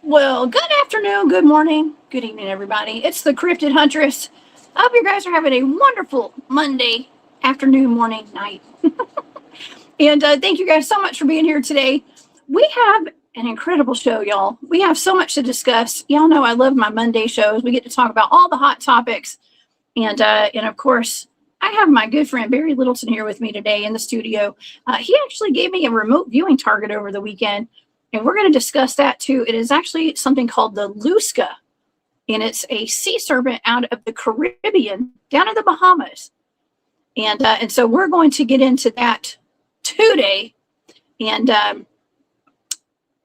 Well, good afternoon, good morning, good evening, everybody. It's the Cryptid Huntress. I hope you guys are having a wonderful Monday afternoon, morning, night. And thank you guys so much for being here today. We have an incredible show, y'all. We have so much to discuss. Y'all know I love my Monday shows. We get to talk about all the hot topics. And of course, I have my good friend Barry Littleton here with me today in the studio. He actually gave me a remote viewing target over the weekend. And we're going to discuss that too. It is actually something called the Lusca, and it's a sea serpent out of the Caribbean down in the Bahamas. And so we're going to get into that today, and a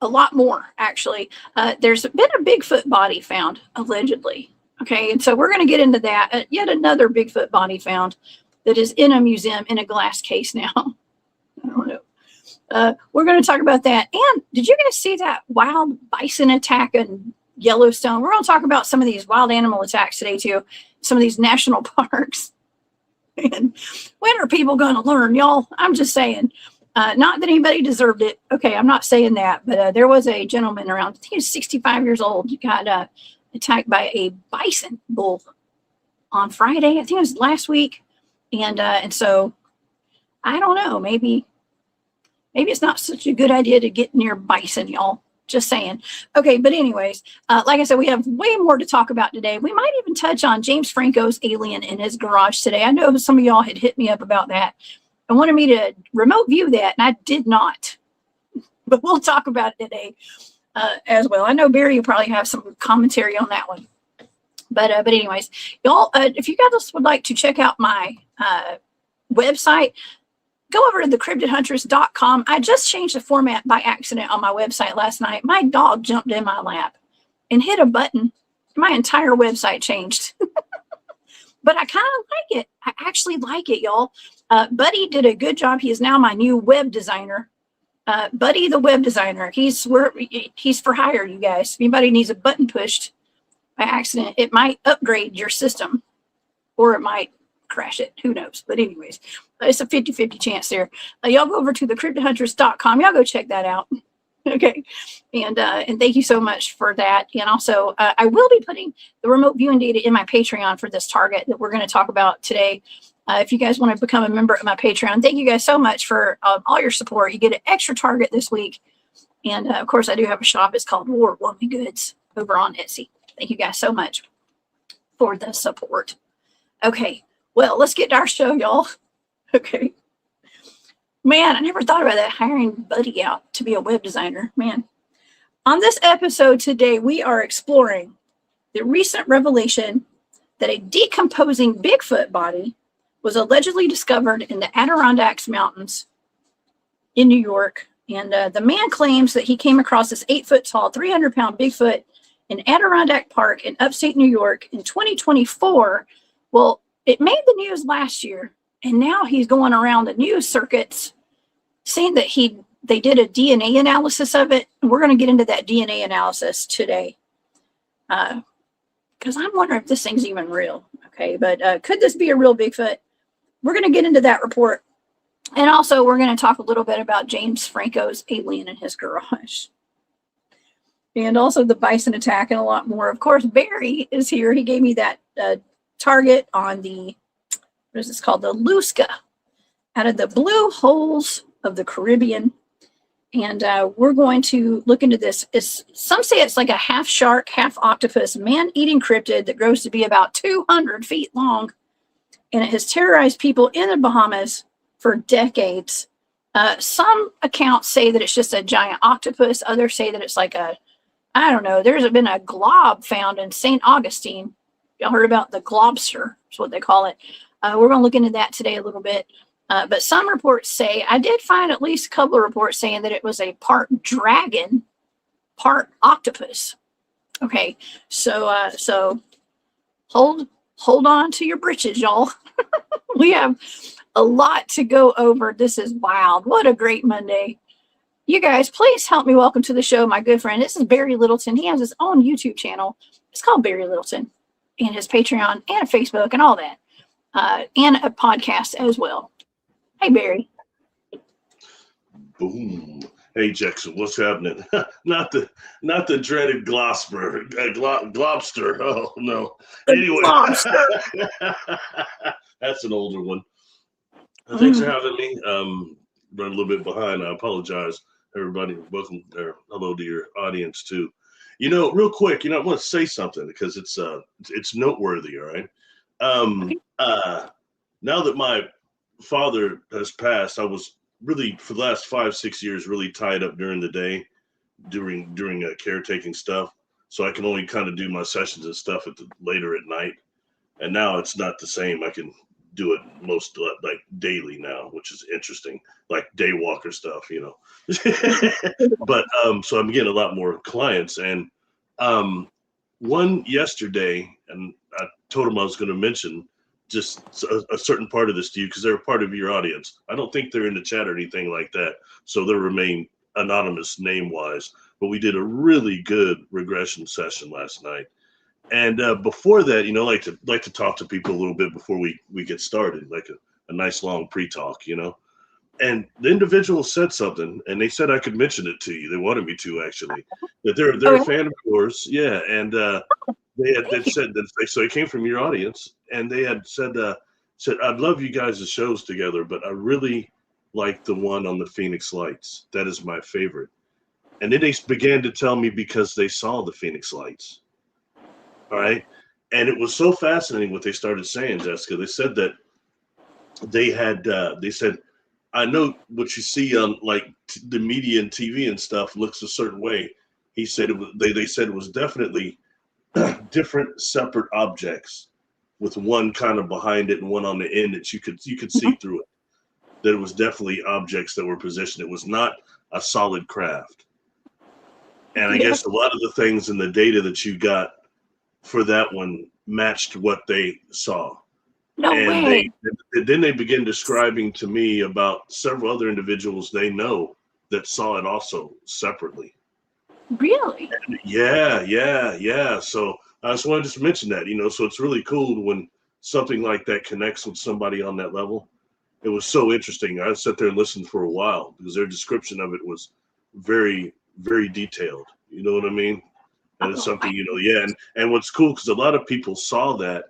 lot more actually. There's been a Bigfoot body found allegedly. Okay, and so we're going to get into that. Yet another Bigfoot body found that is in a museum in a glass case now. I don't know. We're going to talk about that. And did you guys see that wild bison attack in Yellowstone? We're going to talk about some of these wild animal attacks today, too. Some of these national parks. And when are people going to learn, y'all? I'm just saying. Not that anybody deserved it. Okay, I'm not saying that. But there was a gentleman around, I think he was 65 years old, got attacked by a bison bull on Friday. I think it was last week. And so, I don't know, maybe it's not such a good idea to get near bison, y'all. Just saying. Okay, but anyways, like I said, we have way more to talk about today. We might even touch on James Franco's alien in his garage today. I know some of y'all had hit me up about that and wanted me to remote view that, and I did not. But we'll talk about it today as well. I know Barry will probably have some commentary on that one. But anyways, y'all, if you guys would like to check out my website, go over to thecryptidhuntress.com. I just changed the format by accident on my website last night. My dog jumped in my lap and hit a button. My entire website changed. But I kind of like it. I actually like it, y'all. Buddy did a good job. He is now my new web designer. Buddy, the web designer. He's for hire, you guys. If anybody needs a button pushed by accident, it might upgrade your system, or it might crash it. Who knows? But anyways, it's a 50-50 chance there. Y'all go over to thecryptidhuntress.com. Y'all go check that out. Okay. And thank you so much for that. And also, I will be putting the remote viewing data in my Patreon for this target that we're going to talk about today. If you guys want to become a member of my Patreon, thank you guys so much for all your support. You get an extra target this week. And of course, I do have a shop. It's called War Woman Goods over on Etsy. Thank you guys so much for the support. Okay. Well, let's get to our show, y'all. Okay. Man, I never thought about that, hiring Buddy out to be a web designer. Man. On this episode today, we are exploring the recent revelation that a decomposing Bigfoot body was allegedly discovered in the Adirondack Mountains in New York. And the man claims that he came across this 8-foot-tall, 300-pound Bigfoot in Adirondack Park in upstate New York in 2024. Well, it made the news last year, and now he's going around the news circuits saying that they did a DNA analysis of it. And we're going to get into that DNA analysis today because I'm wondering if this thing's even real. Okay, but could this be a real Bigfoot? We're going to get into that report. And also, we're going to talk a little bit about James Franco's alien in his garage. And also the bison attack and a lot more. Of course, Barry is here. He gave me that target on the, what is this called? The Lusca, out of the blue holes of the Caribbean. And we're going to look into this. Some say it's like a half shark, half octopus, man-eating cryptid that grows to be about 200 feet long. and it has terrorized people in the Bahamas for decades. Some accounts say that it's just a giant octopus. Others say that it's like I don't know. There's been a glob found in St. Augustine. Y'all heard about the globster? Is what they call it. We're going to look into that today a little bit. But some reports say, I did find at least a couple of reports saying that it was a part dragon, part octopus. Okay, so hold on to your britches, y'all. We have a lot to go over. This is wild. What a great Monday. You guys, please help me welcome to the show my good friend. This is Barry Littleton. He has his own YouTube channel. It's called Barry Littleton, and his Patreon and Facebook and all that, and a podcast as well. Hey, Barry. Boom. Hey, Jackson, what's happening? not the dreaded globster. Oh, no. Anyway. That's an older one. Thanks for having me. Run a little bit behind. I apologize, everybody. Welcome there. Hello to your audience, too. Real quick, I want to say something because it's noteworthy, all right? Now that my father has passed, I was really, for the last 5-6 years, really tied up during the day, during caretaking stuff. So I can only kind of do my sessions and stuff later at night. And now it's not the same. I can do it most like daily now, which is interesting, like day walker stuff, But so I'm getting a lot more clients. And one yesterday, and I told him I was going to mention just a certain part of this to you because they're a part of your audience. I don't think they're in the chat or anything like that, so they'll remain anonymous name-wise. But we did a really good regression session last night, and before that, like to talk to people a little bit before we get started, like a nice long pre-talk, And the individual said something, and they said I could mention it to you. They wanted me to, actually, that they're a fan of yours, yeah, and they said that so it came from your audience, and they had said I'd love you guys' shows together, but I really like the one on the Phoenix Lights. That is my favorite. And then they began to tell me because they saw the Phoenix Lights. All right, and it was so fascinating what they started saying, Jessica. They said that they said, I know what you see on like the media and TV and stuff looks a certain way. He said they said it was definitely different separate objects with one kind of behind it and one on the end that you could see through it. That it was definitely objects that were positioned. It was not a solid craft. And I guess a lot of the things in the data that you got for that one matched what they saw. No way. Then they begin describing to me about several other individuals they know that saw it also separately. Really? Yeah. So I just wanted to mention that, so it's really cool when something like that connects with somebody on that level. It was so interesting. I sat there and listened for a while because their description of it was very, very detailed. You know what I mean? And it's something, and what's cool, because a lot of people saw that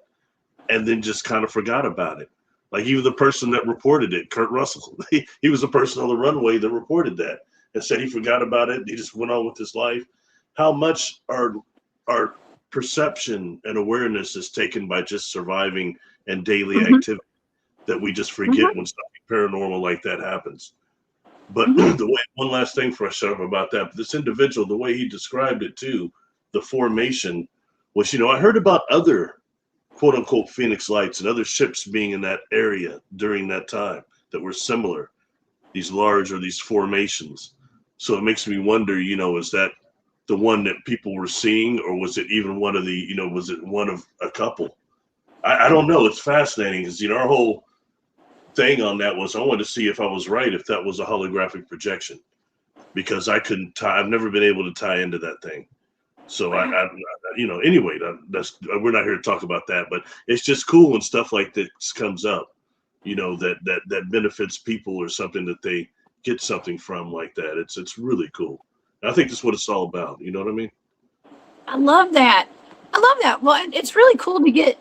and then just kind of forgot about it. Like even the person that reported it, Kurt Russell, he was the person on the runway that reported that and said he forgot about it. He just went on with his life. How much our perception and awareness is taken by just surviving and daily activity that we just forget when something paranormal like that happens. But one last thing for us about that, this individual, the way he described it too, the formation was, I heard about other quote unquote Phoenix Lights and other ships being in that area during that time that were similar, these large or these formations. So it makes me wonder, is that the one that people were seeing, or was it even one of the, was it one of a couple? I don't know. It's fascinating because, our whole thing on that was I wanted to see if I was right, if that was a holographic projection, because I've never been able to tie into that thing. So anyway, we're not here to talk about that, but it's just cool when stuff like this comes up, that benefits people or something that they get something from like that. It's really cool. And I think that's what it's all about. You know what I mean? I love that. Well, it's really cool to get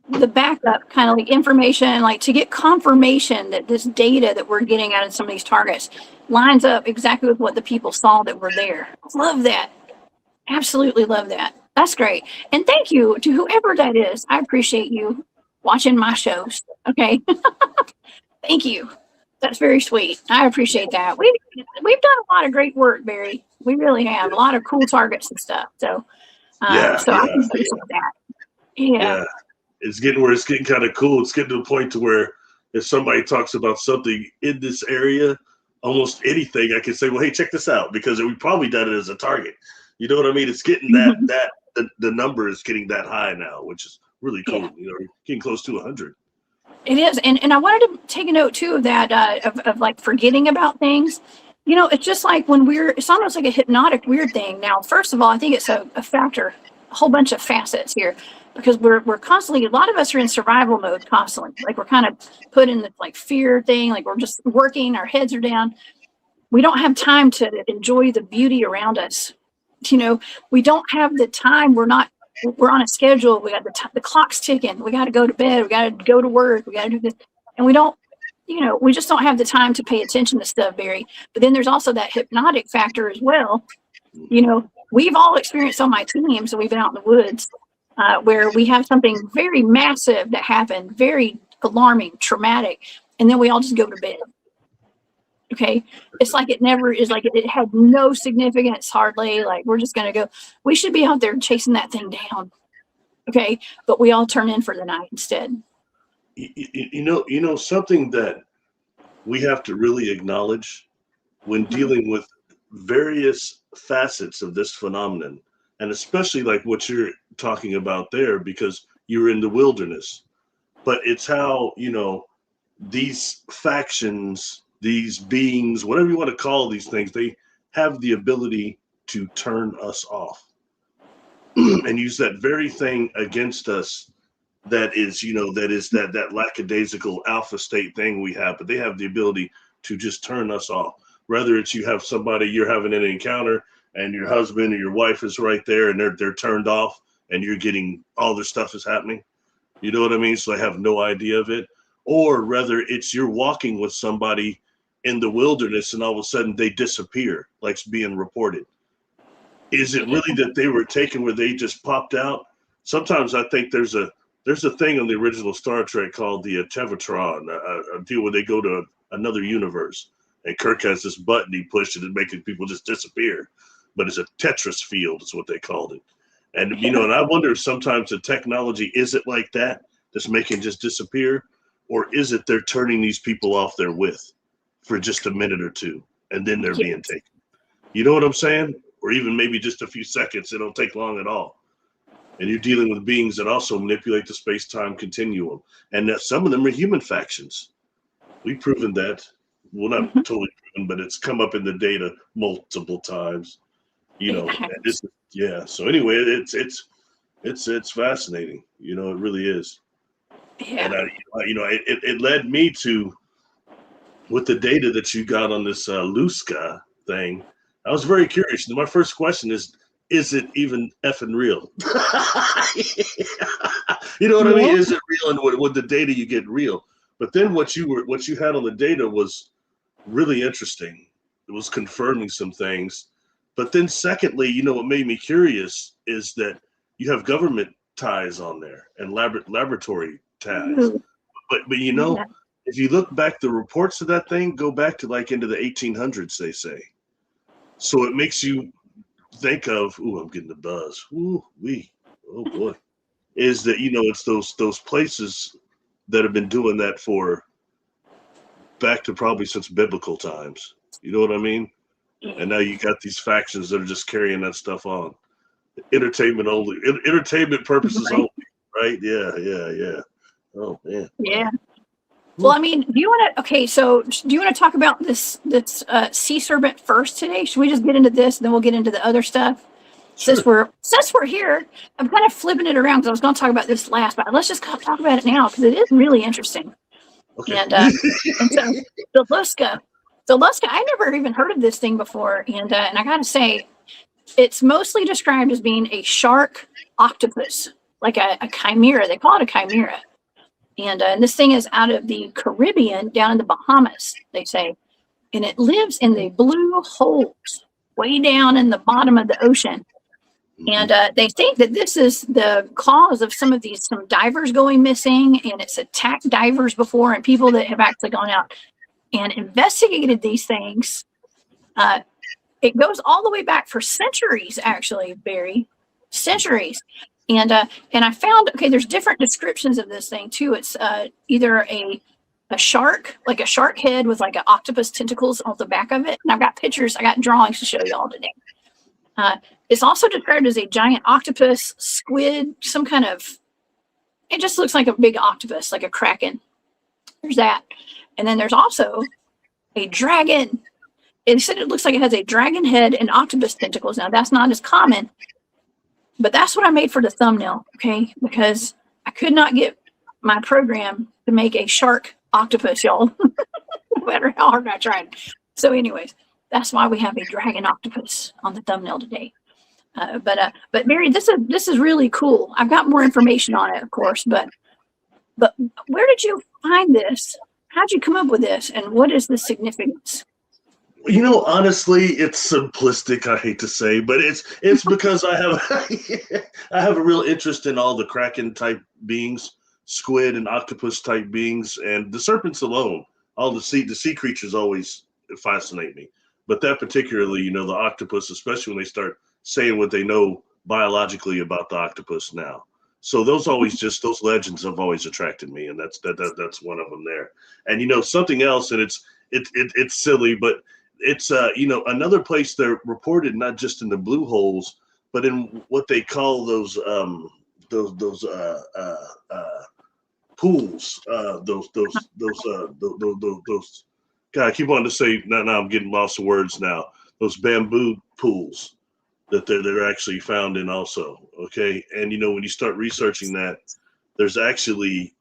the backup kind of like information, like to get confirmation that this data that we're getting out of some of these targets lines up exactly with what the people saw that were there. Love that. Absolutely love that. That's great. And thank you to whoever that is. I appreciate you. watching my shows. Okay. Thank you. That's very sweet. I appreciate that. We've done a lot of great work, Barry. We really have a lot of cool targets and stuff. So Yeah, so I yeah, can appreciate that. Yeah. yeah. It's getting where it's getting kind of cool. It's getting to the point to where if somebody talks about something in this area, almost anything, I can say, well, hey, check this out, because we probably done it as a target. You know what I mean? It's getting Mm-hmm. the number is getting that high now, which is really cool. Yeah. You know, getting close to 100. It is, and I wanted to take a note too of that of like forgetting about things. You know, it's just like when it's almost like a hypnotic weird thing. Now, first of all, I think it's a factor, a whole bunch of facets here, because we're constantly, a lot of us are in survival mode constantly. Like we're kind of put in the like fear thing, like we're just working, our heads are down. We don't have time to enjoy the beauty around us. You know, we don't have the time. We're on a schedule. We got the clock's ticking. We got to go to bed. We got to go to work. We got to do this. And we don't, we just don't have the time to pay attention to stuff, Barry. But then there's also that hypnotic factor as well. You know, we've all experienced on my team. So we've been out in the woods where we have something very massive that happened, very alarming, traumatic. And then we all just go to bed. Okay. It's like it never is, like it had no significance hardly. Like we're just going to go, we should be out there chasing that thing down. Okay. But we all turn in for the night instead. You know, something that we have to really acknowledge when dealing with various facets of this phenomenon, and especially like what you're talking about there, because you're in the wilderness, but it's how, you know, these factions, these beings, whatever you want to call these things, they have the ability to turn us off and use that very thing against us. That is, you know, that lackadaisical alpha state thing we have, but they have the ability to just turn us off. Whether it's you have somebody, you're having an encounter and your husband or your wife is right there and they're turned off and you're getting all their stuff is happening. You know what I mean? So I have no idea of it. Or rather it's you're walking with somebody in the wilderness and all of a sudden they disappear, like it's being reported. Is it really that they were taken where they just popped out? Sometimes I think there's a thing on the original Star Trek called the Tevatron, a deal where they go to another universe. And Kirk has this button he pushed it and making people just disappear. But it's a Tetris field, is what they called it. And, you know, and I wonder if sometimes the technology, is it like that, that's making just disappear? Or is it they're turning these people off they're with for just a minute or two, and then they're being taken? You know what I'm saying? Or even maybe just a few seconds. It don't take long at all. And you're dealing with beings that also manipulate the space-time continuum. And that some of them are human factions. We've proven that. Well, not totally proven, but it's come up in the data multiple times. You know, so anyway, it's fascinating. You know, it really is. Yeah. And you know, it led me to, with the data that you got on this Lusca thing, I was very curious. My first question is it even effing real? You know what I mean? Is it real? And with the data you get real. But then what you had on the data was really interesting. It was confirming some things. But then secondly, you know, what made me curious is that you have government ties on there and laboratory ties. But you know, if you look back, the reports of that thing go back to like into the 1800s, they say. So it makes you think of, ooh, I'm getting the buzz. Ooh, oh boy. Is that, you know, it's those places that have been doing that for back to probably since biblical times. You know what I mean? And now you got these factions that are just carrying that stuff on. Entertainment only, entertainment purposes only, right? Yeah. Oh man. Yeah. Well, I mean, do you want to? Okay, so do you want to talk about this sea serpent first today? Should we just get into this, and then we'll get into the other stuff? Sure. Since we're here, I'm kind of flipping it around because I was going to talk about this last, but let's just talk about it now because it is really interesting. Okay. And so the Lusca, I never even heard of this thing before, and I got to say, it's mostly described as being a shark octopus, like a chimera. They call it a chimera. And this thing is out of the Caribbean, down in the Bahamas, they say. And it lives in the blue holes way down in the bottom of the ocean. And they think that this is the cause of some divers going missing, and it's attacked divers before, and people that have actually gone out and investigated these things. It goes all the way back for centuries, actually, Barry, centuries. And I found, okay, there's different descriptions of this thing too. It's either a shark, like a shark head with like an octopus tentacles on the back of it. And I've got pictures, I got drawings to show y'all today. It's also described as a giant octopus, squid, some kind of, it just looks like a big octopus, like a kraken. There's that. And then there's also a dragon. It said it looks like it has a dragon head and octopus tentacles. Now, that's not as common, but that's what I made for the thumbnail, okay? Because I could not get my program to make a shark octopus, y'all, no matter how hard I tried. So anyways, that's why we have a dragon octopus on the thumbnail today. But Mary, this is really cool. I've got more information on it, of course, but where did you find this? How'd you come up with this? And what is the significance? You know, honestly, it's simplistic. I hate to say, but it's because I have a real interest in all the kraken type beings, squid and octopus type beings, and the serpents alone. All the sea creatures always fascinate me. But that particularly, you know, the octopus, especially when they start saying what they know biologically about the octopus now. So those legends have always attracted me, and that's one of them there. And you know, something else, and it's silly, but it's you know, another place they're reported not just in the blue holes, but in what they call those pools, those. God, I keep wanting to say now I'm getting lost of words now. Those bamboo pools that they're actually found in also. Okay, and you know, when you start researching that, there's actually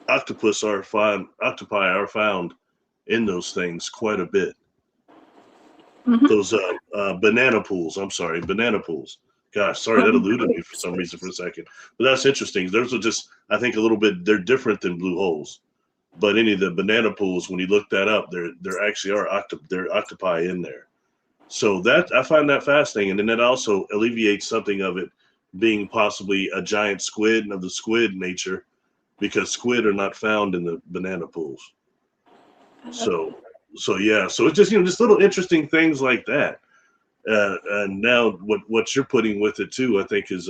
octopi are found in those things quite a bit. Mm-hmm. Those banana pools. I'm sorry, banana pools. Gosh, sorry, that eluded me for some reason for a second. But that's interesting. Those are just, I think, a little bit. They're different than blue holes. But any of the banana pools, when you look that up, there actually are octopi in there. So that I find that fascinating, and then that also alleviates something of it being possibly a giant squid of the squid nature, because squid are not found in the banana pools. So yeah, so it's just, you know, just little interesting things like that. And now what you're putting with it too, I think is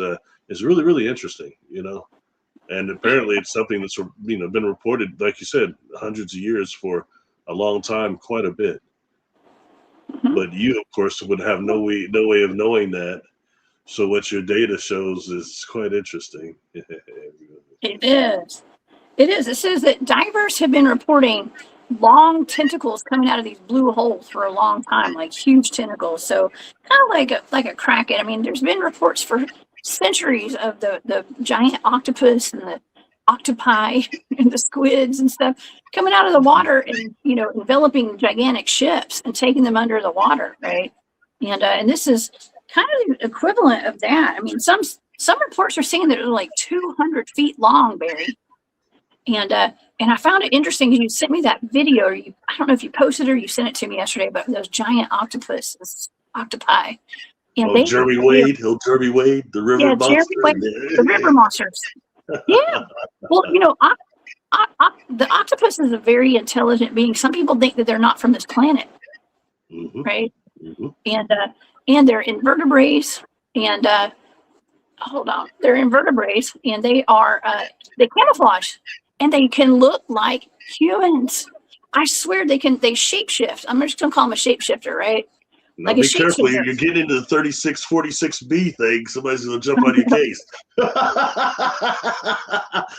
really, really interesting, you know. And apparently it's something that's, you know, been reported, like you said, hundreds of years for a long time, quite a bit. Mm-hmm. But you, of course, would have no way of knowing that. So what your data shows is quite interesting. It is. It says that divers have been reporting long tentacles coming out of these blue holes for a long time, like huge tentacles. So kind of like a kraken. I mean, there's been reports for centuries of the giant octopus and the octopi and the squids and stuff coming out of the water and, you know, enveloping gigantic ships and taking them under the water, right? And this is kind of the equivalent of that. I mean, some reports are saying that it was like 200 feet long, Barry. And I found it interesting. You sent me that video. I don't know if you posted it or you sent it to me yesterday, but those giant octopi. And Jeremy Wade, the river monster. The river monsters. Yeah. Well, you know, the octopus is a very intelligent being. Some people think that they're not from this planet, mm-hmm. right? Mm-hmm. And they're invertebrates. And hold on, they're invertebrates, and they camouflage, and they can look like humans. I swear they shapeshift. I'm just gonna call them a shapeshifter, right? Now like be careful, you're getting into the 3646B thing. Somebody's going to jump on your case.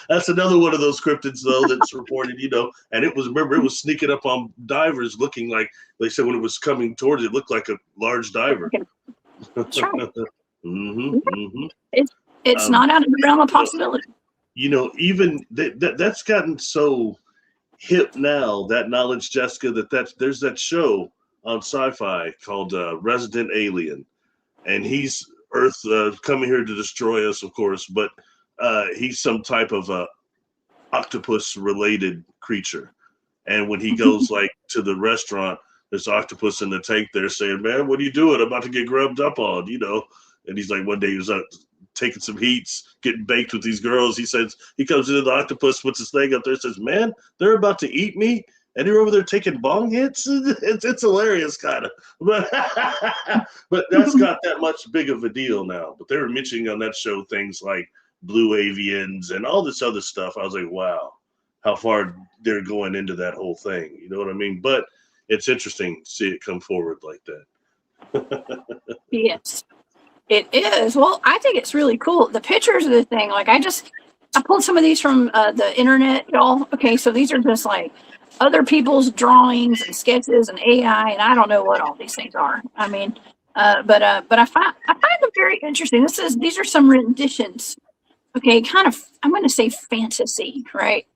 That's another one of those cryptids, though, that's reported, you know. And it was sneaking up on divers looking like, they said when it was coming towards it, looked like a large diver. That's right. Mm-hmm, mm-hmm. It's not out of the realm of possibility. You know, even that's gotten so hip now, that knowledge, Jessica, there's that show on Sci-Fi called Resident Alien, and he's Earth coming here to destroy us, of course, but he's some type of octopus related creature. And when he goes like to the restaurant, there's octopus in the tank there saying, "Man, what are you doing? I'm about to get grubbed up on," you know. And he's like, one day he was out taking some heats, getting baked with these girls. He says, he comes into the octopus, puts his thing up there, says, man, they're about to eat me. And you're over there taking bong hits. It's hilarious, kind of. But that's got that much big of a deal now. But they were mentioning on that show things like blue avians and all this other stuff. I was like, wow, how far they're going into that whole thing. You know what I mean? But it's interesting to see it come forward like that. Yes, it is. Well, I think it's really cool. The pictures of the thing, like I pulled some of these from the internet, y'all. Okay, so these are just like other people's drawings and sketches and AI, and I don't know what all these things are. I mean, but I find them very interesting. These are some renditions. Okay, kind of, I'm going to say fantasy, right?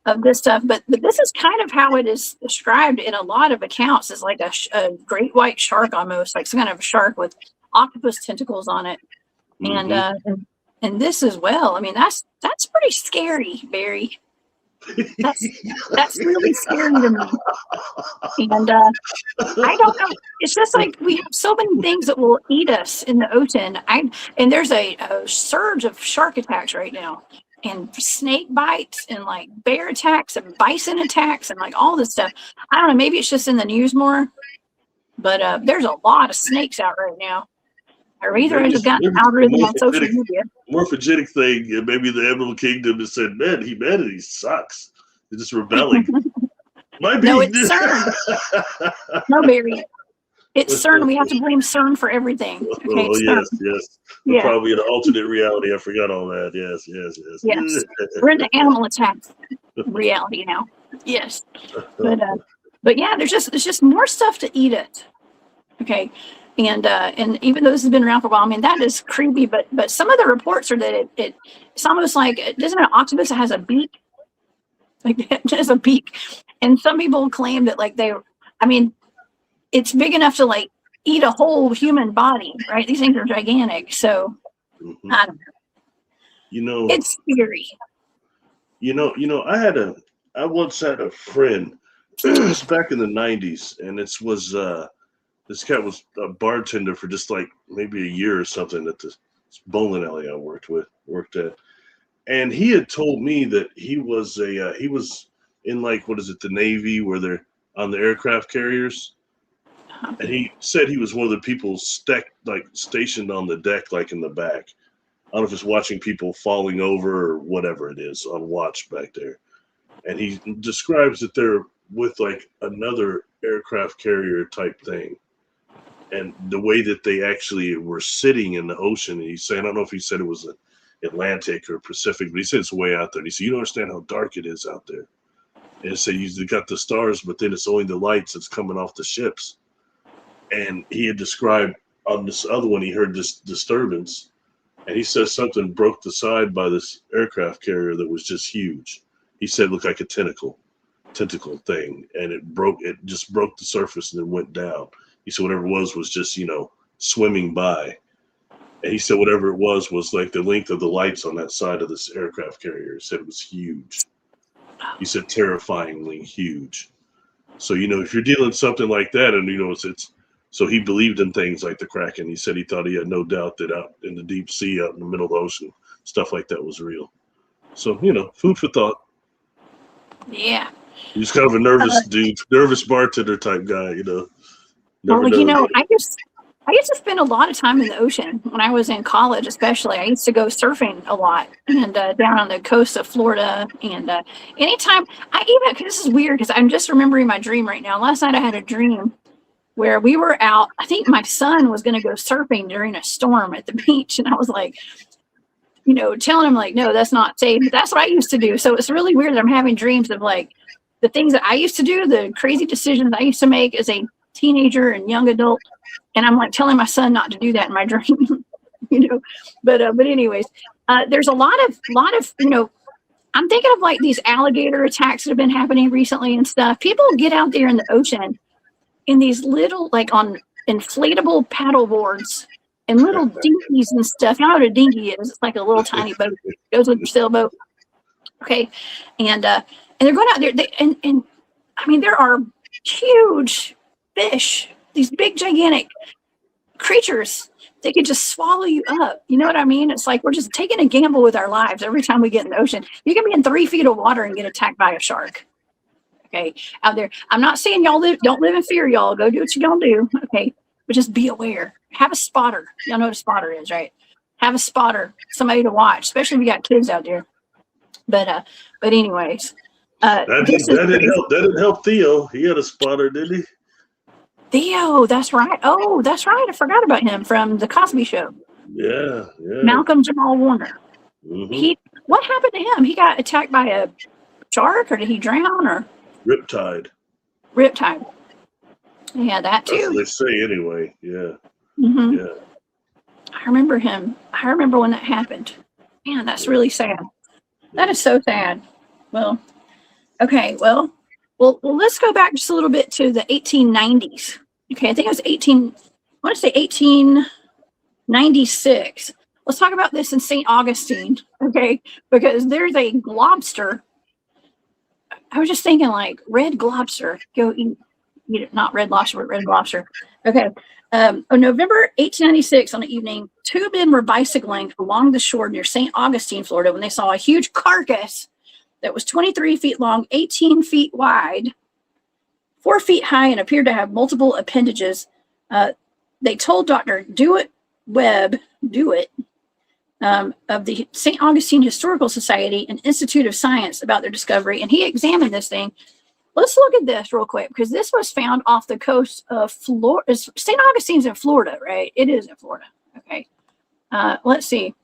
Of this stuff, but this is kind of how it is described in a lot of accounts. It's like a great white shark, almost like some kind of a shark with octopus tentacles on it, and this as well. I mean, that's pretty scary, Barry. That's really scary to me. And I don't know. It's just like we have so many things that will eat us in the ocean. And there's a surge of shark attacks right now, and snake bites, and like bear attacks, and bison attacks, and like all this stuff. I don't know. Maybe it's just in the news more, but there's a lot of snakes out right now. Or either I just got an algorithm on social media. Morphogenic thing, and maybe the Emerald Kingdom has said, man, humanity sucks. They're just rebelling. Might be. No, it's CERN. No, Barry. It's CERN. We have to blame CERN for everything. Okay, yes. Yeah. Probably in an alternate reality. I forgot all that. Yes. We're in the animal attack reality now. Yes. But yeah, there's just more stuff to eat it. Okay. And even though this has been around for a while, I mean, that is creepy, but some of the reports are that it's almost like, doesn't an octopus that has a beak? Like it has a beak. And some people claim that like it's big enough to like eat a whole human body, right? These things are gigantic. So I don't know. It's scary. I once had a friend, it's back in the 90s, and this cat was a bartender for just like maybe a year or something at this bowling alley I worked at. And he had told me that he was in like, what is it, the Navy, where they're on the aircraft carriers. And he said he was one of the people stationed on the deck, like in the back. I don't know if it's watching people falling over or whatever it is, on watch back there. And he describes that they're with like another aircraft carrier type thing. And the way that they actually were sitting in the ocean, and he's saying, I don't know if he said it was the Atlantic or Pacific, but he said it's way out there. And he said, you don't understand how dark it is out there. And he said, you got the stars, but then it's only the lights that's coming off the ships. And he had described on this other one, he heard this disturbance. And he says something broke the side by this aircraft carrier that was just huge. He said it looked like a tentacle thing. And it just broke the surface and then went down. He said whatever it was just, swimming by. And he said whatever it was like the length of the lights on that side of this aircraft carrier. He said it was huge. He said terrifyingly huge. So, if you're dealing with something like that, and, so he believed in things like the Kraken. He said he thought he had no doubt that out in the deep sea, out in the middle of the ocean, stuff like that was real. So, food for thought. Yeah. He's kind of a nervous bartender type guy, Well, I used to spend a lot of time in the ocean when I was in college, especially. I used to go surfing a lot, and down on the coast of Florida. And anytime this is weird because I'm just remembering my dream right now. Last night I had a dream where we were out. I think my son was going to go surfing during a storm at the beach, and I was like, telling him like, no, that's not safe. But that's what I used to do. So it's really weird that I'm having dreams of like the things that I used to do, the crazy decisions I used to make as a teenager and young adult, and I'm like telling my son not to do that in my dream, But anyways, there's a lot of I'm thinking of like these alligator attacks that have been happening recently and stuff. People get out there in the ocean in these little like on inflatable paddle boards and little dinghies and stuff. You know what a dinghy is? It's like a little tiny boat. It goes with your sailboat. Okay, and they're going out there. And I mean there are huge fish, these big gigantic creatures, they could just swallow you up. You know what I mean? It's like we're just taking a gamble with our lives every time we get in the ocean. You can be in 3 feet of water and get attacked by a shark. Okay, out there. I'm not saying y'all don't live in fear, y'all. Go do what you're gonna do. Okay, but just be aware. Have a spotter. Y'all know what a spotter is, right? Have a spotter, somebody to watch, especially if you got kids out there. But anyways, that didn't help Theo. He had a spotter, didn't he? Theo, that's right. Oh, that's right. I forgot about him from the Cosby Show. Yeah. Malcolm Jamal Warner. Mm-hmm. What happened to him? He got attacked by a shark, or did he drown, or Riptide? Yeah, that too. That's what they say anyway. Yeah. Mm-hmm. Yeah. I remember him. I remember when that happened. Man, that's really sad. That is so sad. Well, okay. Well, let's go back just a little bit to the 1890s. Okay, I think it was I want to say 1896. Let's talk about this in St. Augustine, okay? Because there's a lobster. I was just thinking, like, red lobster. Go eat it. Not red lobster, but red lobster. Okay. On November 1896, on the evening, 2 men were bicycling along the shore near St. Augustine, Florida, when they saw a huge carcass that was 23 feet long, 18 feet wide, 4 feet high, and appeared to have multiple appendages. They told Dr. Webb of the St. Augustine Historical Society and Institute of Science about their discovery, and he examined this thing. Let's look at this real quick, because this was found off the coast of Florida. St. Augustine's in Florida, right? It is in Florida. Okay. Let's see.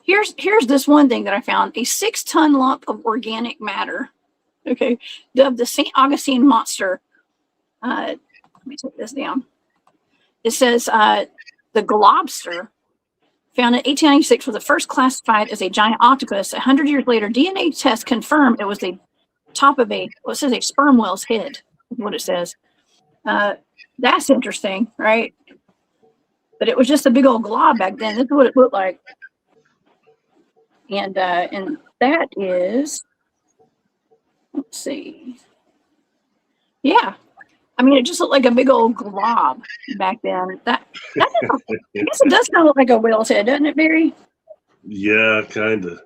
Here's this one thing that I found: a 6-ton lump of organic matter. Okay, of the St. Augustine monster. Let me take this down. It says the globster, found in 1896, was the first classified as a giant octopus. 100 years later, DNA tests confirmed it was the top of it says a sperm whale's head, is what it says. That's interesting, right? But it was just a big old glob back then. This is what it looked like. And that is, let's see. Yeah. I mean, it just looked like a big old glob back then. I guess it does kind of look like a whale's head, doesn't it, Barry? Yeah, kind of.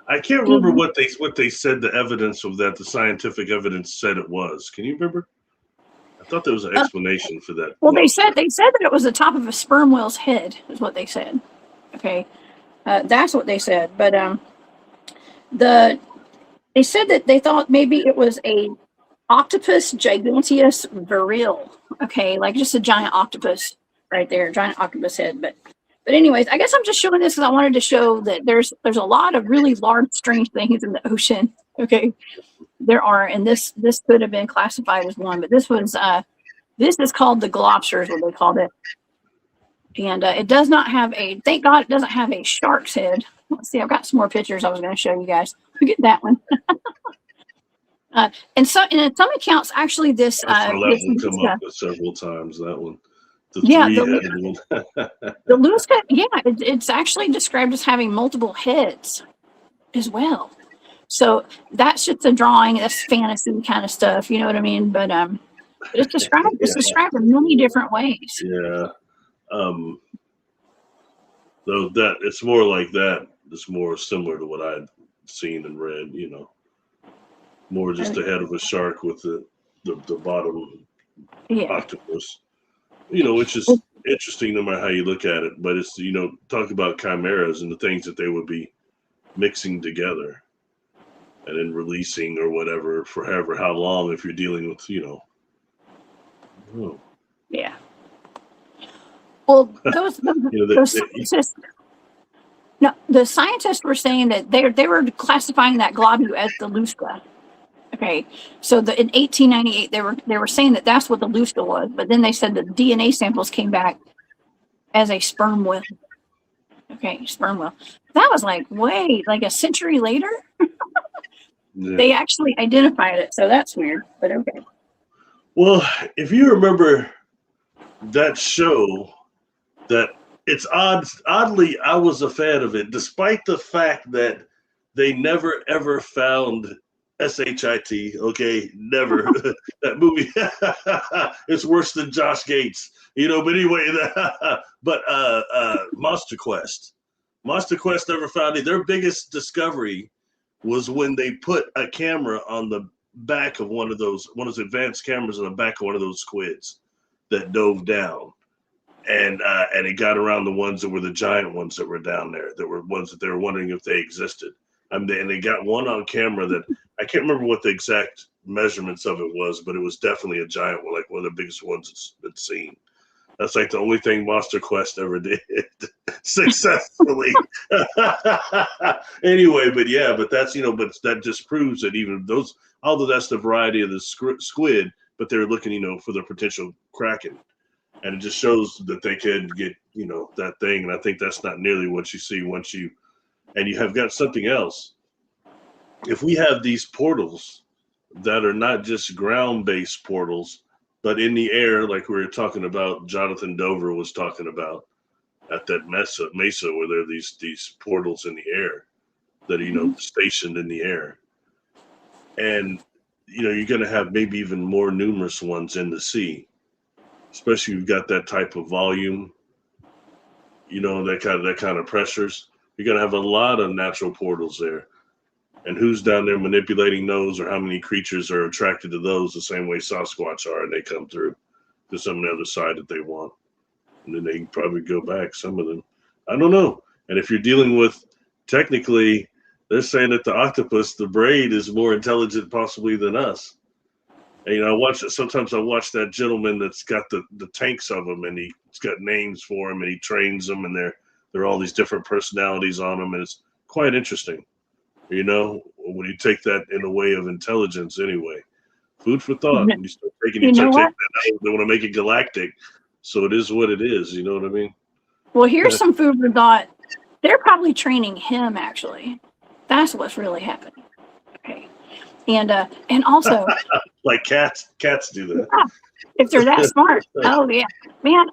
I can't remember what they said the evidence of that, the scientific evidence said it was. Can you remember? I thought there was an explanation for that. Well, they said that it was the top of a sperm whale's head, is what they said. Okay. That's what they said. But they said that they thought maybe it was a octopus giganteus viril. Okay, like just a giant octopus right there, giant octopus head. But anyways, I guess I'm just showing this because I wanted to show that there's a lot of really large, strange things in the ocean. Okay, there are, and this could have been classified as one, but this is called the globster, is what they called it. And it does not have thank God it doesn't have a shark's head. Let's see, I've got some more pictures I was going to show you guys. Look at that one. And in some accounts, actually, this one come up with several times. That one, the Lusca, it's actually described as having multiple heads as well. So that's just a drawing. That's fantasy kind of stuff, you know what I mean? But it's described. It's described in many different ways. Yeah. Though that it's more like that. It's more similar to what I'd seen and read. You know. More just the head of a shark with the bottom octopus, which is interesting no matter how you look at it. But it's, talk about chimeras and the things that they would be mixing together and then releasing or whatever for how long if you're dealing with, Yeah. Well, the scientists were saying that they were classifying that globule as the Lusca. Okay, so in 1898 they were saying that that's what the Lusca was, but then they said the DNA samples came back as a sperm whale. Okay, sperm whale. That was like a century later. They actually identified it, so that's weird, but okay. Well, if you remember that show, that it's oddly I was a fan of it, despite the fact that they never ever found S-H-I-T, okay, never. That movie, it's worse than Josh Gates, but anyway, but Monster Quest. Monster Quest never found it. Their biggest discovery was when they put a camera on the back of one of those advanced cameras on the back of one of those squids that dove down. And it got around the ones that were the giant ones that were down there, that were ones that they were wondering if they existed. And they got one on camera that I can't remember what the exact measurements of it was, but it was definitely a giant one, like one of the biggest ones it's been seen. That's like the only thing Monster Quest ever did successfully. Anyway, but that's, but that just proves that even those, although that's the variety of the squid, but they're looking, for the potential kraken. And it just shows that they can get, that thing. And I think that's not nearly what you see and you have got something else. If we have these portals that are not just ground-based portals, but in the air, like we were talking about, Jonathan Dover was talking about at that mesa where there are these portals in the air that are, stationed in the air. And, you're going to have maybe even more numerous ones in the sea, especially if you've got that type of volume, that kind of pressures. You're going to have a lot of natural portals there. And who's down there manipulating those, or how many creatures are attracted to those the same way Sasquatch are, and they come through to some of the other side that they want. And then they can probably go back, some of them. I don't know. And if you're dealing with, technically, they're saying that the octopus, the braid, is more intelligent possibly than us. And sometimes I watch that gentleman that's got the tanks of them, and he's got names for them, and he trains them, and there are all these different personalities on them, and it's quite interesting. When you take that in a way of intelligence, anyway, food for thought. And you start taking that out, they want to make it galactic, so it is what it is. You know what I mean? Well, here's some food for thought. They're probably training him. Actually, that's what's really happening. Okay, and also, like cats do that. If they're that smart. Oh yeah, man.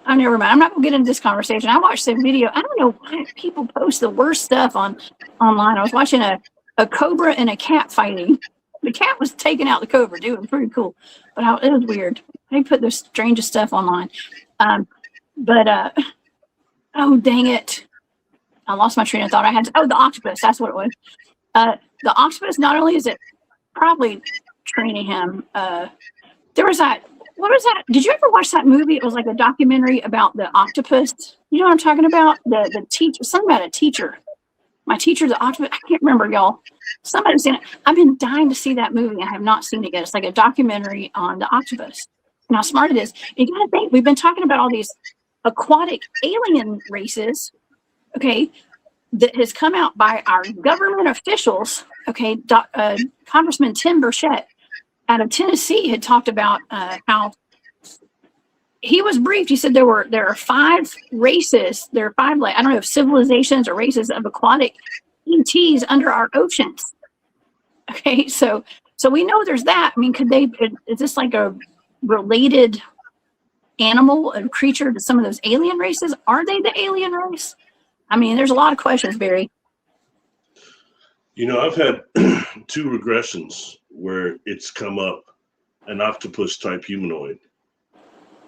I'm never mind. I'm not gonna get into this conversation. I watched some video. I don't know why people post the worst stuff online. I was watching a cobra and a cat fighting. The cat was taking out the cobra, dude. It was pretty cool, but it was weird. They put the strangest stuff online. Oh dang it! I lost my train of thought. The octopus. That's what it was. The octopus. Not only is it probably training him. There was that. What was that? Did you ever watch that movie? It was like a documentary about the octopus. You know what I'm talking about? The teacher. Something about a teacher. My teacher, the octopus. I can't remember, y'all. Somebody's seen it. I've been dying to see that movie. I have not seen it yet. It's like a documentary on the octopus and how smart it is. You got to think. We've been talking about all these aquatic alien races. Okay, that has come out by our government officials. Okay, Congressman Tim Burchett out of Tennessee had talked about how he was briefed. He said there are 5 races. There are 5, I don't know if civilizations or races of aquatic ETs under our oceans. Okay, so we know there's that. I mean, is this like a related animal, a creature to some of those alien races? Are they the alien race? I mean, there's a lot of questions, Barry. I've had 2 regressions where it's come up an octopus type humanoid.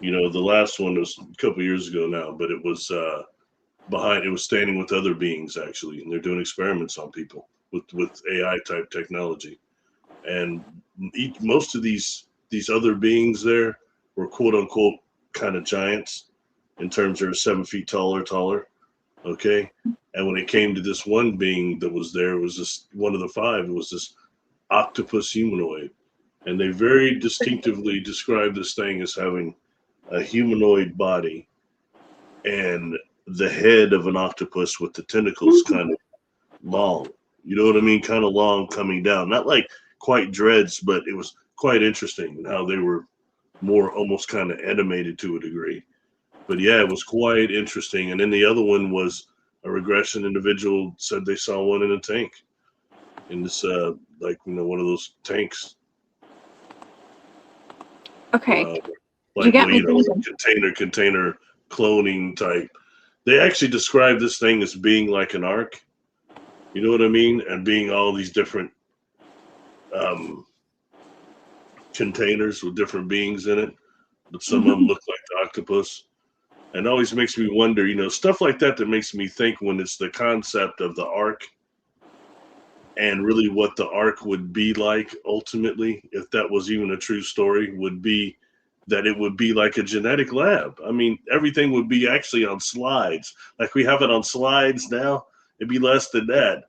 The last one was a couple years ago now, but it was it was standing with other beings actually, and they're doing experiments on people with AI type technology. And most of these other beings there were quote unquote kind of giants in terms of 7 feet tall or taller. Okay. And when it came to this one being that was there, it was just one of the 5. It was this octopus humanoid. And they very distinctively described this thing as having a humanoid body and the head of an octopus with the tentacles kind of long. You know what I mean? Kind of long coming down. Not like quite dreads, but it was quite interesting how they were more almost kind of animated to a degree. But yeah, it was quite interesting. And then the other one was a regression individual said they saw one in a tank. In this, one of those tanks. Okay. You got me container cloning type. They actually describe this thing as being like an ark. You know what I mean? And being all these different containers with different beings in it, but some of them look like the octopus. And it always makes me wonder, stuff like that makes me think when it's the concept of the ark and really what the ark would be like ultimately, if that was even a true story, would be that it would be like a genetic lab. I mean, everything would be actually on slides. Like we have it on slides now, it'd be less than that.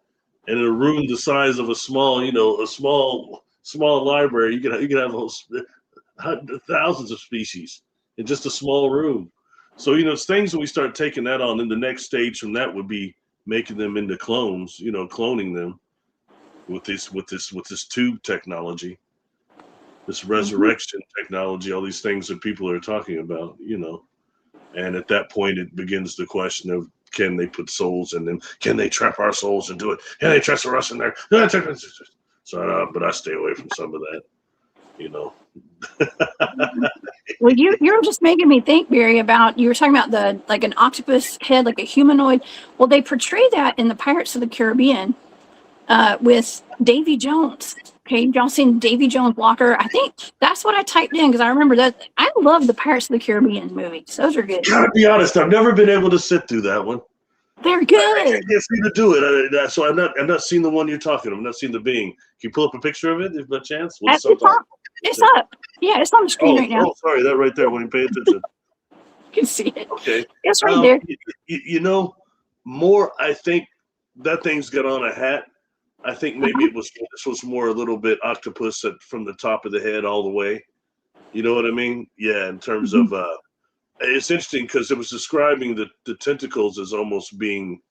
And in a room the size of a small, a small library, you can have thousands of species in just a small room. So, it's things when we start taking that on, then the next stage from that would be making them into clones, cloning them with this tube technology, this resurrection technology, all these things that people are talking about, and at that point it begins the question of, can they put souls in them? Can they trap our souls into it? Can they transfer us in there? So, but I stay away from some of that, Well, you're just making me think, Barry, about, you were talking about an octopus head, like a humanoid. Well, they portray that in the Pirates of the Caribbean with Davy Jones. Okay, y'all seen Davy Jones Walker? I think that's what I typed in because I remember that. I love the Pirates of the Caribbean movies. Those are good. Gotta be honest, I've never been able to sit through that one. They're good. I can't seem to do it. So I've not seen the one you're talking of. I've not seen the being. Can you pull up a picture of it if by chance? It's up. Yeah, it's on the screen right now. Oh, sorry, that right there. When you pay attention, you can see it. Okay, it's right there. More. I think that thing's got on a hat. I think maybe this was more a little bit octopus from the top of the head all the way. You know what I mean? Yeah. In terms of, it's interesting because it was describing the tentacles as almost being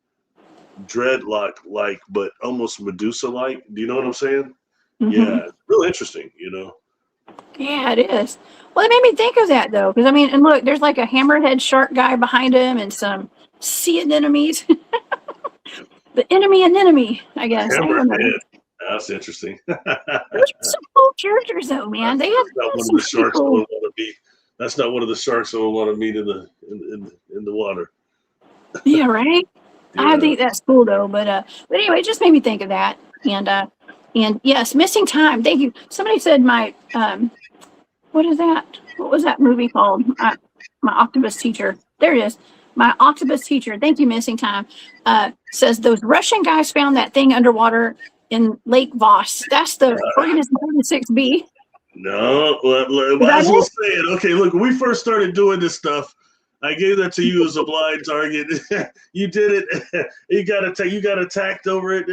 dreadlock-like, but almost Medusa-like. Do you know what I'm saying? Yeah, real interesting. Yeah, it is. Well, it made me think of that though, because and look, there's like a hammerhead shark guy behind him, and some sea anemones. The enemy, I guess. Hammerhead. That's interesting. Those are some cool characters, though, man. They have not one of the sharks I would want to meet. That's not one of the sharks I would want to meet in the water. Yeah, right. Yeah. I think that's cool, though. But anyway, it just made me think of that. And yes, missing time. Thank you. Somebody said my what is that? What was that movie called? My octopus teacher. There it is. My octopus teacher, thank you, missing time, says those Russian guys found that thing underwater in Lake Voss. That's the organism 36B. No, I was saying, okay, look, when we first started doing this stuff, I gave that to you as a blind target. You did it. You got attacked over it.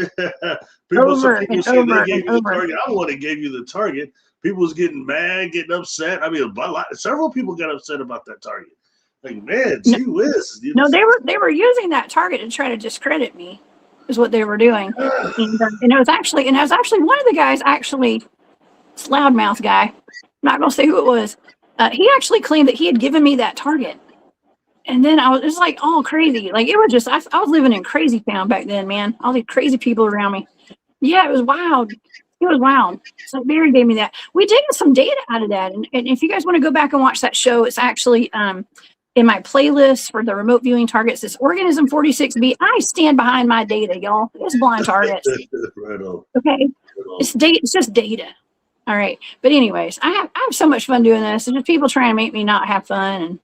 People say they gave you the target. I'm the one that gave you the target. People was getting mad, getting upset. Several people got upset about that target. Like, man, gee whiz. No, they were using that target to try to discredit me, is what they were doing. And it was actually one of the guys, this loudmouth guy, I'm not gonna say who it was. He actually claimed that he had given me that target. And then it was like all crazy. Like it was just, I was living in crazy town back then, man. All these crazy people around me. Yeah, it was wild. It was wild. So Barry gave me that. We did get some data out of that. And if you guys want to go back and watch that show, it's actually in my playlist for the remote viewing targets. It's Organism 46B. I stand behind my data, y'all. It's blind targets. Right on. Okay. Right on. It's data. It's just data. All right. But anyways, I have so much fun doing this. It's just people trying to make me not have fun, and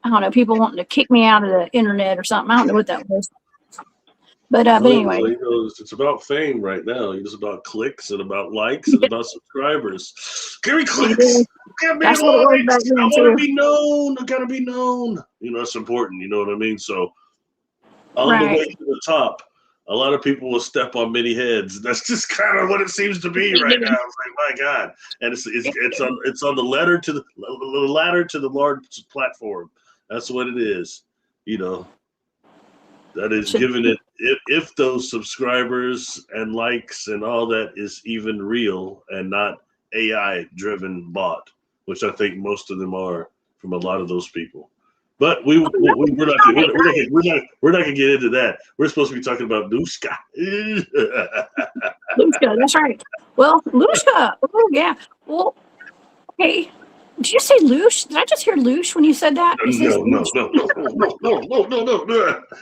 I don't know, people wanting to kick me out of the internet or something. I don't know what that was. But anyway, it's about fame right now. It's about clicks and about likes and about subscribers. Give me clicks. Give me likes. I want to be known. I gotta be known. It's important. You know what I mean? So on the way to the top, a lot of people will step on many heads. That's just kind of what it seems to be right now. It's like, my God, and it's on the ladder to the large platform. That's what it is. That is giving it, if those subscribers and likes and all that is even real and not AI driven bot, which I think most of them are from a lot of those people. But we're not gonna get into that. We're supposed to be talking about Lusca. Lusca, that's right. Well, Lusca. Oh yeah. Well, okay. Did you say loosh? Did I just hear loosh when you said that?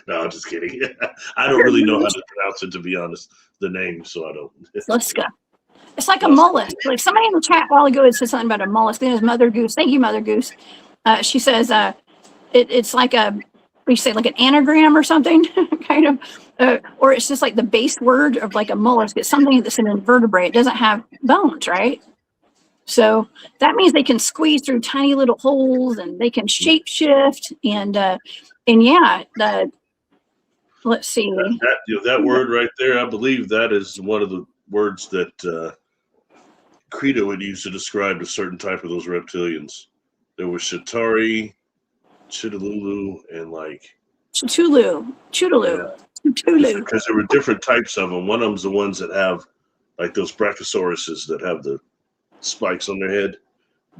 No, I'm just kidding. I don't really know how to pronounce it, to be honest, the name, so I don't. Lusca. It's like a mollusk. Like somebody in the chat a while ago had said something about a mollusk. Then his Mother Goose. Thank you, Mother Goose. She says it's like we say like an anagram or something, kind of, or it's just like the base word of like a mollusk. It's something that's an invertebrate. It doesn't have bones, right? So that means they can squeeze through tiny little holes and they can shapeshift and yeah, let's see. That word right there, I believe that is one of the words that Credo would use to describe a certain type of those reptilians. There was Shatari, Chitululu, and like Chutulu. Because there were different types of them. One of them's the ones that have like those Brachiosauruses that have the spikes on their head.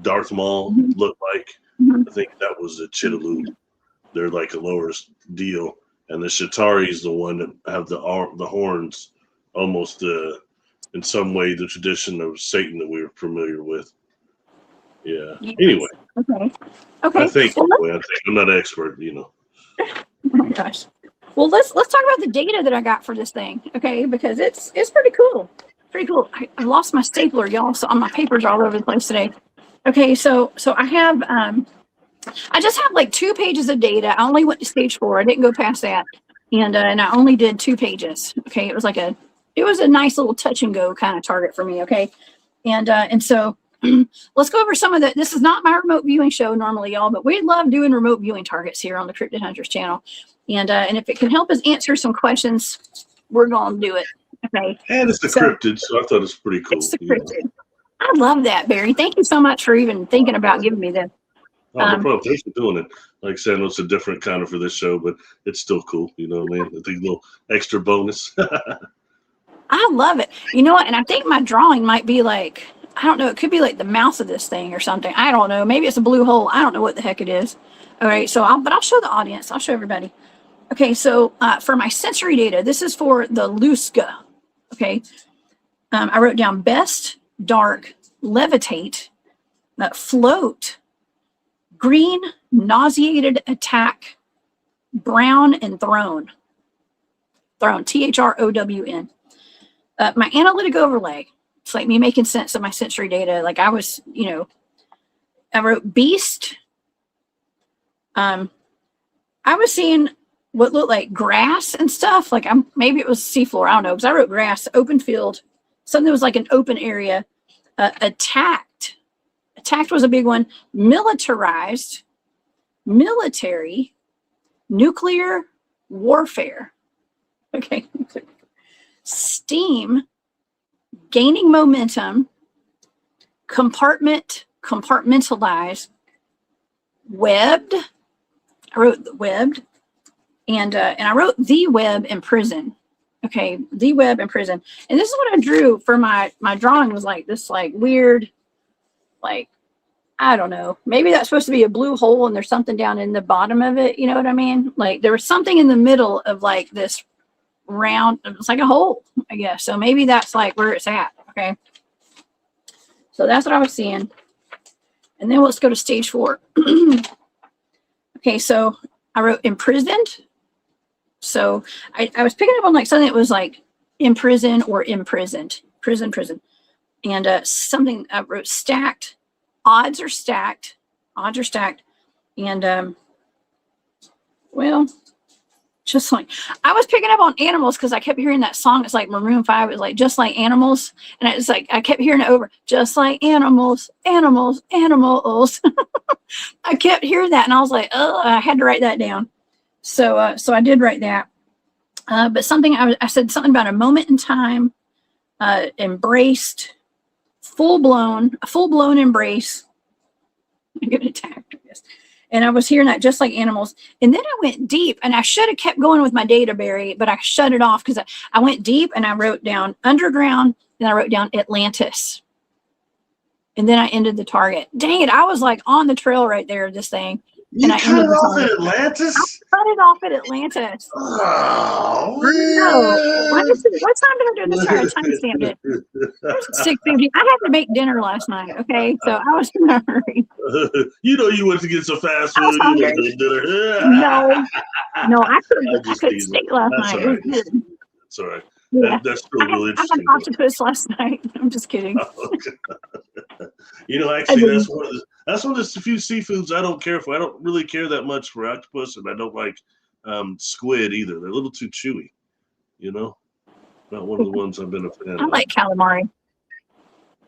Darth Maul looked like. I think that was the Chitululu. They're like a lower deal. And the Shatari is the one that have the horns, almost in some way the tradition of Satan that we were familiar with. Yeah. Yes. Anyway. Okay. I think I'm not an expert, you know. Oh my gosh. Well, let's talk about the data that I got for this thing, okay? Because it's pretty cool. Pretty cool. I lost my stapler, y'all, so my papers are all over the place today. Okay, so I have I just have like 2 pages of data. I only went to stage 4. I didn't go past that, and I only did 2 pages. Okay, it was a nice little touch and go kind of target for me. Okay, and so let's go over some of the. This is not my remote viewing show normally, y'all, but we love doing remote viewing targets here on the Cryptid Hunters channel, and if it can help us answer some questions, we're gonna do it. Okay, and it's the Cryptid, so I thought it's pretty cool. It's the Cryptid. I love that, Barry. Thank you so much for even thinking about giving me this. Oh, no problem. Thanks for doing it. Like I said, it's a different kind of for this show, but it's still cool. You know what I mean? I think a little extra bonus. I love it. You know what? And I think my drawing might be like, I don't know, it could be like the mouth of this thing or something. I don't know. Maybe it's a blue hole. I don't know what the heck it is. All right. So I'll show the audience. I'll show everybody. Okay. So for my sensory data, this is for the Lusca. Okay. I wrote down best, dark, levitate, float, green, nauseated, attack, brown, and thrown. Thrown, THROWN. My analytic overlay, it's like me making sense of my sensory data. Like I was, I wrote beast. I was seeing what looked like grass and stuff. Like maybe it was seafloor. I don't know, because I wrote grass, open field, something that was like an open area. Attacked was a big one. Militarized, military, nuclear warfare. Okay. Steam, gaining momentum, compartmentalize, webbed. I wrote the webbed, and I wrote the web in prison. Okay, the web in prison. And this is what I drew for my drawing, was like this like weird, like, I don't know, maybe that's supposed to be a blue hole and there's something down in the bottom of it. You know what I mean? Like there was something in the middle of like this round, it's like a hole, I guess. So maybe that's like where it's at. Okay. So that's what I was seeing. And then let's go to stage 4. Okay. So I wrote imprisoned. So I was picking up on like something that was like in prison or imprisoned, prison. And something I wrote stacked, odds are stacked. And well, just like I was picking up on animals because I kept hearing that song. It's like Maroon 5. It was like just like animals. And it's like I kept hearing it over, just like animals. I kept hearing that and I was like, oh, I had to write that down. So I did write that. But something I said something about a moment in time, embraced, full blown embrace. I get attacked, I guess. And I was hearing that just like animals. And then I went deep, and I should have kept going with my data, Barry, but I shut it off because I went deep and I wrote down underground, then I wrote down Atlantis. And then I ended the target. Dang it, I was like on the trail right there of this thing. You cut it off at Atlantis? I cut it off at Atlantis. Oh, no. What time did I do this? I time-stamped it. 6:50. I had to make dinner last night, okay? So I was in a hurry. You went to get some fast food. No, I couldn't stay last night. Right. It's all right. Yeah. That's I still had, real I had interesting. octopus last night. I'm just kidding. You know, I actually, didn't. that's one of the few seafoods I don't care for. I don't really care that much for octopus, and I don't like squid either. They're a little too chewy. You know, not one of the ones I've been a fan I of. like calamari.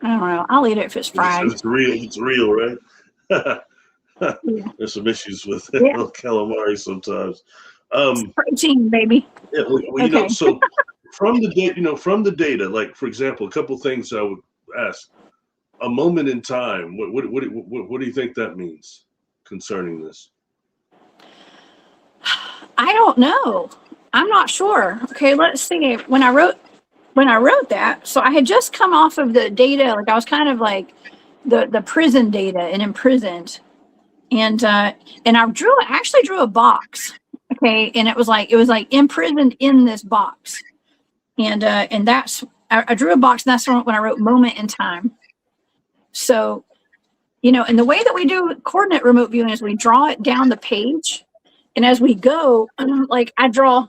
I don't know. I'll eat it if it's fried. It's real, right? Yeah. There's some issues with Yeah. calamari sometimes. It's protein, baby. Yeah, well, you know, Okay. so from the data, from the data, like for example, a couple things I would ask: a moment in time. What do you think that means concerning this? I don't know. I'm not sure. Okay, let's see. When I wrote that, so I had just come off of the data, like I was kind of like the prison data and imprisoned. And I actually drew a box. Okay, and it was like imprisoned in this box. And that's I drew a box, and that's when I wrote moment in time. So, and the way that we do coordinate remote viewing is we draw it down the page, and as we go, like I draw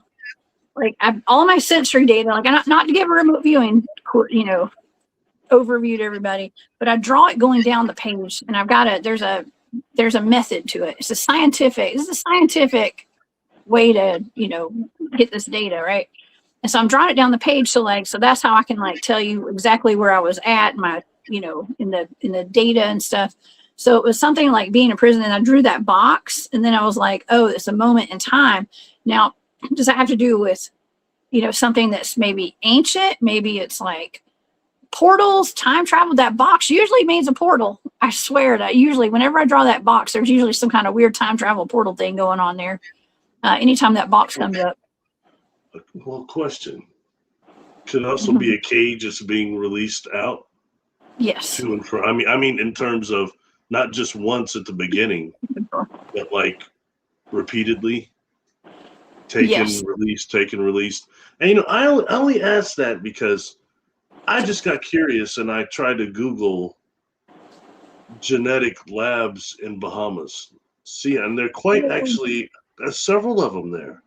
all my sensory data, like not to give a remote viewing, overview to everybody, but I draw it going down the page, and there's a method to it. This is a scientific way to get this data right. And so I'm drawing it down the page, so that's how I can tell you exactly where I was at my in the data and stuff. So it was something like being in prison, and I drew that box, and then I was like, oh, it's a moment in time. Now, does that have to do with something that's maybe ancient? Maybe it's like portals, time travel. That box usually means a portal. I swear that usually whenever I draw that box, there's usually some kind of weird time travel portal thing going on there. Anytime that box comes up. Well, question. Could also Mm-hmm. be a cage that's being released out Yes. to and from. I mean, in terms of not just once at the beginning, but like repeatedly Yes. taken, released. And I only asked that because I just got curious and I tried to Google genetic labs in Bahamas. See, and they're quite actually. There's several of them there.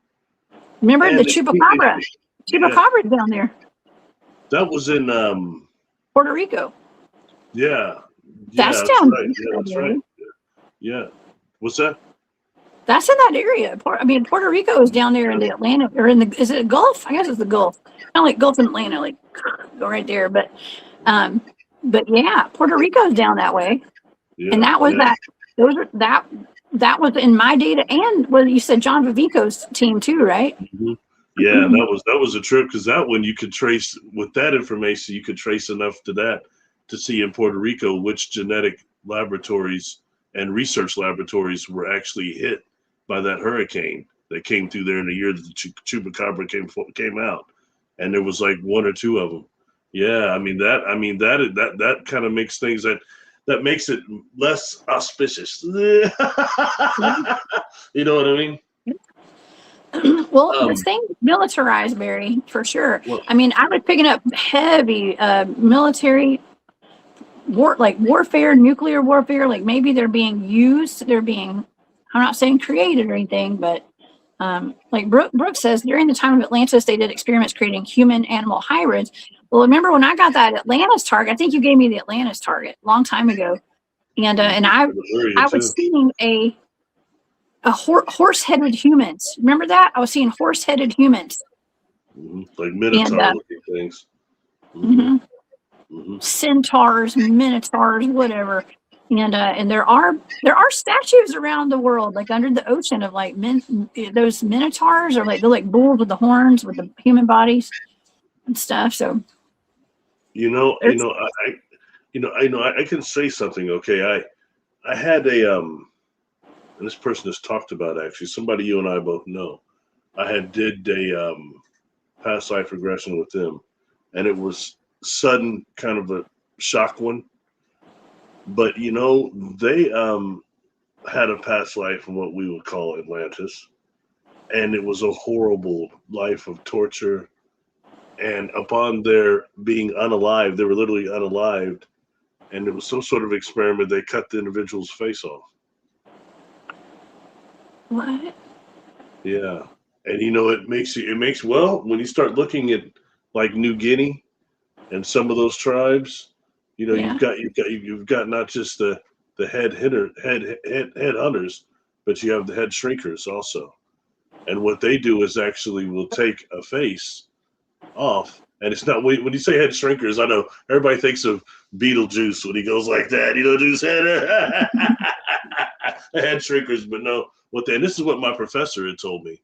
Remember And the chupacabra? Chupacabra's down there. that was in Puerto Rico. yeah, That's that's down right. Yeah, that that's area. right. Yeah. What's that? That's in that area. Puerto Rico is down there in the Atlantic, or is it a Gulf? I guess it's the Gulf. Kind of like Gulf and Atlanta, like go right there. But yeah, Puerto Rico's down that way. Yeah. And that was yeah. that was in my data, and what you said, John Vivico's team too, right? Mm-hmm. Yeah, that was a trip because that one you could trace with that information. You could trace enough to that to see in Puerto Rico which genetic laboratories and research laboratories were actually hit by that hurricane that came through there in the year that the chupacabra came out, and there was like one or two of them. Yeah, that kind of makes things that makes it less auspicious. You know what I mean? Well, this thing militarized, Barry, for sure. Well, I mean, I was picking up heavy military warfare, nuclear warfare. Like maybe they're being used. I'm not saying created or anything, but like Brooke says, during the time of Atlantis, they did experiments creating human-animal hybrids. Well, remember when I got that Atlantis target? I think you gave me the Atlantis target a long time ago, and I was seeing a horse-headed humans. Remember that? I was seeing horse-headed humans. Like minotaur-looking things. Centaurs, minotaurs, whatever. And there are statues around the world, like under the ocean, of like those minotaurs, or they're like bulls with the horns with the human bodies and stuff. So I can say something. Okay, I had and this person has talked about actually somebody you and I both know. I did a past life regression with them, and it was sudden, kind of a shock one. But they had a past life in what we would call Atlantis, and it was a horrible life of torture. And upon their being unalived, they were literally unalived, and it was some sort of experiment. They cut the individual's face off. what? Yeah, and when you start looking at like New Guinea and some of those tribes, Yeah. you've got not just the head hunters, but you have the head shrinkers also. And what they do is actually will take a face off. And it's not when you say head shrinkers, I know everybody thinks of Beetlejuice when he goes like that, do his head head shrinkers, but no, and this is what my professor had told me,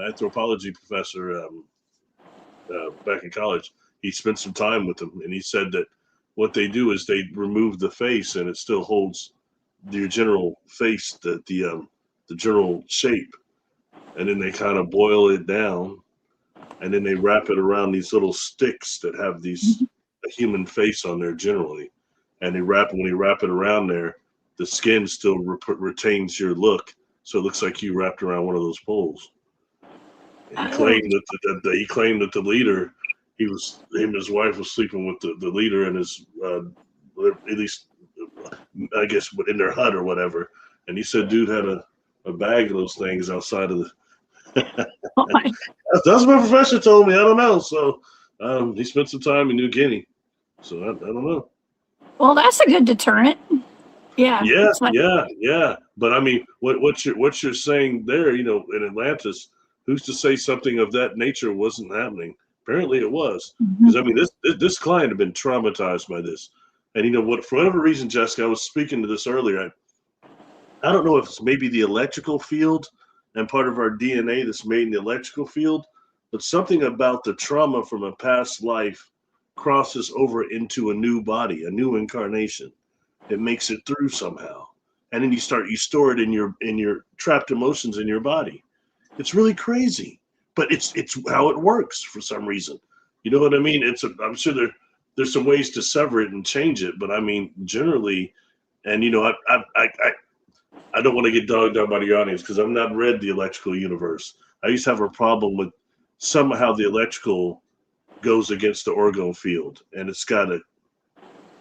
anthropology professor back in college. He spent some time with them, and he said that what they do is they remove the face, and it still holds your general face, the general shape, and then they kind of boil it down, and then they wrap it around these little sticks that have a human face on there generally, and when they wrap it around there, the skin still retains your look, so it looks like you wrapped around one of those poles. And he claimed that the leader, him and his wife was sleeping with the leader and his at least I guess in their hut or whatever, and he said dude had a bag of those things outside of the. That's what my professor told me. I don't know. So he spent some time in New Guinea. So I don't know. Well, that's a good deterrent. Yeah. Yeah. But I mean, what you're saying there, in Atlantis, who's to say something of that nature wasn't happening? Apparently it was, because I mean, this client had been traumatized by this, and for whatever reason, Jessica, I was speaking to this earlier. I don't know if it's maybe the electrical field and part of our DNA that's made in the electrical field, but something about the trauma from a past life crosses over into a new body, a new incarnation. It makes it through somehow, and then you store it in your trapped emotions in your body. It's really crazy, but it's how it works for some reason. You know what I mean? I'm sure there's some ways to sever it and change it, but I mean generally, and I don't want to get dogged out by the audience because I've not read the electrical universe. I used to have a problem with somehow the electrical goes against the orgone field, and it's got an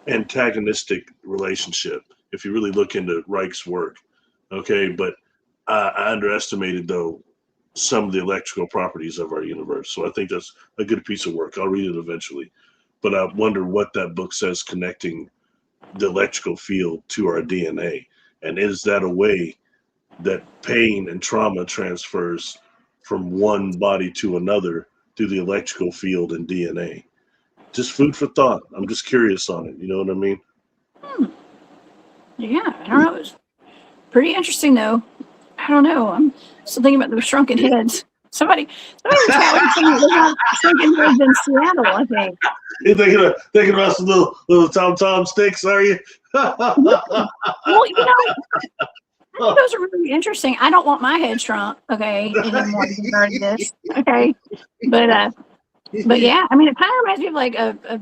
antagonistic relationship if you really look into Reich's work. Okay, but I underestimated, though, some of the electrical properties of our universe. So I think that's a good piece of work. I'll read it eventually. But I wonder what that book says connecting the electrical field to our DNA. And is that a way that pain and trauma transfers from one body to another through the electrical field and DNA? Just food for thought. I'm just curious on it. You know what I mean? Yeah, I don't know. It's pretty interesting, though. I don't know. I'm still thinking about those shrunken heads. Somebody was telling me they have shrunken heads in Seattle, I think. You're thinking about some little tom sticks, are you? Well, those are really interesting. I don't want my head shrunk, okay, anymore in regard to this, okay. But yeah, I mean, it kind of reminds me of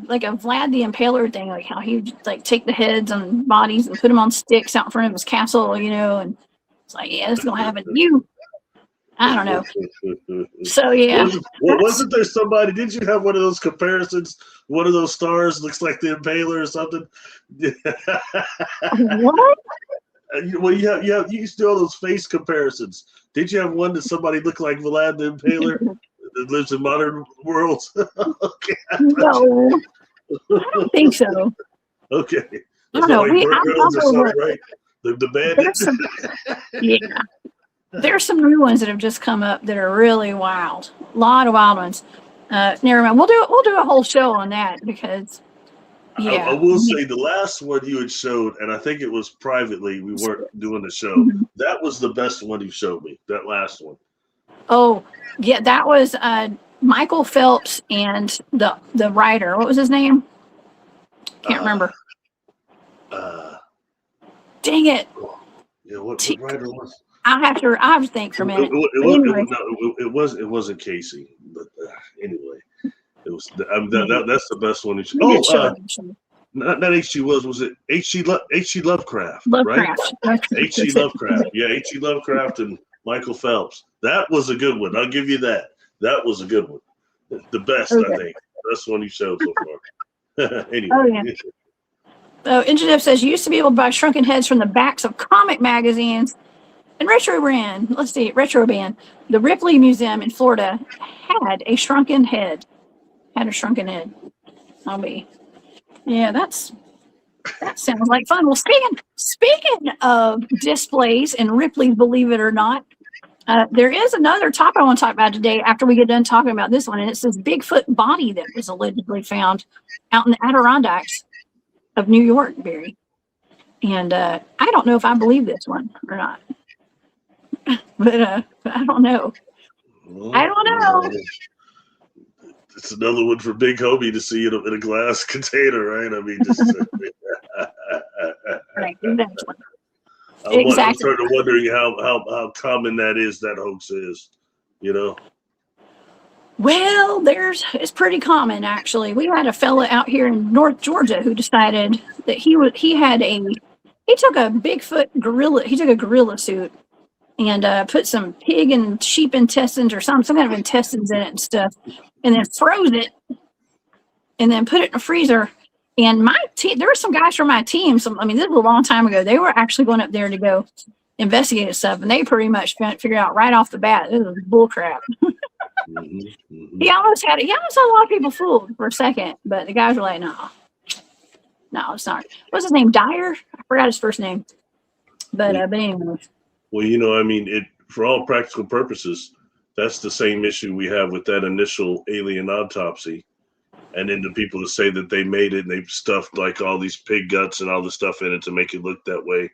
like a Vlad the Impaler thing, like how he would like take the heads and bodies and put them on sticks out in front of his castle, and it's like, yeah, this is gonna happen to you. I don't know. So yeah, wasn't there somebody? Did you have one of those comparisons? One of those stars looks like the Impaler or something. What? Well, you used to do all those face comparisons. Did you have one that somebody looked like Vlad the Impaler that lives in modern worlds? Okay. No, I don't think so. Okay. I don't know. Right? The bandit. Yeah. There's some new ones that have just come up that are really wild. A lot of wild ones. Never mind. We'll do a whole show on that because yeah. I will say the last one you had showed, and I think it was privately, we weren't doing the show. That was the best one you showed me, that last one. Oh, yeah, that was Michael Phelps and the writer. What was his name? Can't remember. Dang it. Yeah, what writer was? I'll have to think for a minute. It wasn't Casey, but anyway, it was. That's the best one. Not H.G. Wells. Was it H.G. Lovecraft? Right? H.G. Lovecraft. Yeah, H.G. Lovecraft and Michael Phelps. That was a good one. I'll give you that. That was a good one. The best, okay. I think. Best one you showed so far. Anyway. Oh yeah. So Ingenev says you used to be able to buy shrunken heads from the backs of comic magazines. And Retroband, the Ripley Museum in Florida had a shrunken head. Had a shrunken head. Yeah, that sounds like fun. Well, speaking of displays and Ripley's Believe It or Not, there is another topic I want to talk about today after we get done talking about this one, and it's this Bigfoot body that was allegedly found out in the Adirondacks of New York, Barry. And I don't know if I believe this one or not, but I don't know. Well, I don't know. It's another one for Big Hobie to see in a glass container, right? I mean, just Right, exactly. I'm starting wondering how common that hoax is, you know. Well, it's pretty common actually. We had a fella out here in North Georgia who decided that he took a Bigfoot gorilla. He took a gorilla suit and put some pig and sheep intestines or some kind of intestines in it and stuff, and then froze it, and then put it in a freezer. And my team, there were some guys from my team. This was a long time ago. They were actually going up there to go investigate stuff, and they pretty much figured out right off the bat this was bull crap. He almost had a lot of people fooled for a second, but the guys were like, no, it's not. What's his name? Dyer? I forgot his first name. But anyway. Well, for all practical purposes, that's the same issue we have with that initial alien autopsy. And then the people that say that they made it and they've stuffed like all these pig guts and all the stuff in it to make it look that way.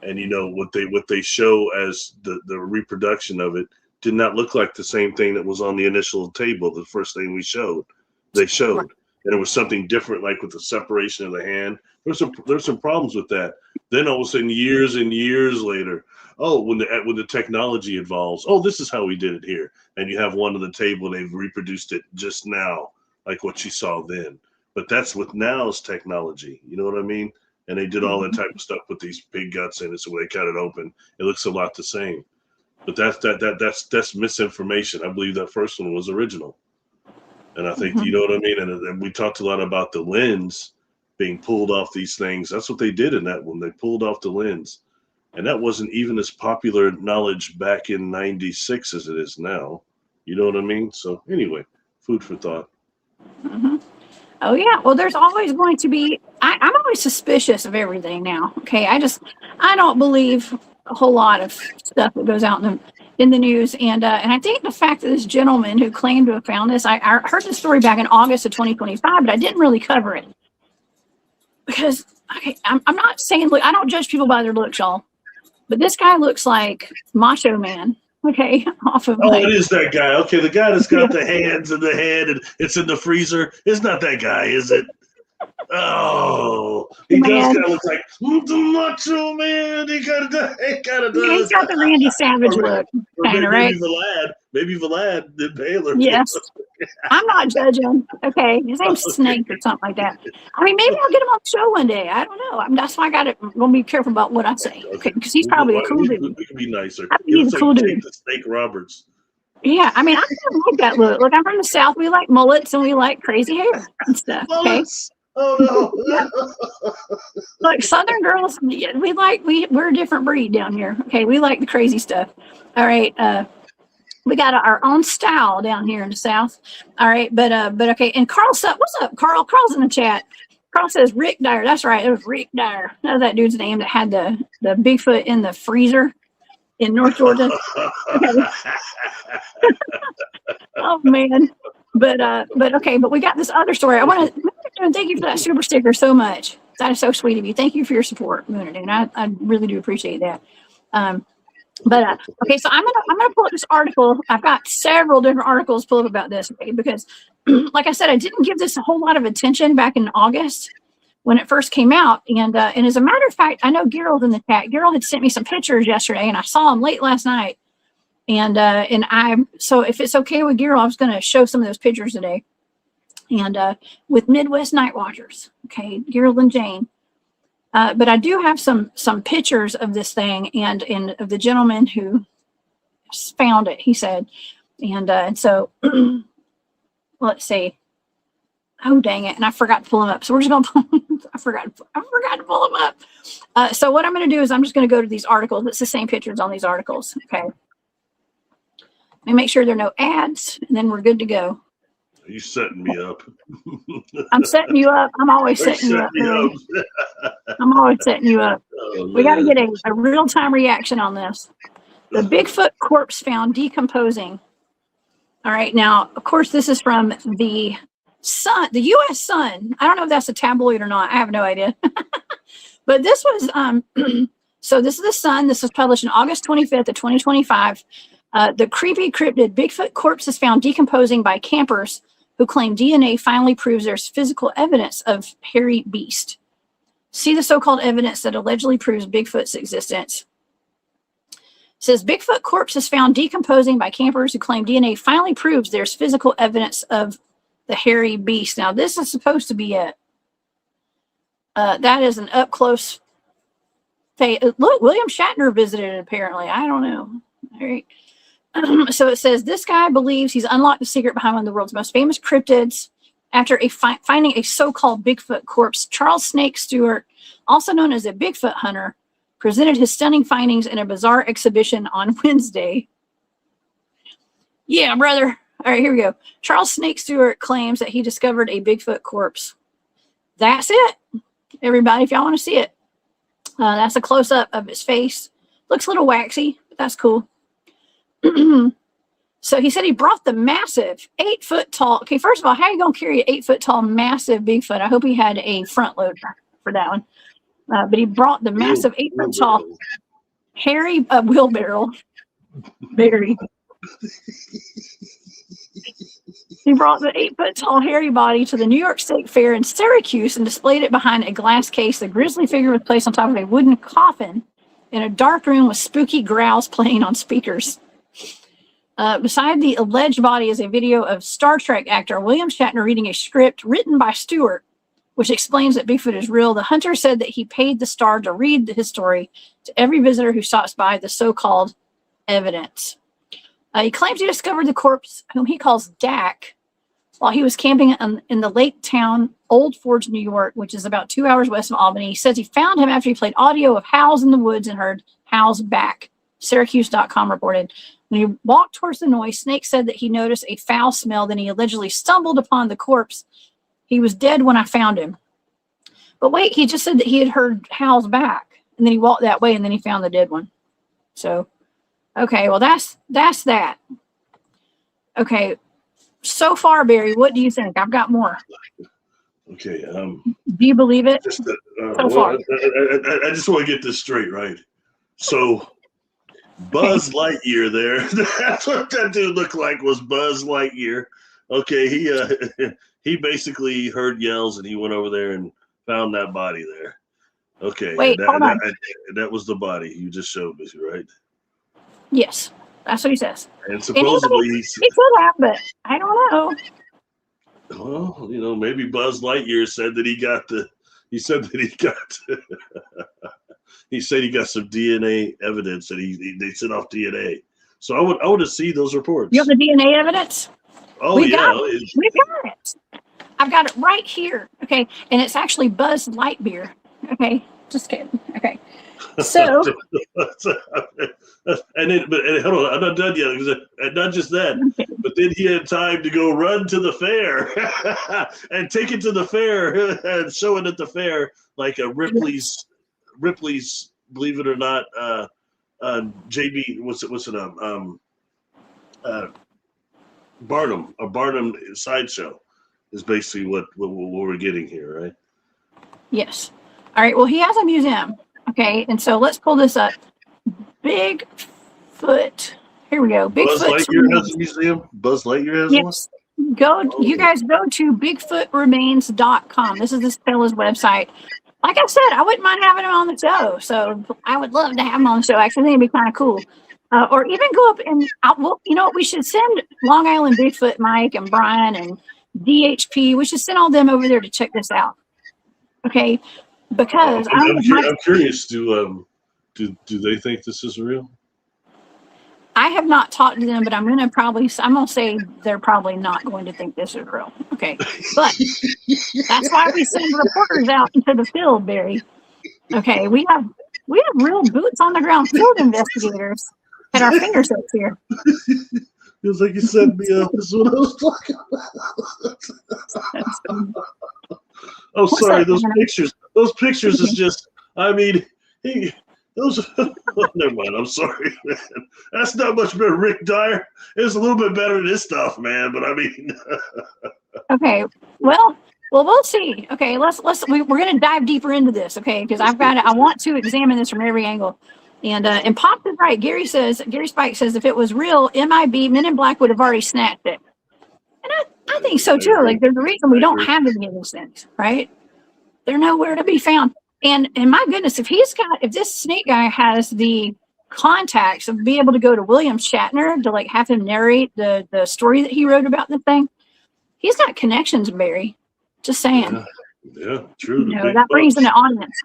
And what they show as the reproduction of it did not look like the same thing that was on the initial table. The first thing they showed, and it was something different, like with the separation of the hand. There's some problems with that. Then all of a sudden, years and years later, when the technology evolves, this is how we did it here, and you have one on the table. They've reproduced it just now, like what you saw then. But that's with now's technology. You know what I mean? And they did all that type of stuff with these pig guts in it, so when they cut it open, it looks a lot the same. But that's misinformation. I believe that first one was original. And I think, you know what I mean? And we talked a lot about the lens being pulled off these things. That's what they did in that one. They pulled off the lens. And that wasn't even as popular knowledge back in 96 as it is now. You know what I mean? So anyway, food for thought. Mm-hmm. Oh, yeah. Well, there's always going to be, I'm always suspicious of everything now. Okay. I don't believe a whole lot of stuff that goes out in the news. And I think the fact that this gentleman who claimed to have found this, I heard the story back in August of 2025, but I didn't really cover it because I'm not saying, look, I don't judge people by their looks, y'all, but this guy looks like Macho Man. Okay, it is that guy. Okay, the guy that's got the hands and the head and it's in the freezer. It's not that guy, is it? Oh, he does kind of look like the Macho Man. He kind of does. He's got the Randy Savage look, kind of, right? Maybe Vlad did Baylor. Yes. I'm not judging. Okay, his name's Snake or something like that. Maybe I'll get him on the show one day. I don't know. That's why I'm gonna be careful about what I say. Okay, because he's probably a cool dude. We can be nicer. He's a cool dude. Snake Roberts. Yeah, I kind of like that look. Look, I'm from the South. We like mullets and we like crazy hair and stuff. Okay. Oh no! Like Southern girls, we're a different breed down here. Okay, we like the crazy stuff. All right, we got our own style down here in the South. All right, but okay. And Carl, what's up, Carl? Carl's in the chat. Carl says Rick Dyer. That's right. It was Rick Dyer. That was that dude's name that had the Bigfoot in the freezer in North Georgia. Oh man. But okay, but we got this other story. I want to thank you for that super sticker so much. That is so sweet of you. Thank you for your support, Moon, and I really do appreciate that. Okay, so I'm gonna pull up this article. I've got several different articles pulled up about this, okay, because like I said, I didn't give this a whole lot of attention back in August when it first came out. And as a matter of fact, I know Gerald in the chat. Gerald had sent me some pictures yesterday, and I saw them late last night. So if it's okay with Gerald, I was going to show some of those pictures today. And with Midwest Night Watchers, okay, Gerald and Jane. But I do have some pictures of this thing and of the gentleman who found it, he said. And so let's see. Oh, dang it. And I forgot to pull them up. So we're just going to, I forgot to pull them up. So what I'm going to do is I'm just going to go to these articles. It's the same pictures on these articles. Okay. And make sure there are no ads, and then we're good to go. You setting me up. I'm setting you up. I'm always Are you setting you up, Barry. me up? I'm always setting you up. Oh, We got to man. get a real-time reaction on this. The Bigfoot corpse found decomposing. All right. Now, of course, this is from the Sun, the U.S. Sun. I don't know if that's a tabloid or not. I have no idea. But this was, so this is the Sun. This was published on August 25th of 2025. The creepy cryptid Bigfoot corpse is found decomposing by campers who claim DNA finally proves there's physical evidence of hairy beast. See the so-called evidence that allegedly proves Bigfoot's existence. It says Bigfoot corpse is found decomposing by campers who claim DNA finally proves there's physical evidence of the hairy beast. Now, this is supposed to be it. That is an up-close. Look, William Shatner visited it, apparently. I don't know. All right. So it says this guy believes he's unlocked the secret behind one of the world's most famous cryptids. After finding a so-called Bigfoot corpse, Charles Snake Stewart, also known as a Bigfoot hunter, presented his stunning findings in a bizarre exhibition on Wednesday. Yeah, brother. All right, here we go. Charles Snake Stewart claims that he discovered a Bigfoot corpse. That's it, everybody, if y'all want to see it. That's a close-up of his face. Looks a little waxy, but that's cool. So he said he brought the massive 8-foot tall. Okay, first of all, how are you going to carry an 8-foot tall massive Bigfoot? I hope he had a front loader for that one. But he brought the massive 8-foot tall hairy wheelbarrow. Barry. He brought the 8-foot tall hairy body to the New York State Fair in Syracuse and displayed it behind a glass case. The grisly figure was placed on top of a wooden coffin in a dark room with spooky growls playing on speakers. Beside the alleged body is a video of Star Trek actor William Shatner reading a script written by Stewart, which explains that Bigfoot is real. The hunter said that he paid the star to read his story to every visitor who stops by the so-called evidence. He claims he discovered the corpse, whom he calls Dak, while he was camping in the lake town Old Forge, New York, which is about 2 hours west of Albany. He says he found him after he played audio of howls in the woods and heard howls back. Syracuse.com reported. When he walked towards the noise, Snake said that he noticed a foul smell. Then he allegedly stumbled upon the corpse. He was dead when I found him. But wait, he just said that he had heard howls back. And then he walked that way and then he found the dead one. So, okay, well, that's that. Okay, so far, Barry, what do you think? I've got more. Okay. Do you believe it? So far. I just want to get this straight, right? So, Buzz Lightyear there. That's what that dude looked like, was Buzz Lightyear. Okay, he basically heard yells and he went over there and found that body there. Okay. Wait, hold on. That was the body you just showed me, right? Yes, that's what he says. And supposedly he could have, but I don't know. Well, you know, maybe Buzz Lightyear said that he got he said he got some DNA evidence that they sent off DNA. So I want to see those reports. You have the DNA evidence? Oh, we got it. I've got it right here. Okay. And it's actually Buzz Lightyear. Okay. Just kidding. Okay. So. and hold on, I'm not done yet. Not just that, okay. But then he had time to go run to the fair and take it to the fair and show it at the fair, like a Ripley's, believe it or not, JB, what's it, Barnum, a Barnum sideshow is basically what we're getting here, right? Yes. All right. Well, he has a museum. Okay. And so let's pull this up. Bigfoot. Here we go. Bigfoot. Buzz Lightyear has a museum? Buzz Lightyear has one? You guys go to bigfootremains.com. This is this fella's website. Like I said, I wouldn't mind having him on the show. So I would love to have him on the show. Actually, I think it'd be kind of cool. Or even go up and, you know what, we should send Long Island Bigfoot Mike and Brian and DHP. We should send all them over there to check this out. Okay? Because I'm curious, do they think this is real? I have not talked to them, but I'm going to say they're probably not going to think this is real. Okay. But that's why we send reporters out into the field, Barry. Okay. We have real boots on the ground field investigators at our fingertips here. Feels like you set me up. This is what I was talking about. Oh, sorry. Those pictures. Those pictures is just. I mean, those. Oh, never mind. I'm sorry, man. That's not much better. Rick Dyer. It's a little bit better than this stuff, man. But I mean. Okay. Well, we'll see. Okay, we're gonna dive deeper into this. Okay, because I want to examine this from every angle. And Pop is right. Gary Spike says if it was real, MIB Men in Black would have already snatched it. And I think so too. Like there's a reason we don't have any of these things, right? They're nowhere to be found. And my goodness, if this snake guy has the contacts of being able to go to William Shatner to like have him narrate the story that he wrote about the thing, he's got connections, Barry. Just saying. Yeah, true. That brings in the audience.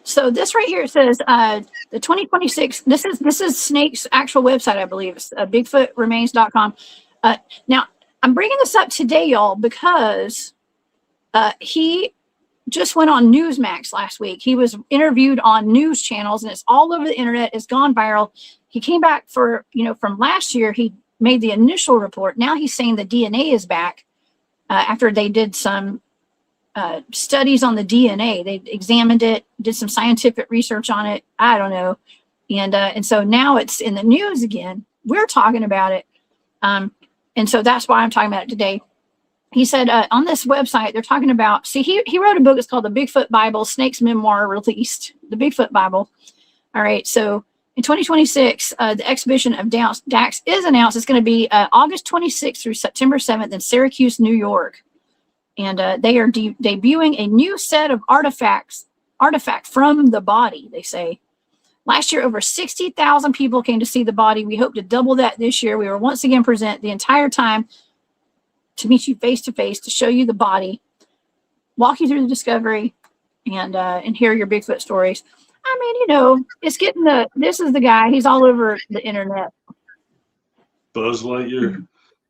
So this right here, it says the 2026. This is Snake's actual website, I believe. It's bigfootremains.com. Now I'm bringing this up today, y'all, because he just went on Newsmax last week. He was interviewed on news channels, and it's all over the internet. It's gone viral. He came back from last year. He made the initial report. Now he's saying the DNA is back after they did some studies on the DNA. They examined it, did some scientific research on it. I don't know. And so now it's in the news again. We're talking about it. And so that's why I'm talking about it today. He said on this website, they're talking about, he wrote a book. It's called The Bigfoot Bible, Snake's Memoir Released, The Bigfoot Bible. All right. So in 2026, the exhibition of Dax is announced. It's going to be August 26th through September 7th in Syracuse, New York. And they are debuting a new set of artifact from the body, they say. Last year, over 60,000 people came to see the body. We hope to double that this year. We will once again present the entire time to meet you face to face, to show you the body, walk you through the discovery, and hear your Bigfoot stories. I mean, it's getting this is the guy. He's all over the internet. Buzz Lightyear.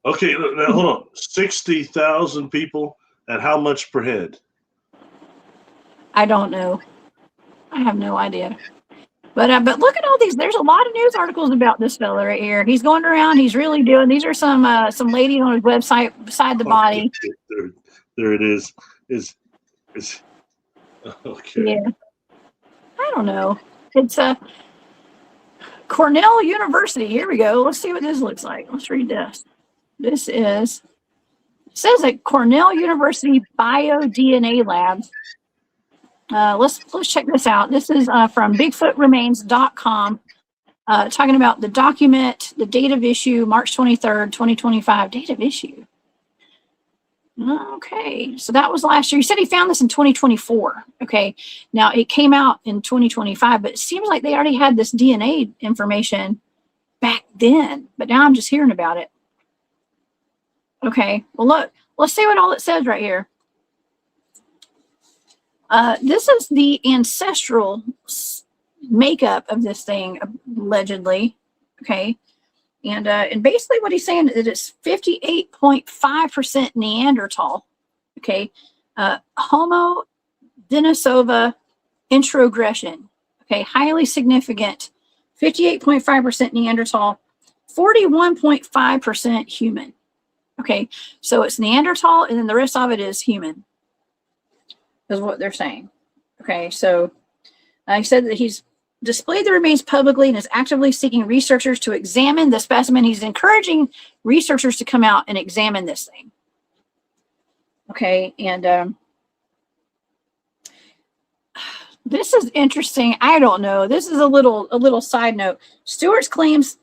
Okay, now hold on. 60,000 people. At how much per head? I don't know. I have no idea. But look at all these. There's a lot of news articles about this fella right here. He's going around. He's really doing. These are some ladies on his website beside the body. There it is. Is okay. Yeah. I don't know. It's Cornell University. Here we go. Let's see what this looks like. Let's read this. This is. It says at Cornell University BioDNA Lab. Let's check this out. This is from BigfootRemains.com, talking about the document, the date of issue, March 23rd, 2025. Date of issue. Okay, so that was last year. He said he found this in 2024. Okay, now it came out in 2025, but it seems like they already had this DNA information back then. But now I'm just hearing about it. Okay, well, look, let's see what all it says right here. This is the ancestral makeup of this thing, allegedly. Okay, and basically what he's saying is it's 58.5% Neanderthal. Okay, Homo denisova introgression. Okay, highly significant. 58.5% Neanderthal, 41.5% human. Okay, so it's Neanderthal, and then the rest of it is human, is what they're saying. Okay, so he said that he's displayed the remains publicly and is actively seeking researchers to examine the specimen. He's encouraging researchers to come out and examine this thing. Okay, and this is interesting. I don't know. This is a little side note. Stewart's claims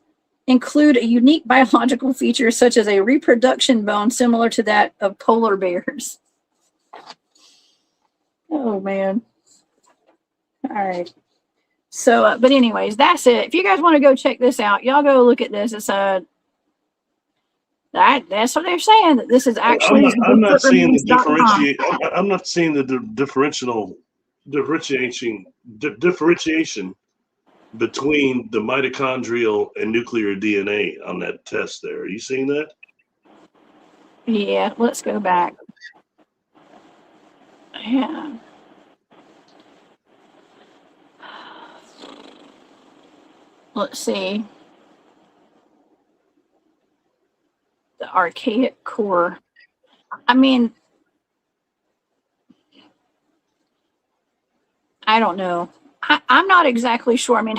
include a unique biological feature such as a reproduction bone similar to that of polar bears. Oh, man. All right. So, but anyways, that's it. If you guys want to go check this out, y'all go look at this. It's that's what they're saying, that this is actually. I'm not seeing the differentiation between the mitochondrial and nuclear DNA on that test there. Are you seeing that? Yeah, let's go back. Yeah. Let's see. The archaic core. I mean, I don't know. I'm not exactly sure. I mean,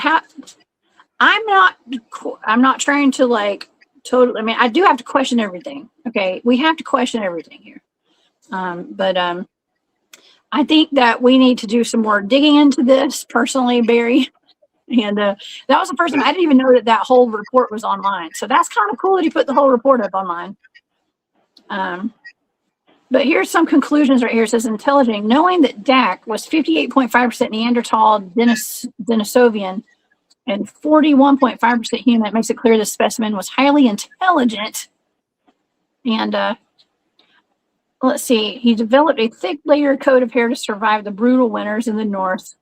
I'm not trying to like totally. I mean, I do have to question everything. Okay, we have to question everything here. But I think that we need to do some more digging into this personally, Barry. And that was the first time I didn't even know that whole report was online. So that's kind of cool that he put the whole report up online. But here's some conclusions right here. It says intelligent, knowing that Dak was 58.5% Neanderthal Denisovian and 41.5% human, it makes it clear the specimen was highly intelligent. And let's see, he developed a thick layered coat of hair to survive the brutal winters in the north,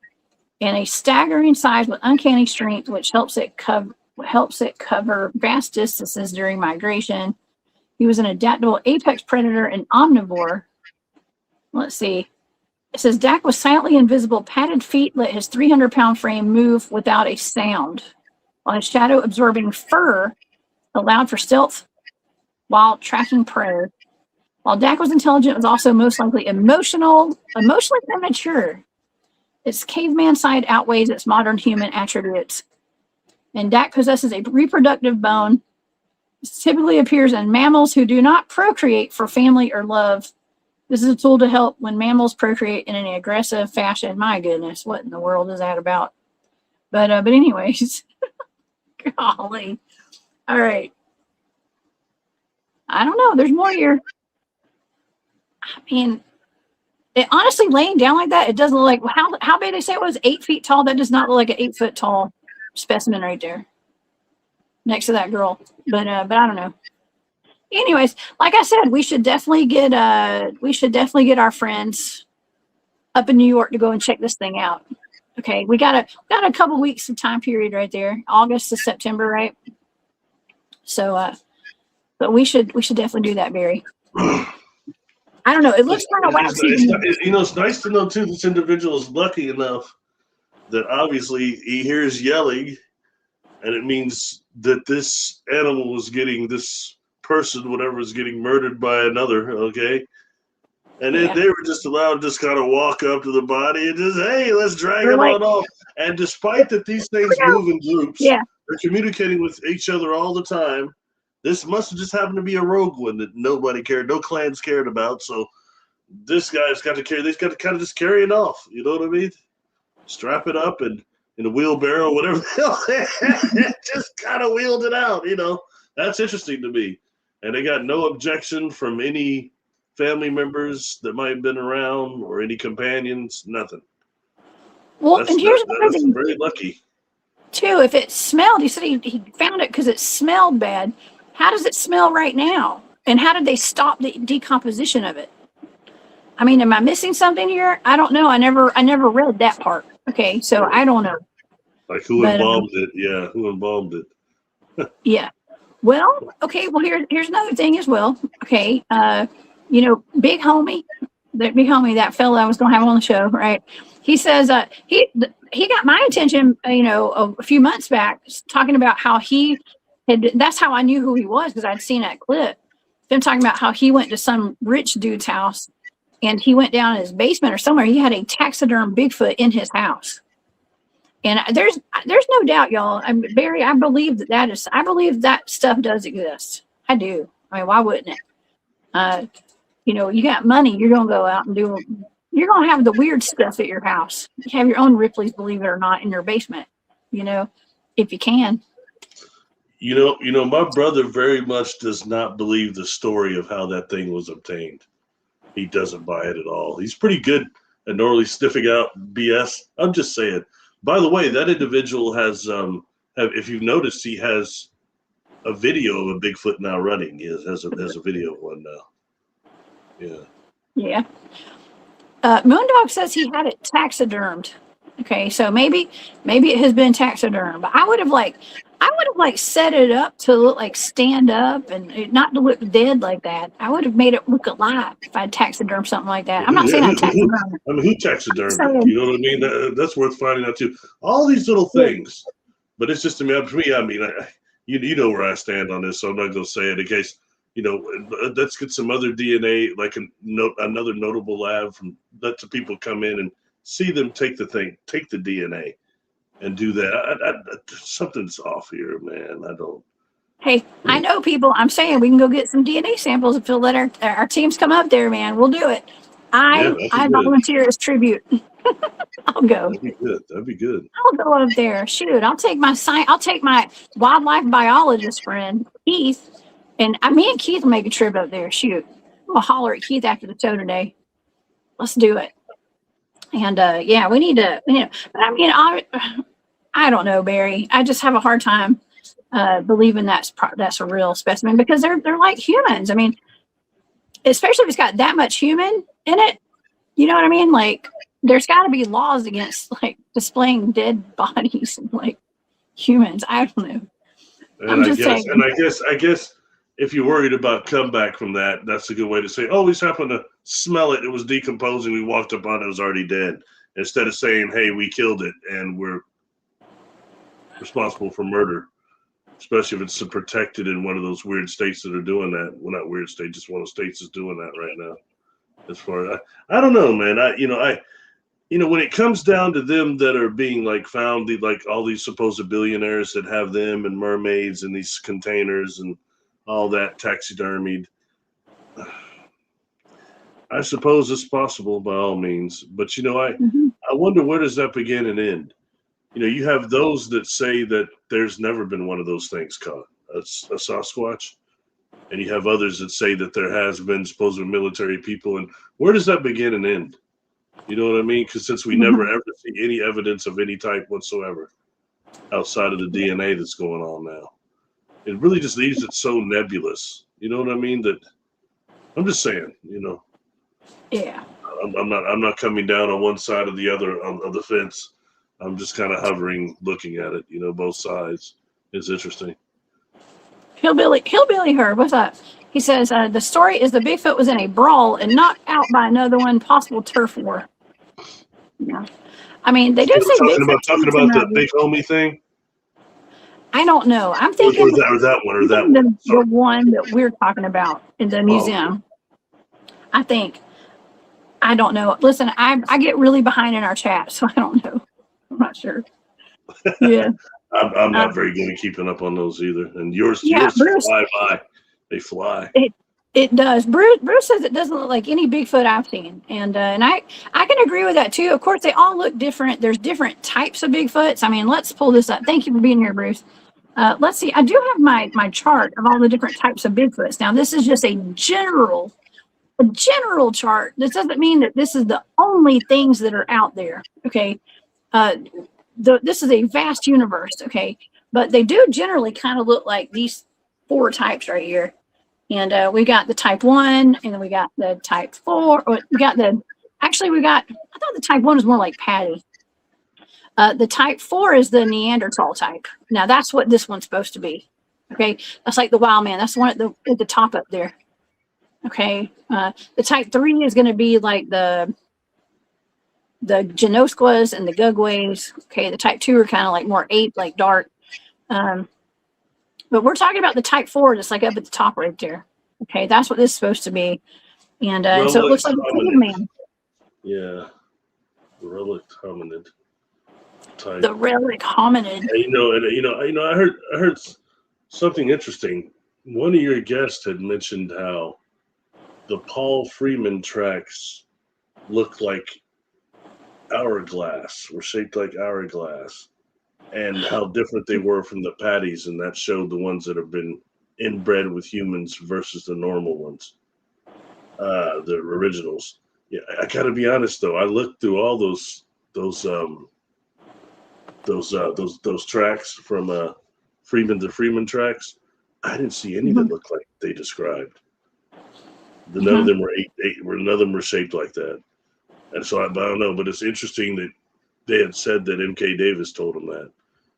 and a staggering size with uncanny strength, which helps it cover vast distances during migration. He was an adaptable apex predator and omnivore. Let's see. It says Dak was silently invisible. Padded feet let his 300-pound frame move without a sound, while his shadow-absorbing fur allowed for stealth while tracking prey. While Dak was intelligent, it was also most likely emotionally immature. Its caveman side outweighs its modern human attributes. And Dak possesses a reproductive bone. It typically appears in mammals who do not procreate for family or love. This is a tool to help when mammals procreate in an aggressive fashion. My goodness, what in the world is that about? But anyways, golly. All right. I don't know. There's more here. I mean, it honestly laying down like that, it doesn't look like how big they say it was 8 feet tall. That does not look like an 8 foot tall specimen right there next to that girl. But I don't know. Anyways, like I said, we should definitely get our friends up in New York to go and check this thing out. Okay, we got a couple weeks of time period right there, August to September, right? So, but we should definitely do that, Barry. I don't know. It looks kind of waxy. It's nice to know too. This individual is lucky enough that obviously he hears yelling, and it means that this animal is getting this person, whatever, is getting murdered by another. Okay, and then they were just allowed to just kind of walk up to the body and just, hey, let's drag him on off. And despite that these things move in groups, they're communicating with each other all the time. This must have just happened to be a rogue one that nobody cared, no clans cared about. So this guy's got to carry. They've got to kind of just carry it off. You know what I mean? Strap it up and in a wheelbarrow, whatever. Just kind of wheeled it out. You know, that's interesting to me. And they got no objection from any family members that might have been around or any companions. Nothing. Well, and here's another thing. Very lucky. Too, if it smelled, he said he found it because it smelled bad. How does it smell right now? And how did they stop the decomposition of it? I mean, am I missing something here? I don't know. I never read that part. Okay, so I don't know. Like who embalmed it? Yeah, who embalmed it? Yeah. Well, okay. Well, here's another thing as well. Okay, big homie, that fella I was going to have on the show, right? He says he got my attention, a few months back, talking about how he had. That's how I knew who he was, because I'd seen that clip. Them talking about how he went to some rich dude's house, and he went down in his basement or somewhere. He had a taxiderm Bigfoot in his house, and there's no doubt, y'all. Barry, I believe I believe that stuff does exist. I do. I mean, why wouldn't it? You got money, you're gonna go out and you're gonna have the weird stuff at your house. You have your own Ripley's, believe it or not, in your basement. If you can. My brother very much does not believe the story of how that thing was obtained. He doesn't buy it at all. He's pretty good at normally sniffing out BS. I'm just saying. By the way, that individual has, if you've noticed, he has a video of a Bigfoot now running. He has a video of one now. Yeah. Yeah. Moondog says he had it taxidermed. Okay, so maybe it has been taxidermed. But I would have set it up to look like stand up and not to look dead like that. I would have made it look alive if I had taxidermed something like that. I'm not saying I taxidermed. I mean, who taxidermed it? You know what I mean? That's worth finding out too. All these little things, but it's just for me. I mean, you know where I stand on this, so I'm not going to say it in case let's get some other DNA, like another notable lab let the people come in and see them take the DNA and do that. Something's off here, man. I don't. Hey, I know people. I'm saying we can go get some DNA samples if you'll let our teams come up there, man. We'll do it. I volunteer as tribute. I'll go. That'd be good. That'd be good. I'll go up there. Shoot, I'll take my wildlife biologist friend Keith, and me and Keith will make a trip up there. Shoot, I'll holler at Keith after the show today. Let's do it. And yeah, we need to. But I mean, I don't know, Barry. I just have a hard time believing that's a real specimen, because they're like humans. I mean, especially if it's got that much human in it. You know what I mean? Like, there's got to be laws against like displaying dead bodies and like humans. I don't know. And I guess if you're worried about comeback from that, that's a good way to say, oh, we just happened to smell it. It was decomposing. We walked up on it. It was already dead. Instead of saying, hey, we killed it and we're responsible for murder, especially if it's protected in one of those weird states that are doing that. Well, not weird state, just one of the states is doing that right now. As far as I don't know, man. When it comes down to them that are being like found, like all these supposed billionaires that have them and mermaids and these containers and all that taxidermied, I suppose it's possible by all means. But I wonder, where does that begin and end? You have those that say that there's never been one of those things caught, a Sasquatch. And you have others that say that there has been supposed military people. And where does that begin and end? You know what I mean? Because since we never ever see any evidence of any type whatsoever outside of the DNA that's going on now, it really just leaves it so nebulous. You know what I mean? That I'm just saying, Yeah. I'm not coming down on one side or the other of the fence. I'm just kind of hovering, looking at it. Both sides. It's interesting. Hillbilly her. What's up? He says the story is the Bigfoot was in a brawl and knocked out by another one, possible turf war. Yeah, I mean they do say talking about the big homie thing. I don't know. I'm thinking or that one. The one that we're talking about in the museum. I think. I don't know. Listen, I get really behind in our chat, so I don't know. I'm not sure. Yeah. I'm not very good at keeping up on those either. And yours Bruce, fly by. They fly. It does. Bruce says it doesn't look like any Bigfoot I've seen. And I can agree with that too. Of course, they all look different. There's different types of Bigfoots. I mean, let's pull this up. Thank you for being here, Bruce. Let's see. I do have my chart of all the different types of Bigfoots. Now, this is just a general chart. This doesn't mean that this is the only things that are out there. Okay. This is a vast universe, okay, but they do generally kind of look like these 4 types right here. And we got the type 1, and then we got the type 4. I thought the type 1 was more like Patty. The type 4 is the Neanderthal type. Now that's what this one's supposed to be. Okay, that's like the wild man. That's the one at the top up there. Okay, the type 3 is going to be like the Genosquas and the Gugways. Okay, the type 2 are kind of like more ape, like dark. But we're talking about the type 4 that's like up at the top right there. Okay, that's what this is supposed to be. And so it looks like a man. Yeah, the relic hominid type. The relic hominid. And, I heard something interesting. One of your guests had mentioned how the Paul Freeman tracks look like hourglass, were shaped like hourglass, and how different they were from the patties, and that showed the ones that have been inbred with humans versus the normal ones, the originals. Yeah, I gotta be honest though, I looked through all those tracks from Freeman to Freeman tracks. I didn't see any that looked like they described. None of them were shaped like that. And so I don't know, but it's interesting that they had said that MK Davis told them that.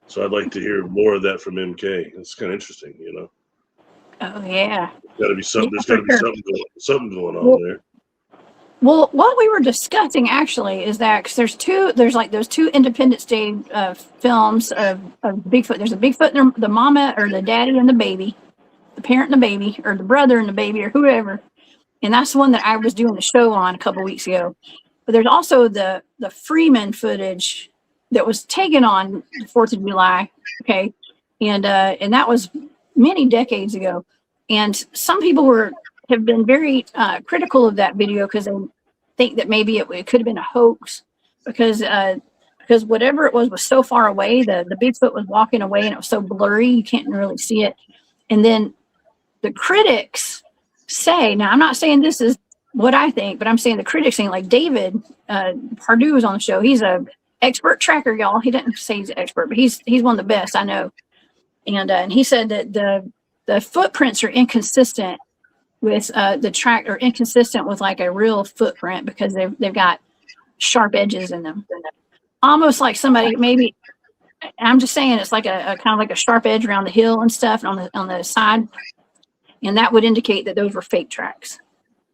So I'd like to hear more of that from MK. It's kind of interesting, Oh yeah. Got to be something. There's got to be something going on there. Well, what we were discussing actually is that because there's like those 2 Independence Day films of Bigfoot. There's a Bigfoot, and the mama or the daddy and the baby the parent and the baby, or the brother and the baby, or whoever. And that's the one that I was doing the show on a couple weeks ago. But there's also the Freeman footage that was taken on the 4th of July. Okay. And that was many decades ago. And some people have been very critical of that video because they think that maybe it could have been a hoax because whatever it was so far away. The Bigfoot was walking away and it was so blurry you can't really see it. And then the critics say, now I'm not saying this is what I think, but I'm saying the critics saying, like David Pardue was on the show. He's a expert tracker, y'all. He didn't say he's an expert, but he's one of the best I know. And he said that the footprints are inconsistent with the track, or inconsistent with like a real footprint because they've got sharp edges in them, almost like somebody maybe. I'm just saying it's like a kind of like a sharp edge around the hill and stuff, and on the side, and that would indicate that those were fake tracks.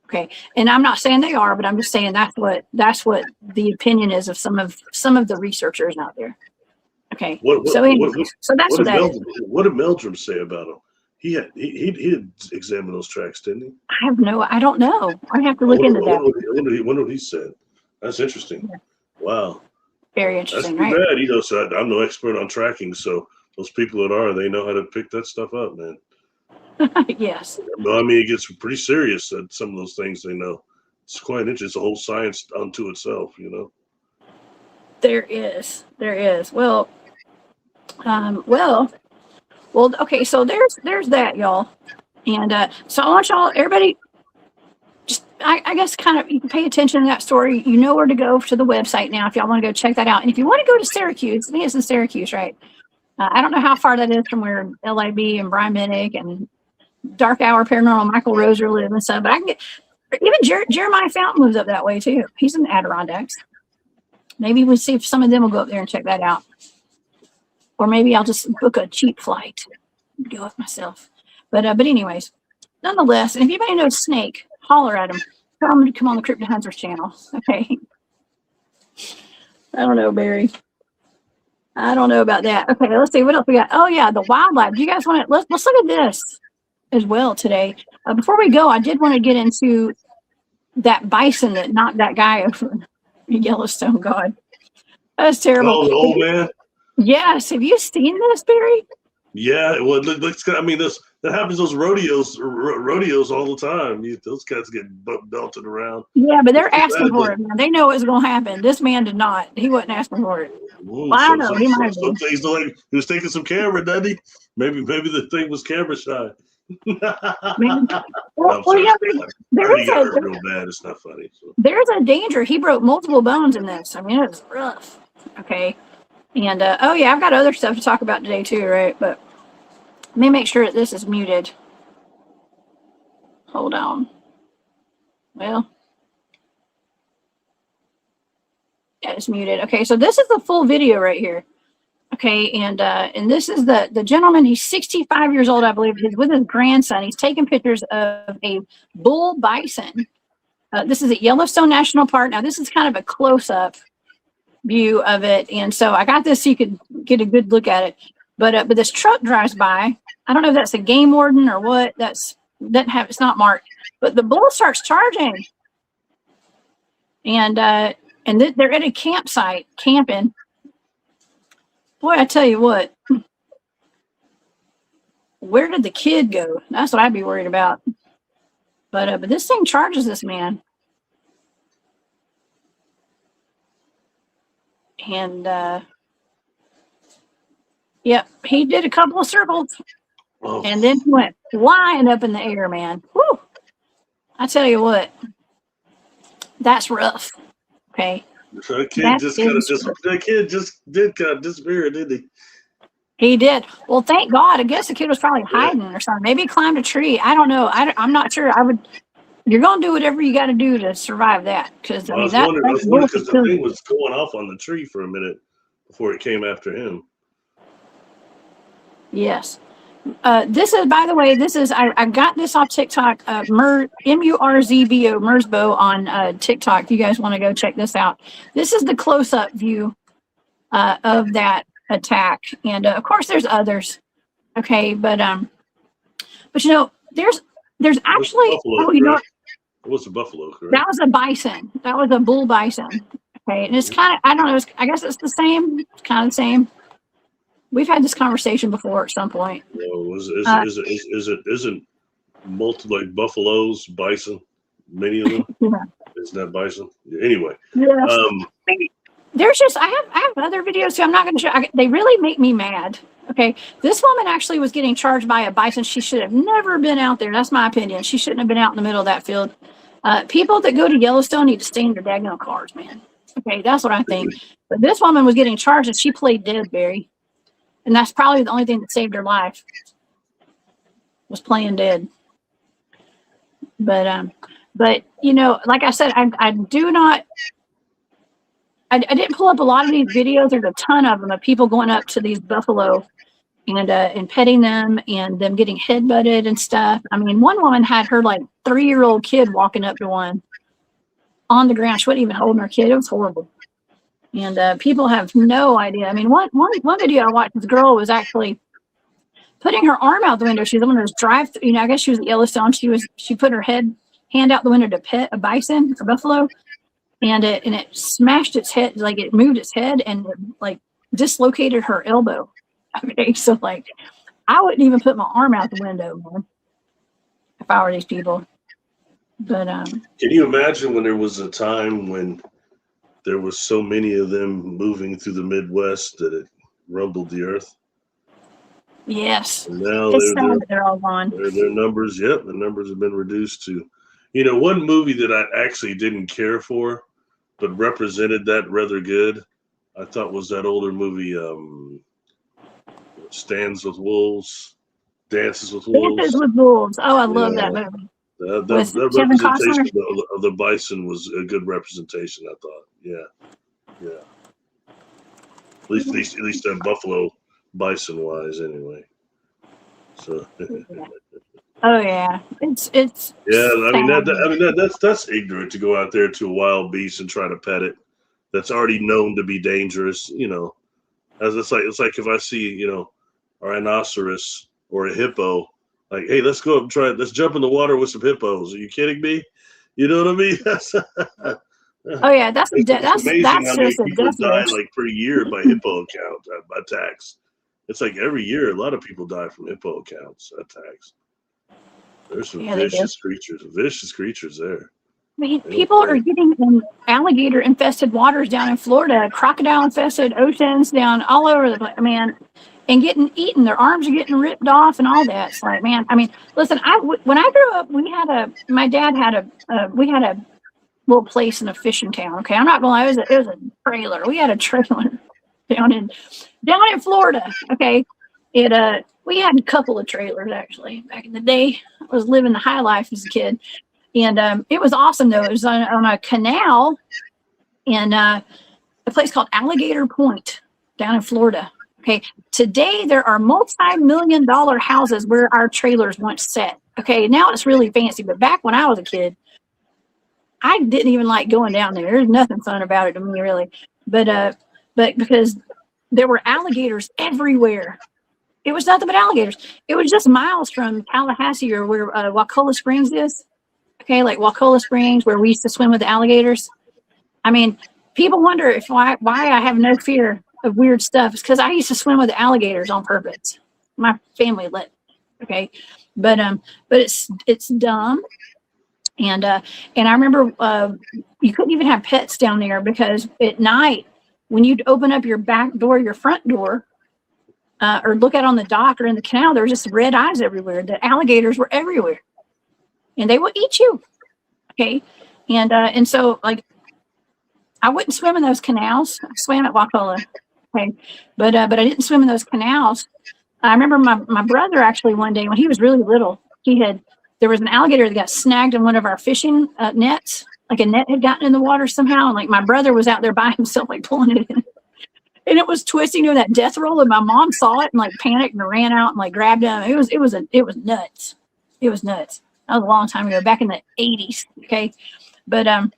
Okay, and I'm not saying they are, but I'm just saying that's what the opinion is of some of the researchers out there. Okay, so that's what that is. What did Meldrum say about him? He did examine those tracks, didn't he? I don't know. I have to look into that. I wonder what he said. That's interesting. Yeah. Wow. Very interesting, that's right? Bad. So I'm no expert on tracking, so those people that are, they know how to pick that stuff up, man. Yes. Well, I mean, it gets pretty serious at some of those things they know. It's quite interesting. It's a whole science unto itself, you know. There is. Well, okay, so there's that, y'all. And so I want y'all, everybody, just I guess kind of you can pay attention to that story. You know where to go to the website now if y'all want to go check that out. And if you want to go to Syracuse, I think it's in Syracuse, right? I don't know how far that is from where LIB and Brian Minnick and Dark Hour Paranormal Michael Roser live and stuff. But I can get even Jeremiah Fountain moves up that way too. He's in the Adirondacks. Maybe we'll see if some of them will go up there and check that out. Or maybe I'll just book a cheap flight and go up myself. But anyways, nonetheless, and if anybody knows Snake, holler at him. Tell him to come on the Cryptid Hunters channel. Okay. I don't know, Barry. I don't know about that. Okay, let's see what else we got. Oh yeah, the wildlife. Do you guys want to let's look at this as well today. Before we go, I did want to get into that bison that knocked that guy over in Yellowstone. God, that's terrible. Oh, the old man. Yes. Have you seen this, Barry? Yeah. Well, it looks. I mean, that happens. Those rodeos all the time. Those cats get belted around. Yeah, but they're asking for it, man. They know it's going to happen. This man did not. He wasn't asking for it. Ooh, well, I don't know. He might have been. He was taking some camera, didn't he? Maybe the thing was camera shy. Well, yeah, there is a real bad. It's not funny. So. There's a danger. He broke multiple bones in this. I mean, it was rough. Okay. And, oh, yeah, I've got other stuff to talk about today, too, right? But let me make sure that this is muted. Hold on. Well, yeah, it's muted. Okay, so this is the full video right here. Okay, and this is the gentleman. He's 65 years old, I believe. He's with his grandson. He's taking pictures of a bull bison. This is at Yellowstone National Park. Now, this is kind of a close-up view of it, and so I got this so you could get a good look at it. But this truck drives by. I don't know if that's a game warden or what. It's not marked. But the bull starts charging, and they're at a campsite camping. Boy, I tell you what. Where did the kid go? That's what I'd be worried about. But this thing charges this man. And yep, he did a couple of circles, and then he went flying up in the air, man. Whew. I tell you what, that's rough. Okay. So that kid just did kind of disappear, didn't he? He did. Well, thank God. I guess the kid was probably hiding or something. Maybe he climbed a tree. I don't know. I'm not sure. You're going to do whatever you got to do to survive that. Because I was wondering because the thing was going off on the tree for a minute before it came after him. Yes. This is, by the way, I got this off TikTok, Murzbo on TikTok. If you guys want to go check this out. This is the close-up view of that attack. And of course there's others. Okay. But But there's actually, buffalo, you know, it was a buffalo, correct? that was a bison. That was a bull bison. Okay, and it's kind of, I don't know, I guess it's the same. It's kind of the same. We've had this conversation before at some point. Isn't multiple like buffaloes, bison, many of them? Yeah. Isn't that bison? Anyway. Yeah. There's just, I have other videos too. I'm not going to show. They really make me mad. Okay. This woman actually was getting charged by a bison. She should have never been out there. That's my opinion. She shouldn't have been out in the middle of that field. People that go to Yellowstone need to stay in their daggone cars, man. Okay. That's what I think. But this woman was getting charged and she played dead, Barry. And that's probably the only thing that saved her life, was playing dead. But like I said, I didn't pull up a lot of these videos. There's a ton of them of people going up to these buffalo and petting them and them getting headbutted and stuff. I mean, one woman had her like 3-year-old kid walking up to one on the ground. She wasn't even holding her kid. It was horrible. And people have no idea. I mean, one video I watched, this girl was actually putting her arm out the window. She was on this drive through, I guess she was at Yellowstone. She put her hand out the window to pet a bison or buffalo. And it smashed its head, like it moved its head and like dislocated her elbow. Okay, so like I wouldn't even put my arm out the window, man, if I were these people. But can you imagine when there was a time when there was so many of them moving through the Midwest that it rumbled the earth? Yes. And now they're all gone. Their numbers, the numbers have been reduced to. One movie that I actually didn't care for, but represented that rather good, I thought was that older movie, Dances with Wolves. Dances with Wolves. Oh, I love that movie. That representation of the bison was a good representation, I thought. Yeah. At least that buffalo bison wise, anyway. So. Oh yeah, it's. Yeah, I mean that's ignorant to go out there to a wild beast and try to pet it. That's already known to be dangerous. As it's like if I see a rhinoceros or a hippo, like, hey, let's go up and try it. Let's jump in the water with some hippos. Are you kidding me? You know what I mean? Oh yeah, that's amazing that's how many just people die like per year by hippo attacks. It's like every year a lot of people die from hippo attacks. There's some vicious creatures there. I mean, people are getting in alligator-infested waters down in Florida, crocodile-infested oceans down all over the place, man, and getting eaten. Their arms are getting ripped off and all that. It's like, man, I mean, listen, when I grew up, my dad had a little place in a fishing town. Okay, I'm not gonna lie, it was a trailer. We had a trailer down in Florida. Okay, we had a couple of trailers actually back in the day. I was living the high life as a kid, and it was awesome though. It was on a canal in a place called Alligator Point down in Florida. Okay, today there are multi-million-dollar houses where our trailers once sat. Okay, now it's really fancy, but back when I was a kid, I didn't even like going down there. There's nothing fun about it to me, really. But because there were alligators everywhere. It was nothing but alligators. It was just miles from Tallahassee or where Wakulla Springs is. Okay, like Wakulla Springs, where we used to swim with the alligators. I mean, people wonder why I have no fear of weird stuff. It's because I used to swim with the alligators on purpose. My family let. Okay, but it's dumb. And I remember you couldn't even have pets down there because at night when you'd open up your back door, your front door, or look out on the dock or in the canal, there were just red eyes everywhere. The alligators were everywhere, and they will eat you. Okay, and so like I wouldn't swim in those canals. I swam at Wakulla. Okay, but I didn't swim in those canals. I remember my brother actually one day when he was really little, there was an alligator that got snagged in one of our fishing nets. Like a net had gotten in the water somehow, and like my brother was out there by himself, like pulling it in. And it was twisting to that death roll, and my mom saw it and like panicked and ran out and like grabbed him. It was nuts. It was nuts. That was a long time ago, back in the 80s. Okay, but or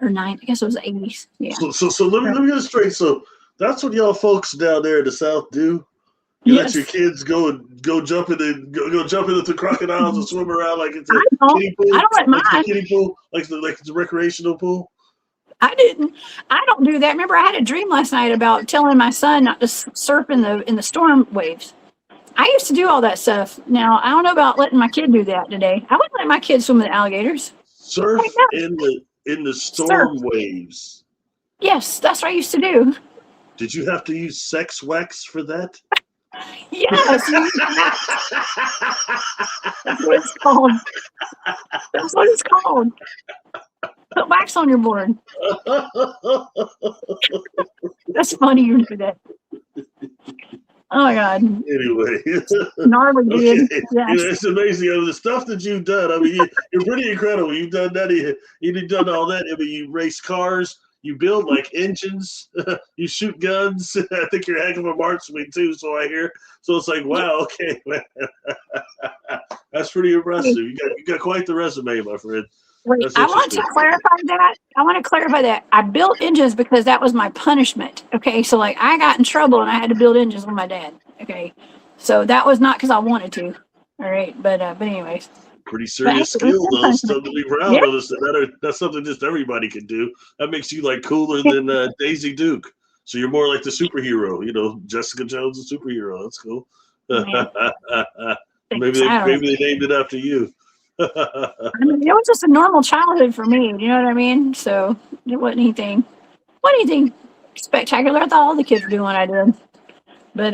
90s. I guess it was the 80s. Yeah. So let me get it straight. So that's what y'all folks down there in the South do. You let Yes. your kids go jump into the crocodiles and swim around like it's a kiddie pool. I don't let like mine. the kiddie pool, like it's a recreational pool. I didn't. I don't do that. Remember, I had a dream last night about telling my son not to surf in the storm waves. I used to do all that stuff. Now I don't know about letting my kid do that today. I wouldn't let my kids swim with alligators. Surf Heck no. in the Surf. storm waves. Yes, that's what I used to do. Did you have to use sex wax for that? Yes, that's what it's called. That's what it's called. Put wax on your board. That's funny you do that. Oh my God. Anyway, Gnarly dude. okay. Yes. It's amazing. The stuff that you've done. I mean, you're pretty incredible. You've done that. You've done all that. I mean, you race cars. You build like engines. You shoot guns. I think you're a heck of a marksman too. So I hear. So it's like, wow, okay, man. That's pretty impressive. You got quite the resume, my friend. Wait, I want to clarify that. I built engines because that was my punishment. Okay, so like I got in trouble and I had to build engines with my dad. Okay, so that was not because I wanted to. All right, but anyways. Pretty serious skill though. Something to be proud Yeah. of. That's something just everybody can do. That makes you like cooler than Daisy Duke. So you're more like the superhero. You know, Jessica Jones, the superhero. That's cool. maybe they named it after you. I mean, it was just a normal childhood for me. You know what I mean? So it wasn't anything spectacular. I thought all the kids were doing what I did, but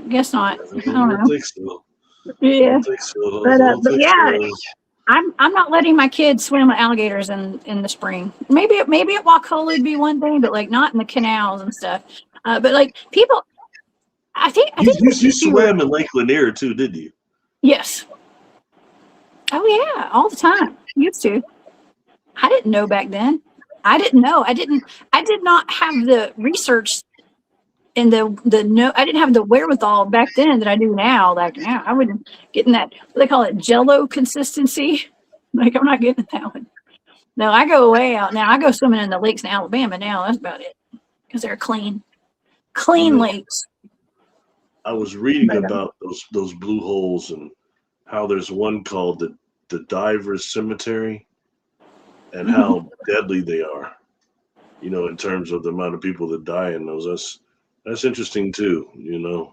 guess not. I don't know. Think so. Yeah, but yeah, so. I'm not letting my kids swim with alligators in the spring. Maybe at Wakulla would be one thing, but like not in the canals and stuff. But like people, I think you swam in Lake Lanier too, didn't you? Yes. Oh yeah, all the time. Used to. I didn't know back then. I didn't know. I did not have the research and I didn't have the wherewithal back then that I do now. Like now, I wouldn't get in that, what they call it, Jello consistency. Like I'm not getting that one. No, I go way out now. I go swimming in the lakes in Alabama now. That's about it because they're clean lakes. I was reading about those blue holes and how there's one called the Divers Cemetery and how deadly they are. You know, in terms of the amount of people that die in those. That's interesting too, you know.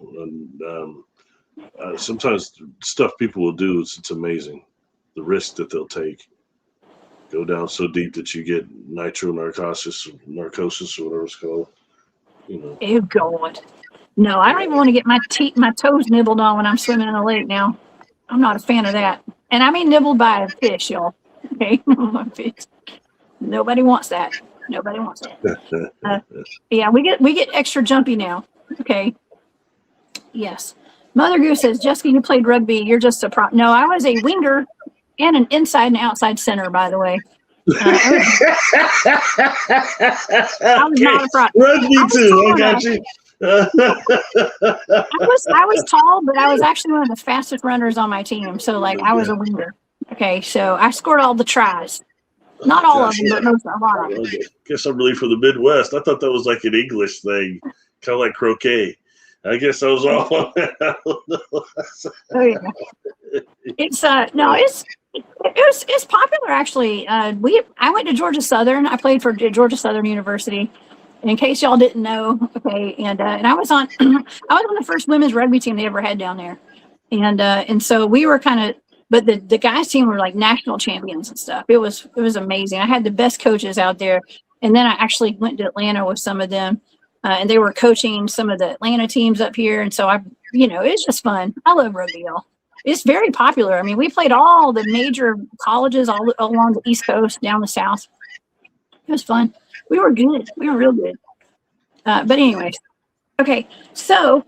And sometimes stuff people will do it's amazing, the risk that they'll take. Go down so deep that you get narcosis or whatever it's called. You know. Oh God, no! I don't even want to get my toes nibbled on when I'm swimming in the lake. Now, I'm not a fan of that. And I mean nibbled by a fish, y'all. Okay, nobody wants that. Nobody wants that. Yeah, we get extra jumpy now. Okay. Yes. Mother Goose says, Jessica, you played rugby. You're just a prop. No, I was a winger and an inside and outside center, by the way. I was not a prop. Rugby too. I got you. I was tall, but I was actually one of the fastest runners on my team. So like I was a winger. Okay, so I scored all the tries. Not all of them, but most a lot of them. I guess I'm really from the Midwest. I thought that was like an English thing, kind of like croquet. I guess I was off on that. Oh yeah. It's popular actually. I went to Georgia Southern. I played for Georgia Southern University. In case y'all didn't know, okay, and I was on the first women's rugby team they ever had down there, and so we were kind of. But the guys' team were like national champions and stuff. It was amazing. I had the best coaches out there. And then I actually went to Atlanta with some of them, and they were coaching some of the Atlanta teams up here. And so it's just fun. I love rugby, y'all. It's very popular. I mean, we played all the major colleges all along the East Coast, down the South. It was fun. We were good. We were real good. But anyways, okay. So,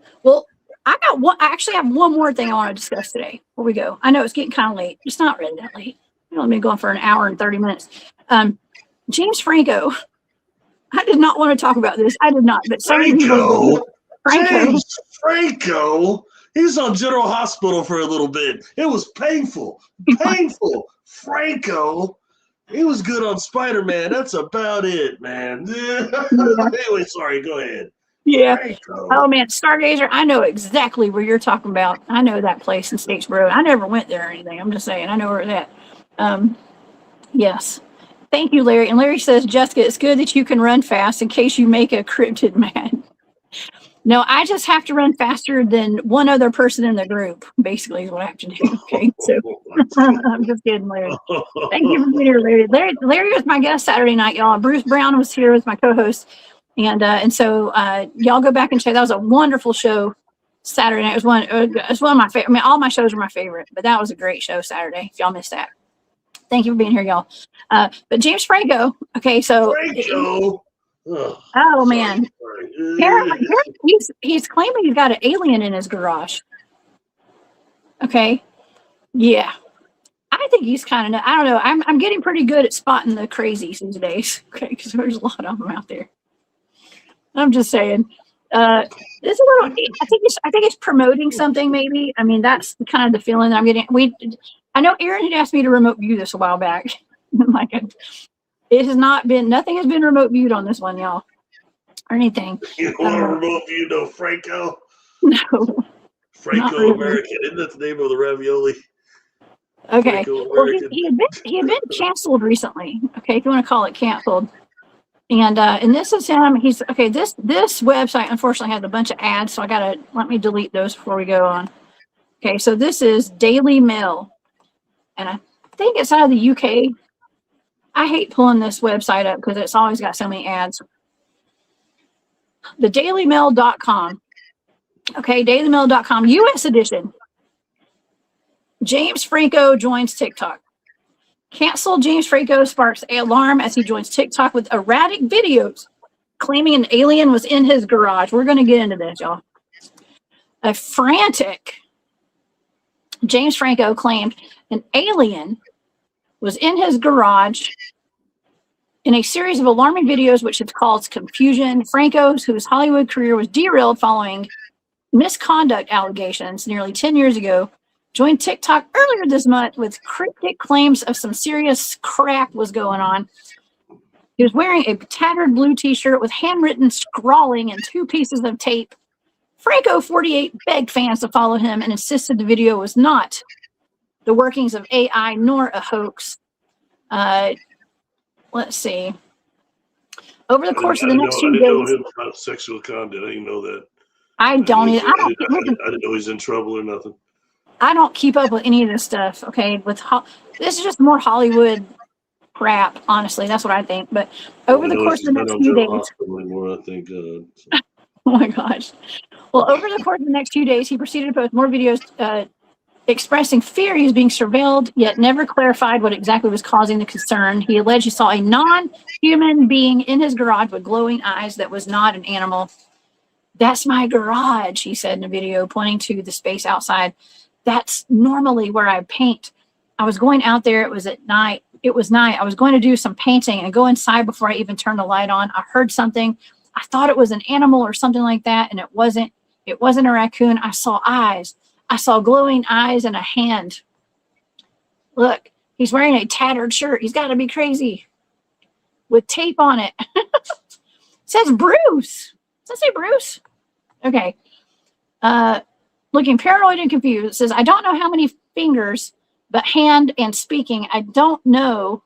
I actually have one more thing I want to discuss today before we go. I know it's getting kind of late. It's not really that late. We've only been going for an hour and 30 minutes. James Franco. I did not want to talk about this. I did not. But Franco. James Franco. He was on General Hospital for a little bit. It was painful. Painful. Franco. He was good on Spider-Man. That's about it, man. Anyway, sorry. Go ahead. Yeah. Franco. Oh man, Stargazer, I know exactly where you're talking about. I know that place in Statesboro. I never went there or anything. I'm just saying, I know where it's at. Yes. Thank you, Larry. And Larry says, Jessica, it's good that you can run fast in case you make a cryptid mad. No, I just have to run faster than one other person in the group, basically, is what I have to do. Okay. So I'm just kidding, Larry. Thank you for being here, Larry. Larry was my guest Saturday night, y'all. Bruce Brown was here as my co-host. And so y'all go back and check. That was a wonderful show Saturday night. It was one of my favorite. I mean, all my shows are my favorite, but that was a great show Saturday. If y'all missed that. Thank you for being here, y'all. But James Franco, okay, so Franco. Oh man. Apparently, he's claiming he's got an alien in his garage. Okay. Yeah. I think he's kind of, I don't know. I'm getting pretty good at spotting the crazies these days. Okay, because there's a lot of them out there. I'm just saying. This is a little. I think it's promoting something. Maybe. I mean, that's kind of the feeling that I'm getting. I know Aaron had asked me to remote view this a while back. Like, it has not been. Nothing has been remote viewed on this one, y'all, or anything. You want to remote view no Franco? No. Franco really. American. Isn't that the name of the ravioli? Okay. Well, he had been canceled recently. Okay, if you want to call it canceled. And this is him. He's okay. This website unfortunately has a bunch of ads, so let me delete those before we go on. Okay, so this is Daily Mail, and I think it's out of the UK. I hate pulling this website up because it's always got so many ads. The dailymail.com. Okay, dailymail.com, US edition. James Franco joins TikTok. Cancel James Franco sparks alarm as he joins TikTok with erratic videos claiming an alien was in his garage. We're going to get into this, y'all. A frantic James Franco claimed an alien was in his garage in a series of alarming videos, which have caused confusion. Franco, whose Hollywood career was derailed following misconduct allegations nearly 10 years ago, joined TikTok earlier this month with cryptic claims of some serious crap was going on. He was wearing a tattered blue t-shirt with handwritten scrawling and 2 pieces of tape. Franco, 48, begged fans to follow him and insisted the video was not the workings of AI nor a hoax. Let's see. Over the course of the next few days, I didn't know him about sexual content. I didn't know that. I don't either. I didn't know he's in trouble or nothing. I don't keep up with any of this stuff. Okay, this is just more Hollywood crap. Honestly, that's what I think. But over the course of the next few days, anymore, I think. Oh my gosh. Well, over the course of the next few days, he proceeded to post more videos expressing fear he was being surveilled, yet never clarified what exactly was causing the concern. He alleged he saw a non-human being in his garage with glowing eyes that was not an animal. That's my garage, he said in a video, pointing to the space outside. That's normally where I paint. I was going out there. It was at night. It was night. I was going to do some painting and go inside before I even turned the light on. I heard something. I thought it was an animal or something like that, and it wasn't. It wasn't a raccoon. I saw eyes. I saw glowing eyes and a hand. Look, he's wearing a tattered shirt. He's got to be crazy. With tape on it. It says Bruce. Does it say Bruce? Okay. Looking paranoid and confused. It says, I don't know how many fingers, but hand and speaking. I don't know.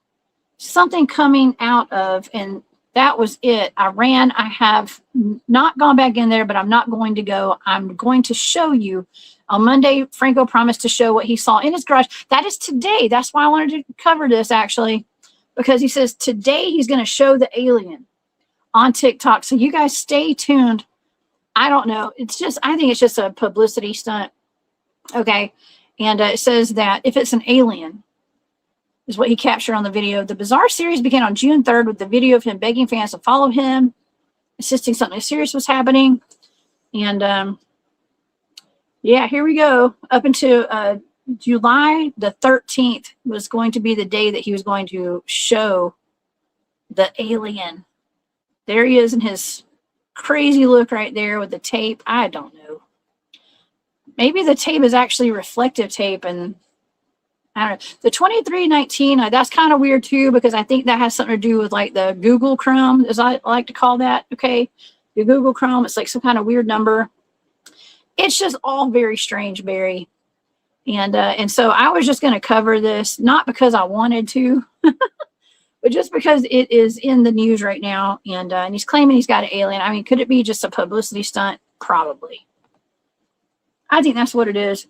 Something coming out of, and that was it. I ran. I have not gone back in there, but I'm not going to go. I'm going to show you. On Monday, Franco promised to show what he saw in his garage. That is today. That's why I wanted to cover this, actually, because he says today he's going to show the alien on TikTok. So you guys stay tuned. I don't know. I think it's just a publicity stunt. Okay. And it says that if it's an alien, is what he captured on the video. The bizarre series began on June 3rd with the video of him begging fans to follow him, insisting something serious was happening. And yeah, here we go. Up until July the 13th was going to be the day that he was going to show the alien. There he is in his crazy look right there with the tape. I don't know. Maybe the tape is actually reflective tape, and I don't know. The 2319, that's kind of weird too, because I think that has something to do with like the Google Chrome, as I like to call that. Okay. you Google Chrome, it's like some kind of weird number. It's just all very strange, Barry. And so I was just going to cover this, not because I wanted to, but just because it is in the news right now. And he's claiming he's got an alien. I mean, could it be just a publicity stunt? Probably. I think that's what it is.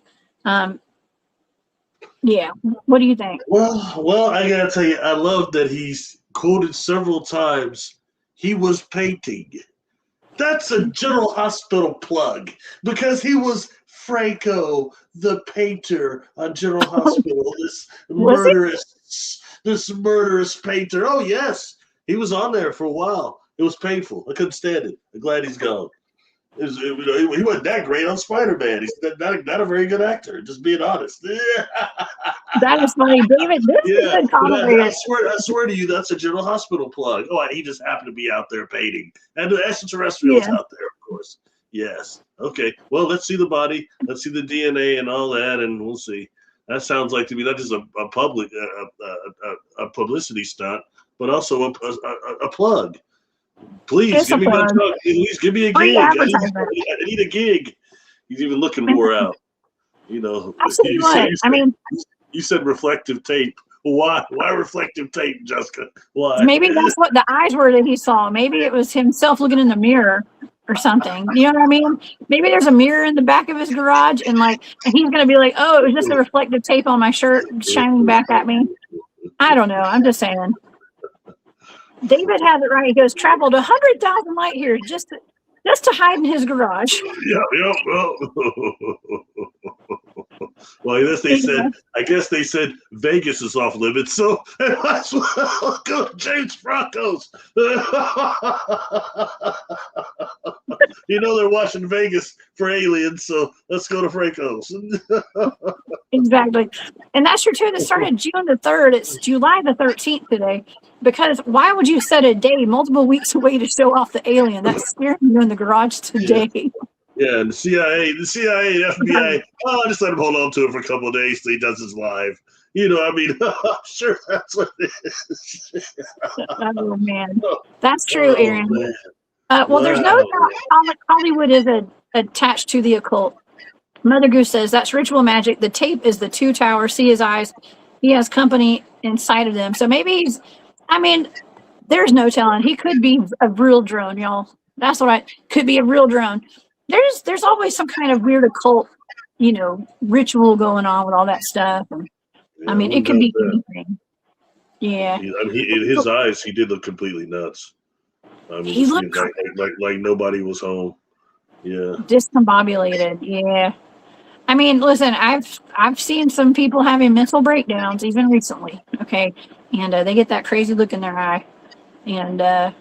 Yeah. What do you think? Well, I gotta tell you, I love that he's quoted several times. He was painting. That's a General Hospital plug because he was Franco, the painter on General Hospital. This murderous painter. Oh yes, he was on there for a while. It was painful. I couldn't stand it. I'm glad he's gone. He wasn't that great on Spider-Man. He's not a very good actor. Just being honest. That is funny, David. This is a comedy. I swear to you, that's a General Hospital plug. Oh, he just happened to be out there painting, and the extraterrestrials out there, of course. Yes. Okay. Well, let's see the body. Let's see the DNA and all that, and we'll see. That sounds like to me that is a publicity stunt, but also a plug. Please give me my truck. Please give me a gig. I need a gig. He's even looking more out. You know. You said reflective tape. Why? Why reflective tape, Jessica? Why? Maybe that's what the eyes were that he saw. Maybe it was himself looking in the mirror or something. You know what I mean? Maybe there's a mirror in the back of his garage, and he's gonna be like, "Oh, it was just a reflective tape on my shirt shining back at me." I don't know. I'm just saying. David has it right. He goes, traveled 100,000 light years just to hide in his garage. Yeah. Well, I guess they said Vegas is off limits, so let's go to James Franco's. They're watching Vegas for aliens, so let's go to Franco's. Exactly. And that's your tour that started June the 3rd. It's July the 13th today. Because why would you set a day multiple weeks away to show off the alien? That's scaring you in the garage today. Yeah, and the CIA, FBI, just let him hold on to it for a couple of days till he does his live. I'm sure that's what it is. Oh, man. That's true, Aaron. There's no doubt Hollywood is attached to the occult. Mother Goose says, that's ritual magic. The tape is the two towers. See his eyes. He has company inside of them. So maybe there's no telling. He could be a real drone, y'all. That's what could be a real drone. There's always some kind of weird occult, ritual going on with all that stuff. And, it could be anything. Yeah. In his eyes, he did look completely nuts. He looked like nobody was home. Yeah. Discombobulated. Yeah. Listen, I've seen some people having mental breakdowns even recently. Okay. And they get that crazy look in their eye. And God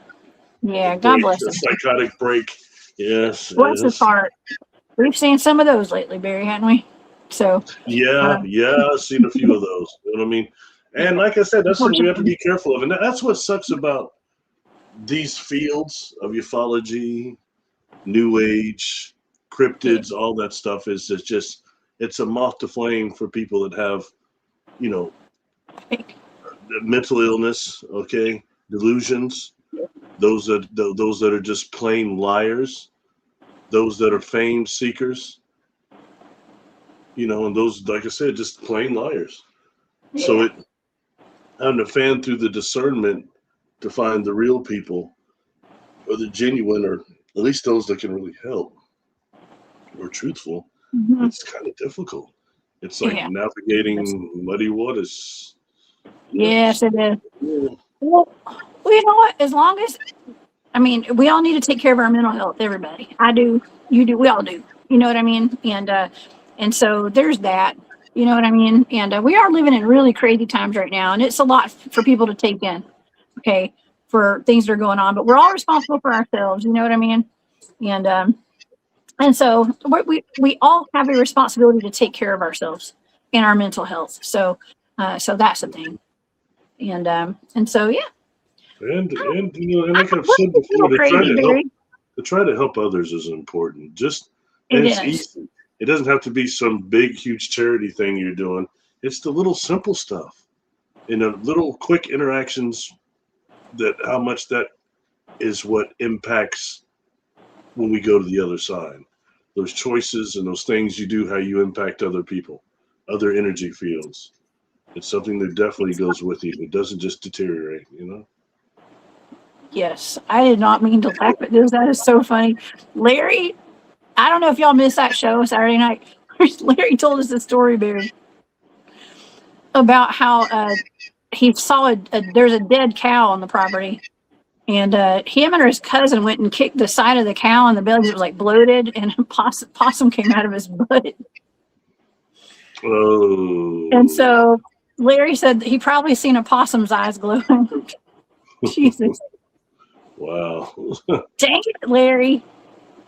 bless them. Psychotic break. Yes. Bless his heart. We've seen some of those lately, Barry, haven't we? So. Yeah. I've seen a few of those. You know what I mean? And like I said, that's what we have to be careful of. And that's what sucks about these fields of ufology, New Age, cryptids, all that stuff is it's a moth to flame for people that have, mental illness, okay, delusions, those that are just plain liars, those that are fame seekers, and those, like I said, just plain liars. Yeah. So having to fan through the discernment to find the real people or the genuine, or at least those that can really help or truthful, it's kind of difficult. It's like navigating muddy waters. Yes, it is. Yeah. Well, you know what? As long as, we all need to take care of our mental health, everybody. I do. You do. We all do. You know what I mean? And so there's that. You know what I mean? And we are living in really crazy times right now, and it's a lot for people to take in. Okay, for things that are going on, but we're all responsible for ourselves. You know what I mean? And so we all have a responsibility to take care of ourselves and our mental health. So that's the thing. And so yeah. And like I've said before, to try to help others is important. It's easy. It doesn't have to be some big, huge charity thing you're doing. It's the little simple stuff, little quick interactions. How much that is what impacts when we go to the other side. Those choices and those things you do, how you impact other people, other energy fields. It's something that definitely goes with you. It doesn't just deteriorate, you know? Yes, I did not mean to laugh at this. That is so funny. Larry, I don't know if y'all missed that show Saturday night. Larry told us a story, Barry, about how he saw there's a dead cow on the property. And him and his cousin went and kicked the side of the cow, and the belly was like bloated, and a possum came out of his butt. Oh. And so Larry said that he probably seen a possum's eyes glowing. Jesus. Wow. Dang it, Larry.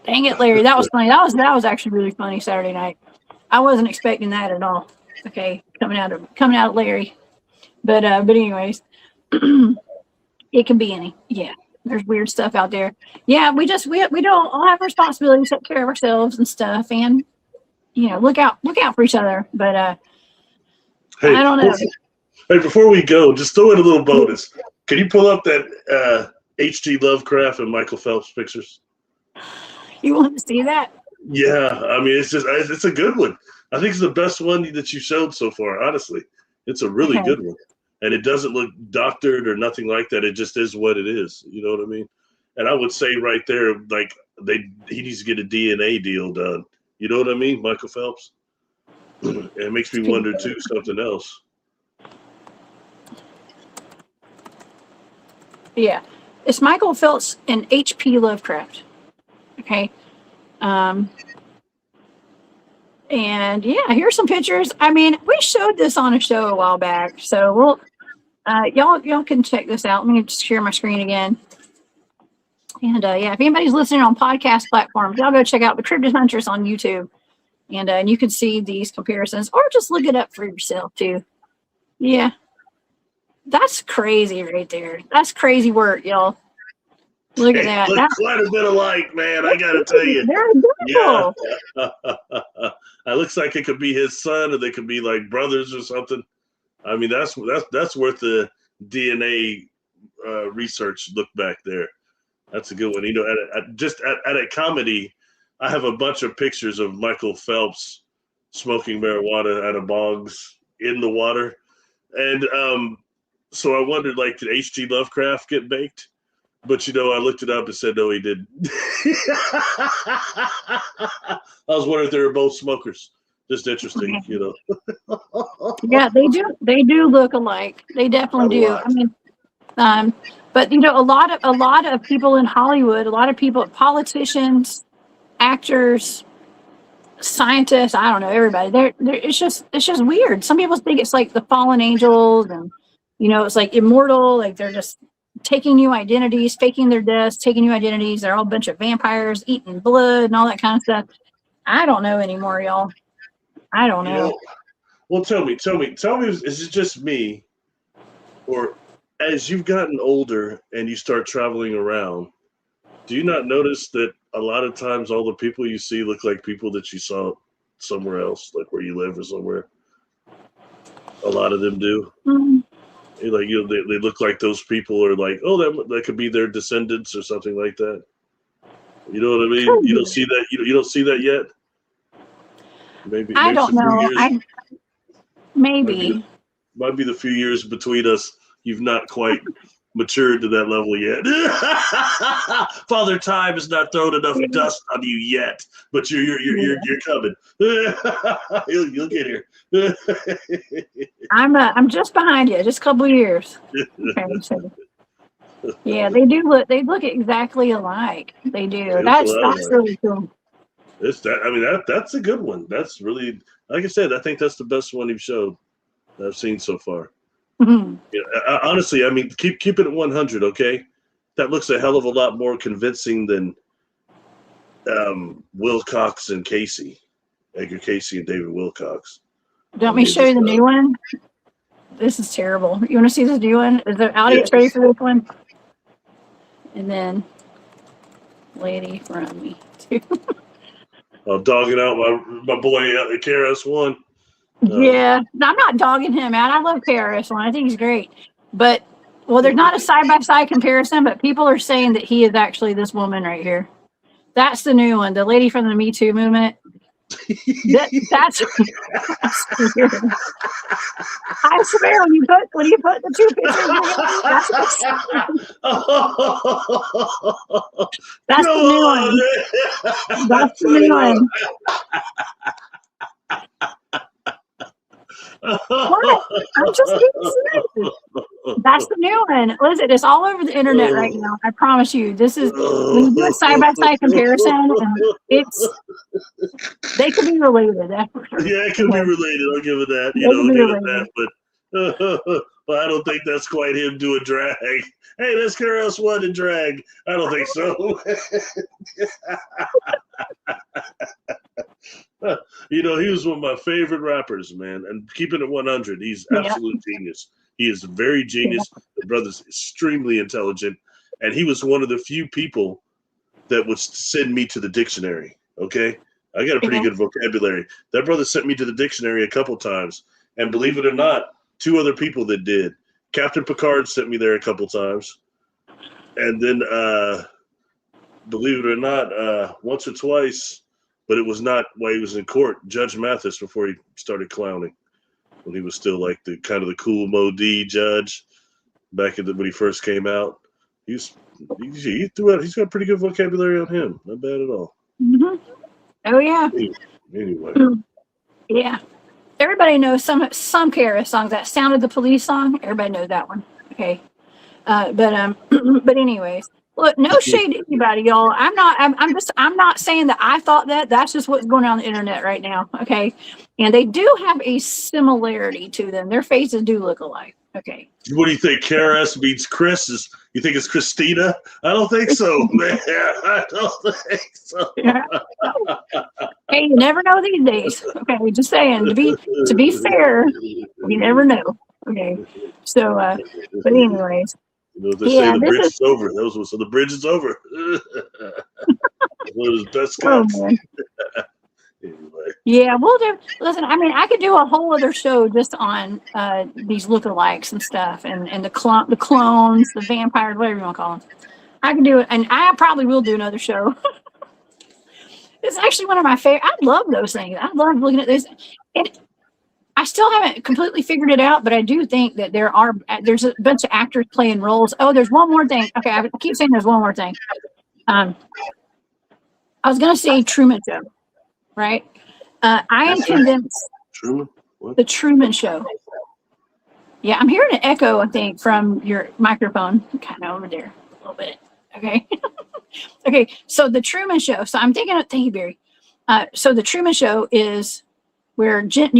Dang it, Larry. That was funny. That was actually really funny Saturday night. I wasn't expecting that at all. Okay, coming out of Larry. But anyways. It can be any. Yeah. There's weird stuff out there. Yeah, we don't all have responsibility to take care of ourselves and stuff, and look out for each other. But hey, I don't know. Hey, before we go, just throw in a little bonus. Can you pull up that H.G. Lovecraft and Michael Phelps pictures? You want to see that? Yeah, I mean it's a good one. I think it's the best one that you showed so far. Honestly, it's a really good one. And it doesn't look doctored or nothing like that. It just is what it is. You know what I mean? And I would say right there, like he needs to get a DNA deal done. You know what I mean, Michael Phelps? And it makes me wonder too something else. Yeah, it's Michael Phelps and H.P. Lovecraft. Okay. And yeah, here's some pictures. I mean, we showed this on a show a while back, so we'll y'all can check this out. Let me just share my screen again. And yeah, if anybody's listening on podcast platforms, y'all go check out the Cryptid Huntress on YouTube, and you can see these comparisons, or just look it up for yourself too. Yeah, that's crazy right there. That's crazy work, y'all. Look at that. Look quite a bit alike, man. I gotta tell you. They're identical. Yeah. It looks like it could be his son, or they could be like brothers or something. I mean, that's worth the DNA research look back there. That's a good one. At a comedy, I have a bunch of pictures of Michael Phelps smoking marijuana out of bogs in the water, and so I wondered, like, did H.G. Lovecraft get baked? But I looked it up and said no, he didn't. I was wondering if they were both smokers. Just interesting, Yeah, they do. They do look alike. They definitely do. I mean, but a lot of people in Hollywood, a lot of people, politicians, actors, scientists. I don't know, everybody. It's just weird. Some people think it's like the fallen angels, and it's like immortal. Like they're just taking new identities, faking their deaths, taking new identities. They're all a bunch of vampires eating blood and all that kind of stuff. I don't know anymore, y'all. I don't know. Well, tell me, is it just me, or as you've gotten older and you start traveling around, do you not notice that a lot of times all the people you see look like people that you saw somewhere else, like where you live or somewhere? A lot of them do. Mm-hmm. Like they look like those people, are like, oh, that could be their descendants or something like that. You know what I mean? You don't see that. You don't see that yet. Maybe I don't know. Maybe might be the few years between us. You've not quite matured to that level yet. Father Time has not thrown enough dust on you yet, but you're coming. You'll get here. I'm just behind you, just a couple of years. Okay, so. Yeah, they do look. They look exactly alike. They do. That's really cool. That's a good one. That's really, like I said, I think that's the best one you've showed that I've seen so far. Mm-hmm. Yeah, honestly, I mean, keep it at 100, okay? That looks a hell of a lot more convincing than Wilcox and Casey, Edgar Casey and David Wilcox. Do you want me to show you the new one? This is terrible. You want to see this new one? Is the audience ready for this one? And then, lady from me too. I'm dogging out my boy KRS-One. Yeah, I'm not dogging him out. I love KRS-One. I think he's great. But, there's not a side-by-side comparison, but people are saying that he is actually this woman right here. That's the new one. The lady from the Me Too movement. That's I swear when you put the two pictures together, that's the new one. That's the new one. What? I'm just being serious. That's the new one. Listen, it's all over the internet right now. I promise you. This is when you do a side-by-side comparison, and they could be related. That's for sure. Yeah, it could be related. I'll give it that. I'll give it that. But I don't think that's quite him doing drag. Hey, let's hear us one in drag. I don't think so. He was one of my favorite rappers, man. And keeping it 100, he's absolute genius. He is very genius. The brother's extremely intelligent. And he was one of the few people that would send me to the dictionary. Okay? I got a pretty good vocabulary. That brother sent me to the dictionary a couple times. And believe it or not, 2 other people that did. Captain Picard sent me there a couple times. And then, believe it or not, once or twice, but it was not while he was in court, Judge Mathis, before he started clowning, when he was still like the kind of the cool Mo D judge back when he first came out. He's got a pretty good vocabulary on him. Not bad at all. Mm-hmm. Oh yeah. Anyway. Yeah. Everybody knows some KRS songs. That Sound of the Police song. Everybody knows that one. Okay. But anyways. Look, no shade to anybody, y'all. I'm not saying that I thought that. That's just what's going on the internet right now. Okay. And they do have a similarity to them. Their faces do look alike. Okay. What do you think? KRS means Chris? You think it's Christina? I don't think so, man. I don't think so. Yeah. Hey, you never know these days. Okay, just saying. To be fair, you never know. Okay. So but anyways. They say the bridge is over. So the bridge is over. One of his best cuts. Anyway. Yeah, we'll do. Listen, I mean, I could do a whole other show just on these lookalikes and stuff, and the clones, the vampires, whatever you want to call them. I can do it, and I probably will do another show. It's actually one of my favorite. I love those things. I love looking at this. I still haven't completely figured it out, but I do think that there's a bunch of actors playing roles. Oh, there's one more thing. Okay, I keep saying there's one more thing. I was going to say Truman Show, right? I am convinced. Truman? What? The Truman Show. Yeah, I'm hearing an echo, I think, from your microphone, kind of over there a little bit. Okay. Okay, so the Truman Show. So I'm thinking, thank you, Barry. So the Truman Show is where Jim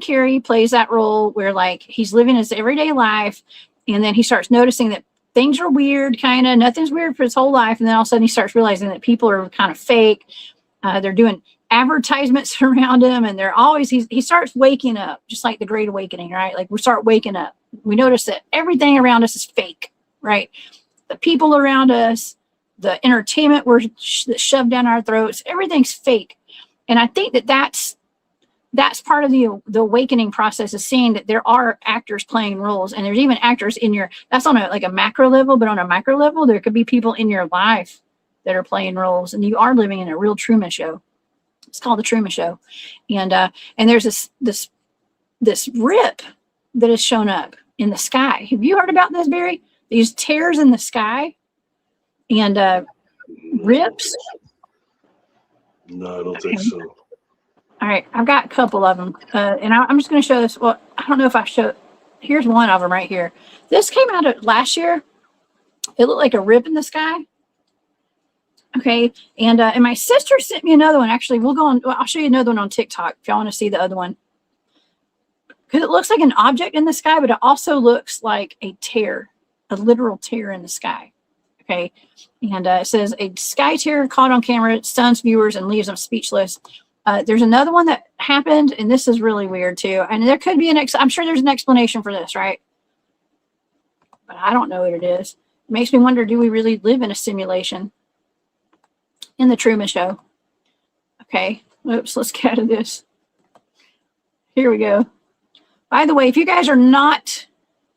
Carrey plays that role where like he's living his everyday life, and then he starts noticing that things are weird, kind of nothing's weird for his whole life, and then all of a sudden he starts realizing that people are kind of fake. They're doing advertisements around him, and they're always he starts waking up, just like the Great Awakening, right? Like we start waking up. We notice that everything around us is fake, right? The people around us, the entertainment we're shoved down our throats, everything's fake. And I think that's part of the awakening process, is seeing that there are actors playing roles, and there's even actors that's on a macro level, but on a micro level, there could be people in your life that are playing roles, and you are living in a real Truman Show. It's called the Truman Show. And there's this rip that has shown up in the sky. Have you heard about this, Barry? These tears in the sky and rips. No, I don't think so. All right, I've got a couple of them, and I'm just going to show this. Well, I don't know if I show. Here's one of them right here. This came out of last year. It looked like a rip in the sky. Okay, and my sister sent me another one. Actually, I'll show you another one on TikTok if y'all want to see the other one, because it looks like an object in the sky, but it also looks like a tear, a literal tear in the sky. Okay, and it says a sky tear caught on camera stuns viewers and leaves them speechless. There's another one that happened, and this is really weird too. And there could be I'm sure there's an explanation for this, right? But I don't know what it is. It makes me wonder, do we really live in a simulation? In the Truman Show. Okay. Oops, let's get out of this. Here we go. By the way, if you guys are not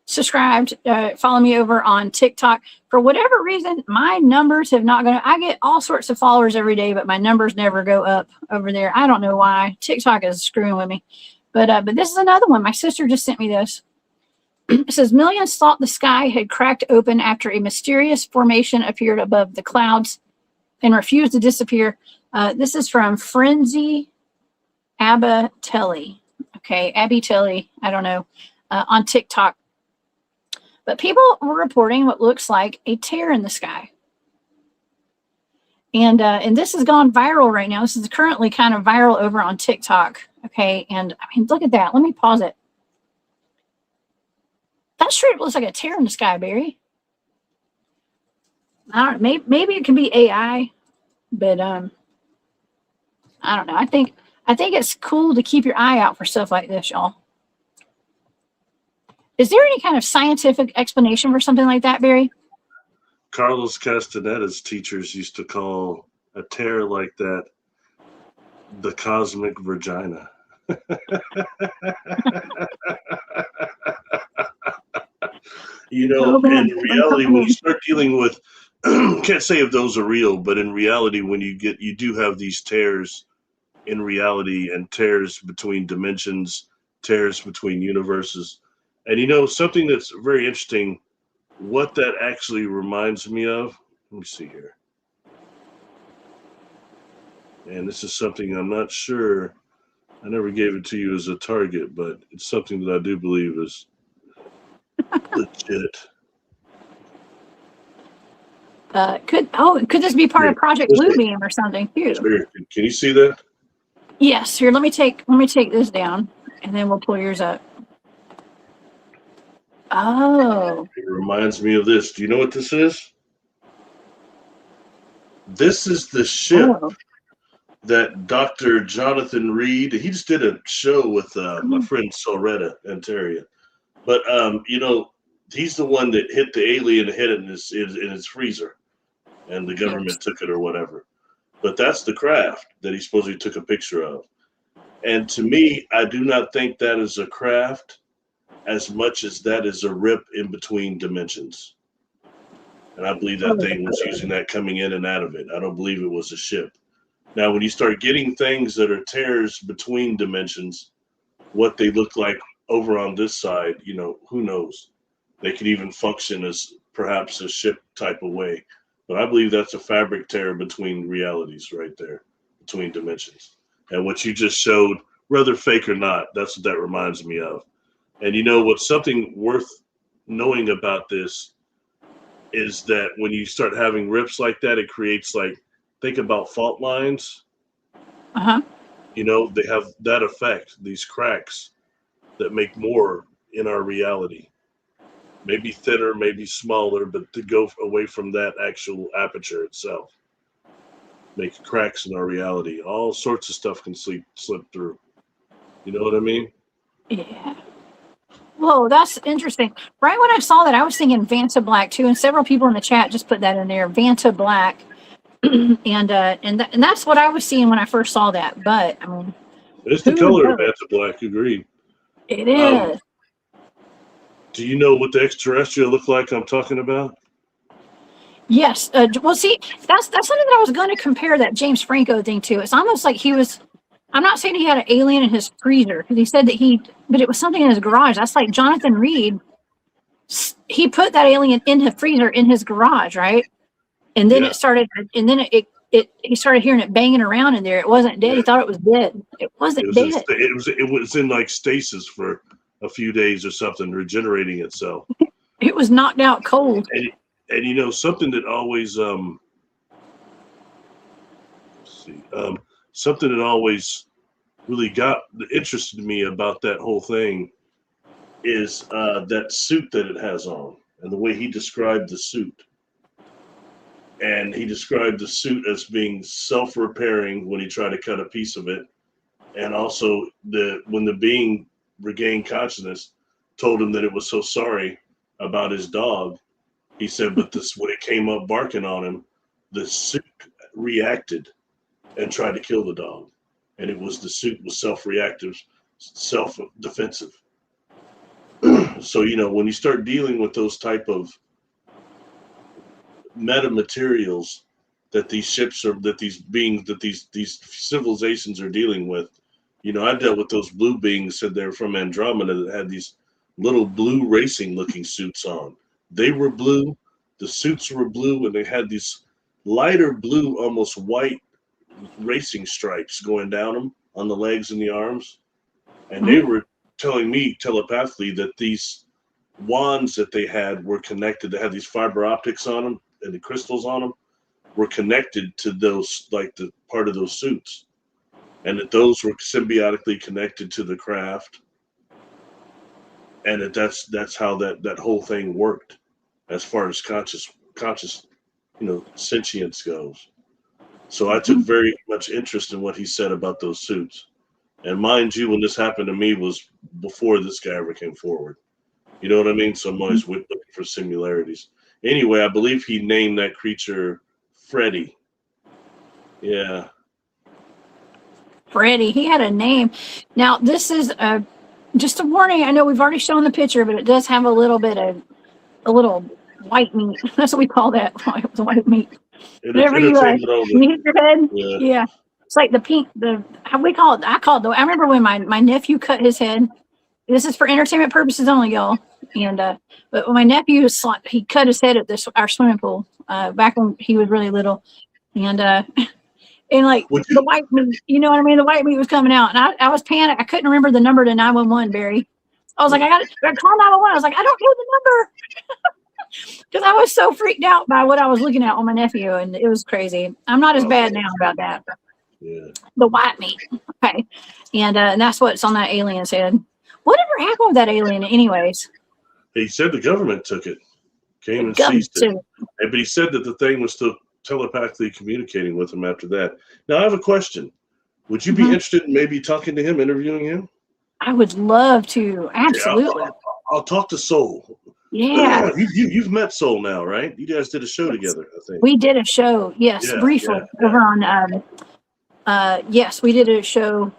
subscribed, follow me over on TikTok. For whatever reason, my numbers have not gone. I get all sorts of followers every day, but my numbers never go up over there. I don't know why. TikTok is screwing with me. But this is another one. My sister just sent me this. It says millions thought the sky had cracked open after a mysterious formation appeared above the clouds and refused to disappear. This is from Frenzy Abatelli. Okay, Abby Tilly. I don't know. On TikTok. But people were reporting what looks like a tear in the sky. And this has gone viral right now. This is currently kind of viral over on TikTok. Okay, and I mean, look at that. Let me pause it. That straight looks like a tear in the sky, Barry. I don't know. Maybe it can be AI, but I don't know. I think it's cool to keep your eye out for stuff like this, y'all. Is there any kind of scientific explanation for something like that, Barry? Carlos Castaneda's teachers used to call a tear like that the cosmic vagina. You know, in reality, when you start dealing with, can't say if those are real, but in reality, when you do have these tears in reality and tears between dimensions, tears between universes. And you know, something that's very interesting, what that actually reminds me of, let me see here. And this is something I'm not sure, I never gave it to you as a target, but it's something that I do believe is legit. Could this be part of Project Bluebeam or something too? Sure. Can you see that? Yes. Here, let me take this down, and then we'll pull yours up. Oh. It reminds me of this. Do you know what this is? This is the ship that Dr. Jonathan Reed, he just did a show with my friend Soretta Antaria. But you know, he's the one that hit the alien and hid it in his freezer, and the government took it or whatever. But that's the craft that he supposedly took a picture of. And to me, I do not think that is a craft as much as that is a rip in between dimensions. And I believe that thing was using that coming in and out of it. I don't believe it was a ship. Now, when you start getting things that are tears between dimensions, what they look like over on this side, you know, who knows? They could even function as perhaps a ship type of way. But I believe that's a fabric tear between realities right there, between dimensions. And what you just showed, whether fake or not, that's what that reminds me of. And you know what's something worth knowing about this is that when you start having rips like that, it creates, like, think about fault lines. You know, they have that effect, these cracks that make more in our reality. Maybe thinner, maybe smaller, but to go away from that actual aperture itself. Make cracks in our reality. All sorts of stuff can slip through. You know what I mean? Yeah. Whoa, that's interesting. Right when I saw that, I was thinking Vanta Black too, and several people in the chat just put that in there, Vanta Black, and that's what I was seeing when I first saw that. But I mean, it's the color of Vanta Black. Agreed. It is. Do you know what the extraterrestrial look like I'm talking about? Yes. Well, see, that's something that I was going to compare that James Franco thing to. It's almost like he was. I'm not saying he had an alien in his freezer because he said that but it was something in his garage. That's like Jonathan Reed. He put that alien in his freezer in his garage, right? And then it started, and then he started hearing it banging around in there. It wasn't dead. He thought it was dead. It wasn't dead. It was in like stasis for a few days or something, regenerating itself. It was knocked out cold. And you know, something that always something that always really interested me about that whole thing is that suit that it has on and the way he described the suit. And he described the suit as being self-repairing when he tried to cut a piece of it. And also when the being regained consciousness, told him that it was so sorry about his dog. He said, but when it came up barking on him, the suit reacted and tried to kill the dog. And the suit was self-reactive, self-defensive. So, when you start dealing with those type of metamaterials that these ships are, that these beings, that these civilizations are dealing with, I dealt with those blue beings, said they're from Andromeda, that had these little blue racing looking suits on. They were blue, the suits were blue, and they had these lighter blue, almost white racing stripes going down them on the legs and the arms. And they were telling me telepathically that these wands that they had were connected. They had these fiber optics on them, and the crystals on them were connected to those, like the part of those suits, and that those were symbiotically connected to the craft, and that's how that whole thing worked as far as conscious sentience goes. So I took very much interest in what he said about those suits. And mind you, when this happened to me was before this guy ever came forward. You know what I mean? So I'm always looking for similarities. Anyway, I believe he named that creature Freddy. Yeah. Freddy. He had a name. Now, this is just a warning. I know we've already shown the picture, but it does have a little white meat. That's what we call that, white meat. Whenever you hit your head, yeah. It's like the pink, how we call it. I remember when my nephew cut his head. This is for entertainment purposes only, y'all. And but when my nephew he cut his head at our swimming pool back when he was really little, and like the white meat, you know what I mean? The white meat was coming out, and I was panicked. I couldn't remember the number to 911, Barry. I was like, I got to call 911. I was like, I don't know the number. Because I was so freaked out by what I was looking at on my nephew, and it was crazy. I'm not as bad now about that. Yeah. The white meat. Okay. And that's what's on that alien's head. Whatever happened with that alien anyways? He said the government took it. Came and seized it. But he said that the thing was still telepathically communicating with him after that. Now, I have a question. Would you be interested in maybe talking to him, interviewing him? I would love to. Absolutely. Yeah, I'll talk to Soul. Yeah. You've met Soul now, right? You guys did a show together, I think. We did a show, yes, briefly. Over on yes, we did a show.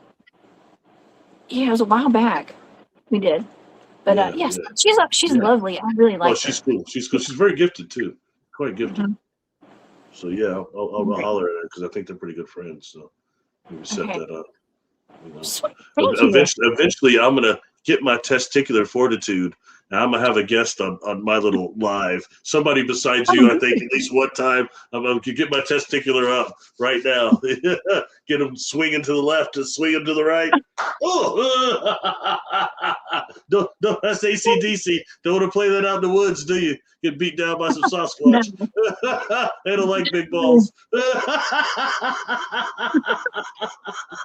Yeah, it was a while back. We did. But yes, she's lovely. I really like her. She's cool. She's cool. She's very gifted too. Quite gifted. So yeah, I'll holler at her because I think they're pretty good friends. So maybe set that up. Eventually, I'm gonna get my testicular fortitude. And I'm gonna have a guest on my little live. Somebody besides you, I think, at least one time. I'm gonna get my testicular up right now. Get them swinging to the left and swinging to the right. Oh, don't. That's AC/DC. Don't want to play that out in the woods, do you? Get beat down by some Sasquatch. They don't like big balls.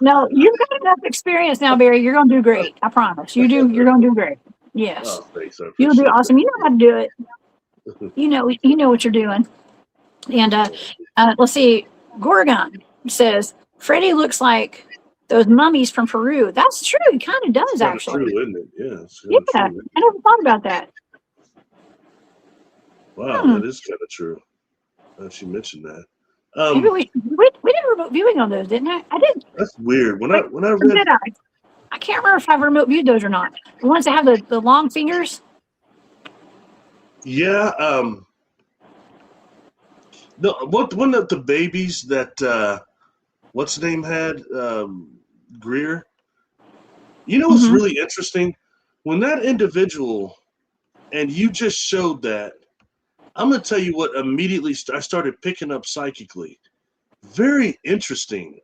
No, you've got enough experience now, Barry. You're gonna do great. I promise. You do. You're gonna do great. Yes. Oh, thanks. You'll do awesome. You know how to do it. You know what you're doing. And let's see. Gorgon says Freddy looks like those mummies from Peru. That's true. He kind of does, actually. True, isn't it? Yeah. Yeah. I never thought about that. Wow, that is kind of true. She mentioned that. Maybe we did remote viewing on those, didn't I? I did. That's weird. When I read, did I can't remember if I remote viewed those or not. The ones that have the long fingers. Yeah. No. One of the babies that what's the name had Greer. You know what's really interesting? When that individual, and you just showed that, I'm going to tell you what immediately I started picking up psychically. Very interesting.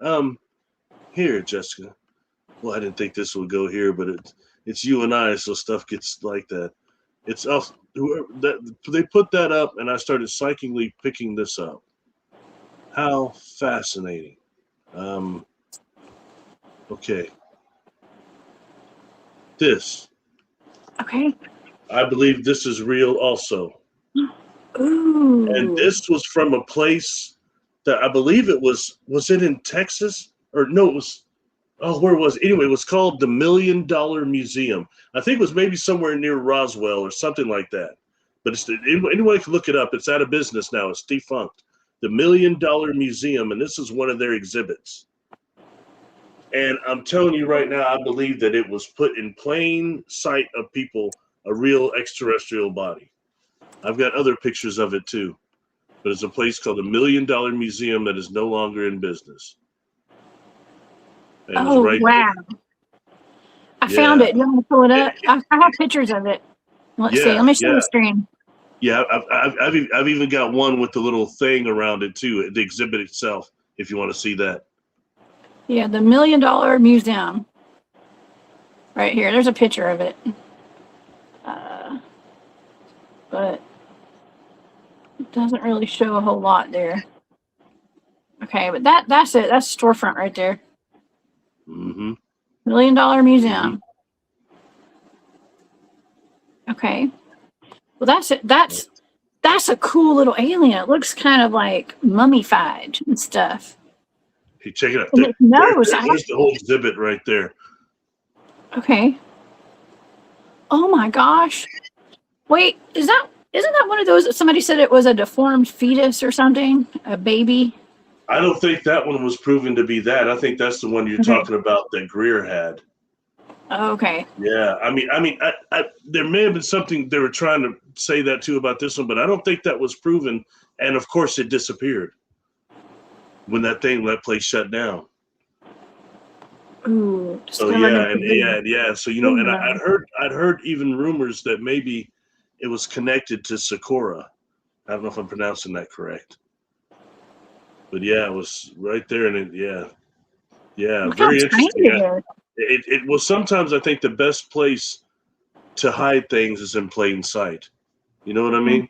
Here, Jessica. Well, I didn't think this would go here, but it's you and I, so stuff gets like that. It's us. They put that up, and I started psychically picking this up. How fascinating. Okay. This. Okay. I believe this is real also. Ooh. And this was from a place that I believe it was it in Texas? Or no, it was, where was it? Anyway, it was called the $1 Million Museum. I think it was maybe somewhere near Roswell or something like that. But anyone can look it up. It's out of business now. It's defunct. The $1 Million Museum, and this is one of their exhibits. And I'm telling you right now, I believe that it was put in plain sight of people a real extraterrestrial body. I've got other pictures of it too, but it's a place called the $1 Million Museum that is no longer in business. And it was right wow. I found it. You want to pull it up? I have pictures of it. Let's see. Let me show the screen. Yeah, I've even got one with the little thing around it too, the exhibit itself, if you want to see that. Yeah, the $1 Million Museum. Right here. There's a picture of it. But it doesn't really show a whole lot there. Okay, but that's it. That's the storefront right there. Mm-hmm. $1 Million Museum. Okay. Well, that's it. That's a cool little alien. It looks kind of like mummified and stuff. Hey, check it out. There's the whole exhibit right there. Okay. Oh my gosh. Wait, isn't that one of those that somebody said it was a deformed fetus or something? A baby? I don't think that one was proven to be that. I think that's the one you're talking about that Greer had. Okay. Yeah, I mean, there may have been something they were trying to say that too about this one, but I don't think that was proven. And of course, it disappeared when that place shut down. Ooh. So yeah. So and I'd heard even rumors that maybe it was connected to Socorro. I don't know if I'm pronouncing that correct, but yeah, it was right there, and very interesting. It was sometimes I think the best place to hide things is in plain sight. You know what I mean?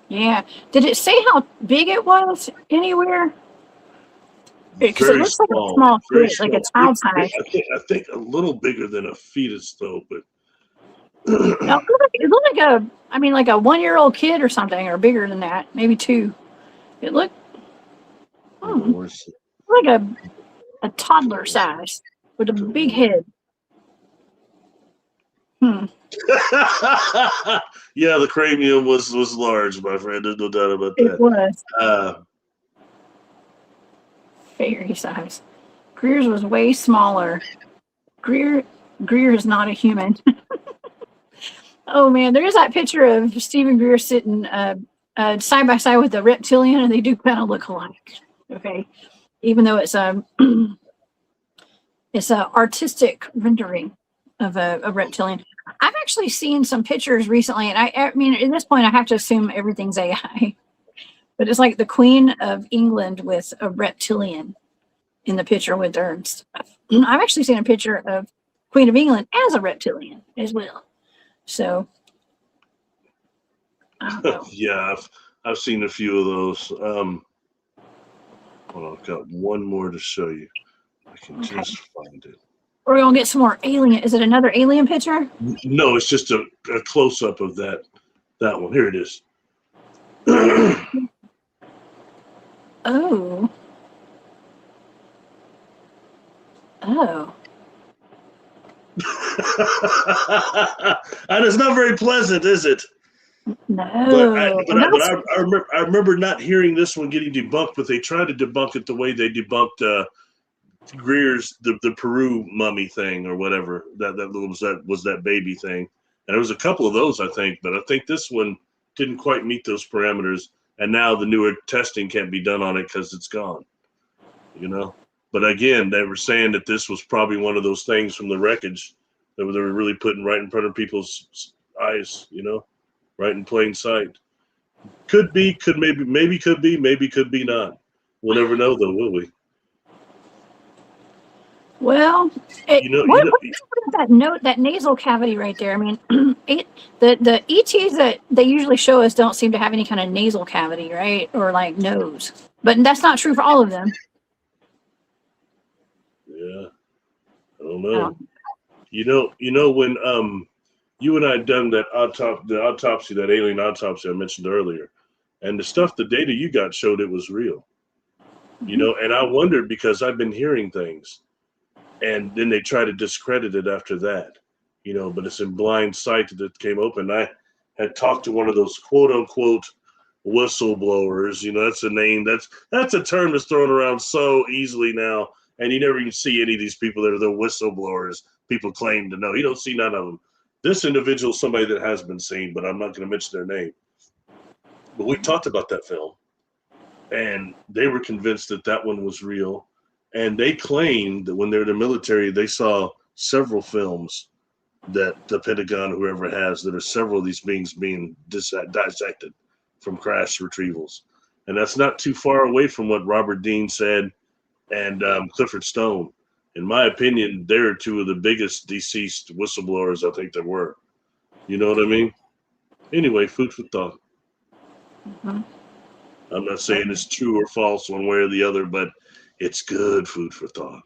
Yeah. Did it say how big it was anywhere? Because it looks like a small kid, like a child size. I think a little bigger than a fetus, though. But it looked like a 1-year-old kid or something, or bigger than that, maybe 2. It looked like a toddler size with a big head. Yeah, the cranium was large, my friend. There's no doubt about that. It was. Fairy size. Greer's was way smaller. Greer is not a human. Oh man, there is that picture of Stephen Greer sitting side by side with a reptilian, and they do kind of look alike. Okay, even though it's a artistic rendering of a reptilian. I've actually seen some pictures recently, and I mean, at this point, I have to assume everything's AI. But it's like the Queen of England with a reptilian in the picture with her and stuff. I've actually seen a picture of Queen of England as a reptilian as well. So, I don't know. Yeah, I've seen a few of those. I've got one more to show you. I can just find it. We're gonna get some more alien. Is it another alien picture? No, it's just a close up of that one. Here it is. Oh. And it's not very pleasant, is it? No. But I remember not hearing this one getting debunked, but they tried to debunk it the way they debunked Greer's the Peru mummy thing or whatever that was that baby thing, and there was a couple of those I think, but I think this one didn't quite meet those parameters, and now the newer testing can't be done on it because it's gone. But again, they were saying that this was probably one of those things from the wreckage that they were really putting right in front of people's eyes, right in plain sight. Could be, could be not. We'll never know though, will we? Well, that nasal cavity right there? I mean, the ETs that they usually show us don't seem to have any kind of nasal cavity, right? Or like nose. But that's not true for all of them. Yeah, I don't know. When you and I had done that autopsy, that alien autopsy I mentioned earlier, and the data you got showed it was real. And I wondered because I've been hearing things. And then they try to discredit it after that, but it's in blind sight that it came open. I had talked to one of those quote unquote whistleblowers. That's a name that's a term that's thrown around so easily now. And you never even see any of these people that are the whistleblowers. People claim to know. You don't see none of them. This individual is somebody that has been seen, but I'm not going to mention their name. But we talked about that film, and they were convinced that that one was real. And they claimed that when they're in the military, they saw several films that the Pentagon, whoever has, that are several of these beings being dissected from crash retrievals. And that's not too far away from what Robert Dean said and Clifford Stone. In my opinion, they're two of the biggest deceased whistleblowers I think there were. You know what I mean? Anyway, food for thought. Mm-hmm. I'm not saying it's true or false one way or the other, but it's good food for thought.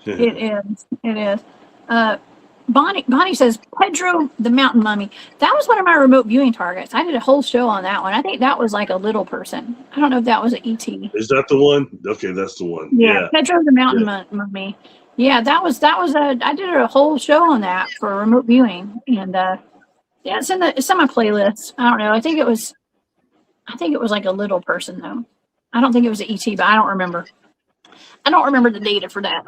It is. It is. Bonnie says Pedro the Mountain Mummy. That was one of my remote viewing targets. I did a whole show on that one. I think that was like a little person. I don't know if that was an ET. Is that the one? Okay, that's the one. Yeah. Pedro the Mountain Mummy. Yeah, that was I did a whole show on that for remote viewing, and yeah, it's in my playlist. I don't know. I think it was like a little person though. I don't think it was an ET, but I don't remember. I don't remember the data for that.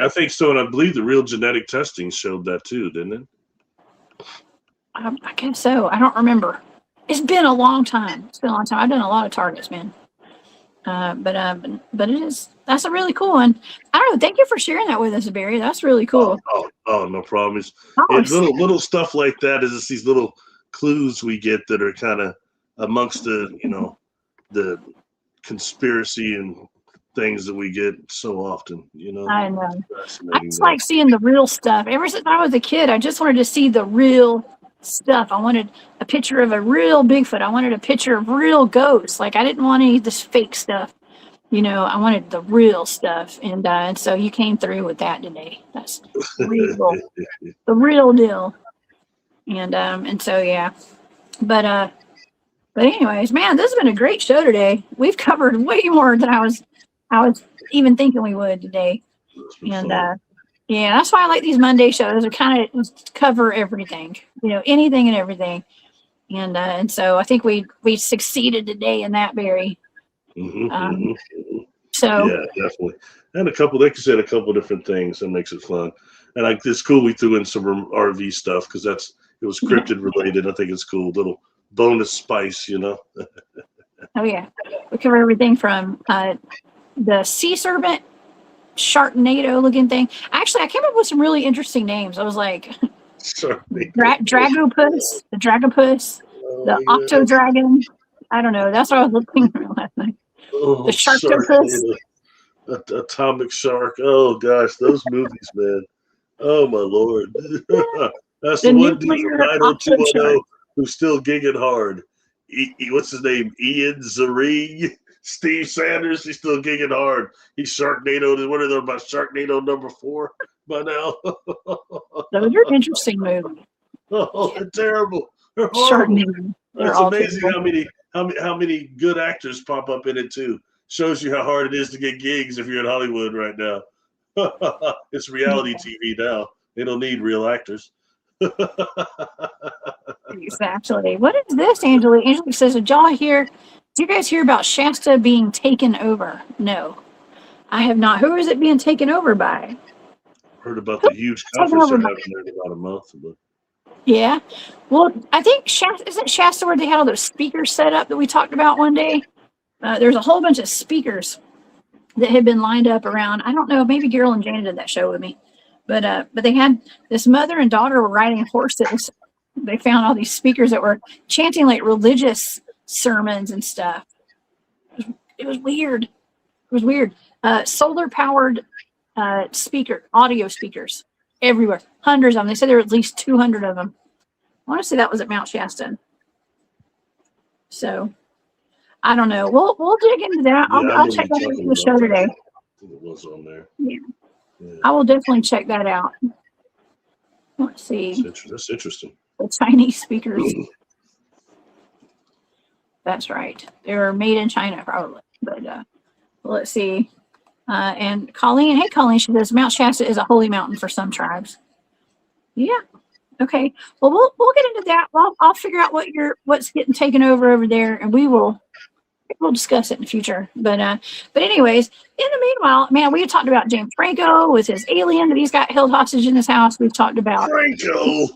I think so, and I believe the real genetic testing showed that too, didn't it? I guess so. I don't remember. It's been a long time. I've done a lot of targets, man. But that's a really cool one. I don't know. Thank you for sharing that with us, Barry. That's really cool. Oh, no problem. It's little stuff like that. Is these little clues we get that are kind of amongst the conspiracy and things that we get so often. I know. I just like seeing the real stuff. Ever since I was a kid, I just wanted to see the real stuff. I wanted a picture of a real Bigfoot. I wanted a picture of real ghosts. Like, I didn't want any of this fake stuff. I wanted the real stuff. And so you came through with that today. That's real, the real deal. And so, yeah. But anyways, man, this has been a great show today. We've covered way more than I was even thinking we would today. And yeah, that's why I like these Monday shows. They kind of cover everything, anything and everything. And so I think we succeeded today in that, Barry. So yeah, definitely. And like you said, a couple different things that makes it fun. And like it's cool we threw in some RV stuff because it was cryptid related. I think it's cool, little bonus spice, Oh yeah, we cover everything from the sea serpent, Sharknado looking thing. Actually, I came up with some really interesting names. I was like, Dragopus, the Dragopus, the Octo Dragon. I don't know. That's what I was looking for last night. The Sharktopus. Atomic Shark. Oh gosh, those movies, man. Oh my lord. That's the one dude from 90210 who's still gigging hard. What's his name? Ian Zarig. Steve Sanders, he's still gigging hard. He's Sharknado. What are they about? Sharknado number 4 by now. Those are interesting movies. Oh, they're terrible. They're horrible. It's amazing how many good actors pop up in it too. Shows you how hard it is to get gigs if you're in Hollywood right now. It's reality TV now. They don't need real actors. Exactly. What is this, Angela? Angela says, did you guys hear about Shasta being taken over? No, I have not. Who is it being taken over by? Heard about the huge conference they're having there in about a month. But... Yeah. Well, I think isn't Shasta where they had all those speakers set up that we talked about one day? There's a whole bunch of speakers that had been lined up around. I don't know. Maybe Carol and Jana did that show with me. But they had this mother and daughter were riding horses. They found all these speakers that were chanting like religious sermons and stuff. It was weird. Solar powered audio speakers everywhere. Hundreds of them. They said there were at least 200 of them. I want to say that was at Mount Shasta. So I don't know. We'll dig into that. I'll check that out for the show today. It was on there. Yeah. I will definitely check that out. Let's see. That's interesting. The Chinese speakers. That's right. They were made in China, probably. But let's see. And Colleen, hey Colleen, she says Mount Shasta is a holy mountain for some tribes. Yeah. Okay. Well, we'll get into that. I'll figure out what's getting taken over there, and we will we'll discuss it in the future. But anyways, in the meanwhile, man, we had talked about James Franco with his alien that he's got held hostage in his house. We've talked about Franco.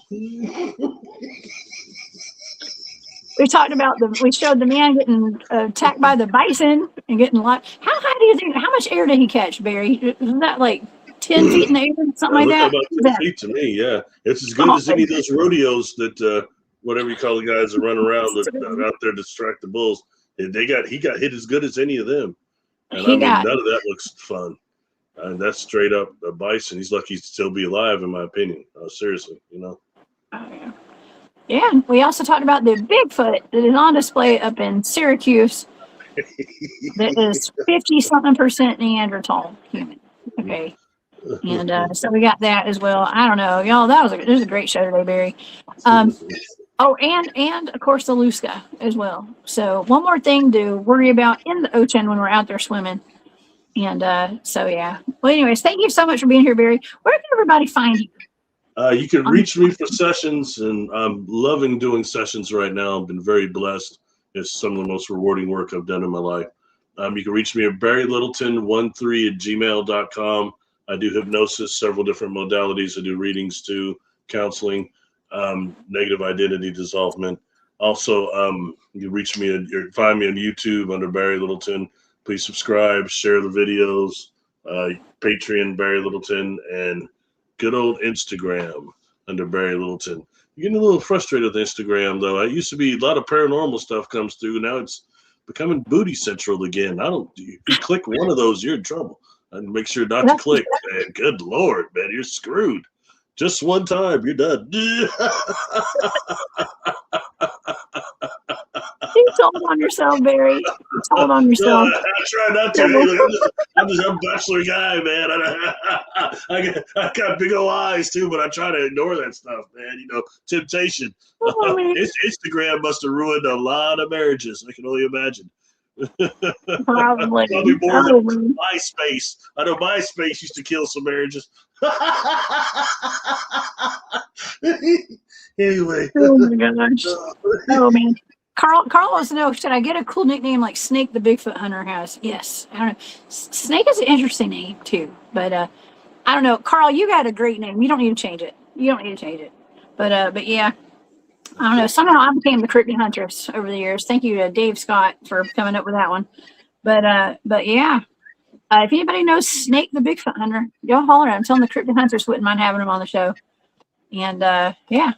We talked about we showed the man getting attacked by the bison and getting locked. How high do you think? How much air did he catch, Barry? Isn't that like 10 feet in the air, something like that? About 10 feet to me. Yeah, it's as good as any of those rodeos that whatever you call the guys that run around that out there to distract the bulls. He got hit as good as any of them. And none of that looks fun. That's straight up a bison. He's lucky to still be alive, in my opinion. Seriously, Oh, yeah. Yeah, we also talked about the Bigfoot that is on display up in Syracuse that is 50-something% Neanderthal human. Okay. And so we got that as well. I don't know, y'all, it was a great show today, Barry. And of course the Lusca as well. So one more thing to worry about in the ocean when we're out there swimming. And so, yeah. Well, anyways, thank you so much for being here, Barry. Where can everybody find you? You can reach me for sessions, and I'm loving doing sessions right now. I've been very blessed. It's some of the most rewarding work I've done in my life. You can reach me at barrylittleton13@gmail.com. I do hypnosis, several different modalities. I do readings too, counseling, negative identity dissolvement. Also, you can reach me or find me on YouTube under Barry Littleton. Please subscribe, share the videos, Patreon, Barry Littleton, and good old Instagram under Barry Littleton. You're getting a little frustrated with Instagram, though. It used to be a lot of paranormal stuff comes through. Now it's becoming booty central again. If you click one of those, you're in trouble. And make sure not to click, man. Good Lord, man, you're screwed. Just one time, you're done. You told on yourself, Barry. You told on yourself. No, I try not to. I'm just a bachelor guy, man. I got big old eyes too, but I try to ignore that stuff, man. Temptation. Instagram must have ruined a lot of marriages. I can only imagine. Probably more than MySpace. I know MySpace used to kill some marriages. Anyway. Oh my gosh. Oh man. Carl wants to know, should I get a cool nickname like Snake the Bigfoot Hunter has? Yes. I don't know. Snake is an interesting name too, but I don't know. Carl, you got a great name. You don't need to change it. But yeah. I don't know. Somehow I became the Cryptid Huntress over the years. Thank you to Dave Scott for coming up with that one. But yeah. If anybody knows Snake the Bigfoot Hunter, y'all holler at him. Tell him the Cryptid Huntress wouldn't mind having him on the show. And yeah.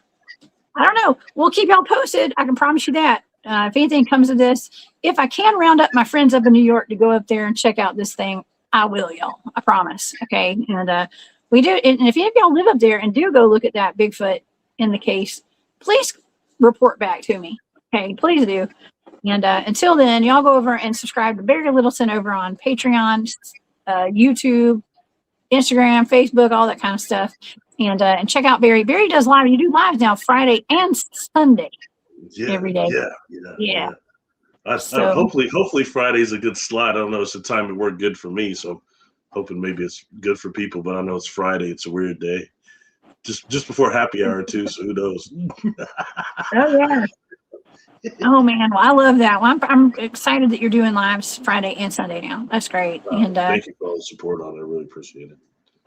I don't know. We'll keep y'all posted. I can promise you that. If anything comes of this, if I can round up my friends up in New York to go up there and check out this thing, I will, y'all. I promise. Okay. And we do. And if any of y'all live up there and do go look at that Bigfoot in the case, please report back to me. Okay. Please do. And until then, y'all go over and subscribe to Barry Littleton over on Patreon, YouTube, Instagram, Facebook, all that kind of stuff. And check out Barry. Barry does live. You do lives now Friday and Sunday. Yeah, every day. Yeah. Hopefully Friday's a good slot. I don't know. It's a time it worked good for me, so I'm hoping maybe it's good for people. But I know it's Friday. It's a weird day. Just before happy hour too. So who knows? Oh yeah. Oh man, well I love that. Well, I'm excited that you're doing lives Friday and Sunday now. That's great. And thank you for all the support on it. I really appreciate it.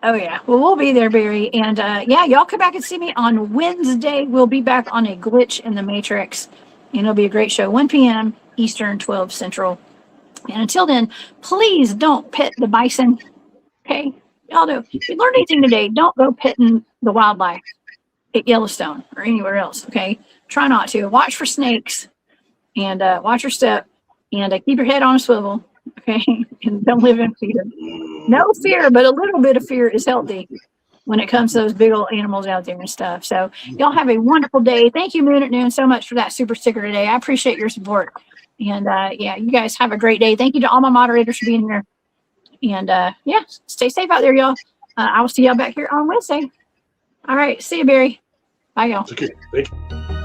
Oh yeah, well we'll be there, Barry, and yeah, y'all come back and see me on Wednesday. We'll be back on a glitch in the Matrix, and it'll be a great show. 1 p.m. Eastern, 12 Central. And until then, please don't pet the bison. Okay, y'all do. If you learned anything today, don't go petting the wildlife at Yellowstone or anywhere else. Okay, try not to. Watch for snakes, and watch your step, and keep your head on a swivel. Okay, and don't live in fear. No fear, but a little bit of fear is healthy when it comes to those big old animals out there and stuff. So y'all have a wonderful day. Thank you, Moon at Noon, so much for that super sticker today. I appreciate your support. And yeah, you guys have a great day. Thank you to all my moderators for being here. And yeah, stay safe out there, y'all. I will see y'all back here on Wednesday. All right, see you, Barry. Bye, y'all. Okay, thank you.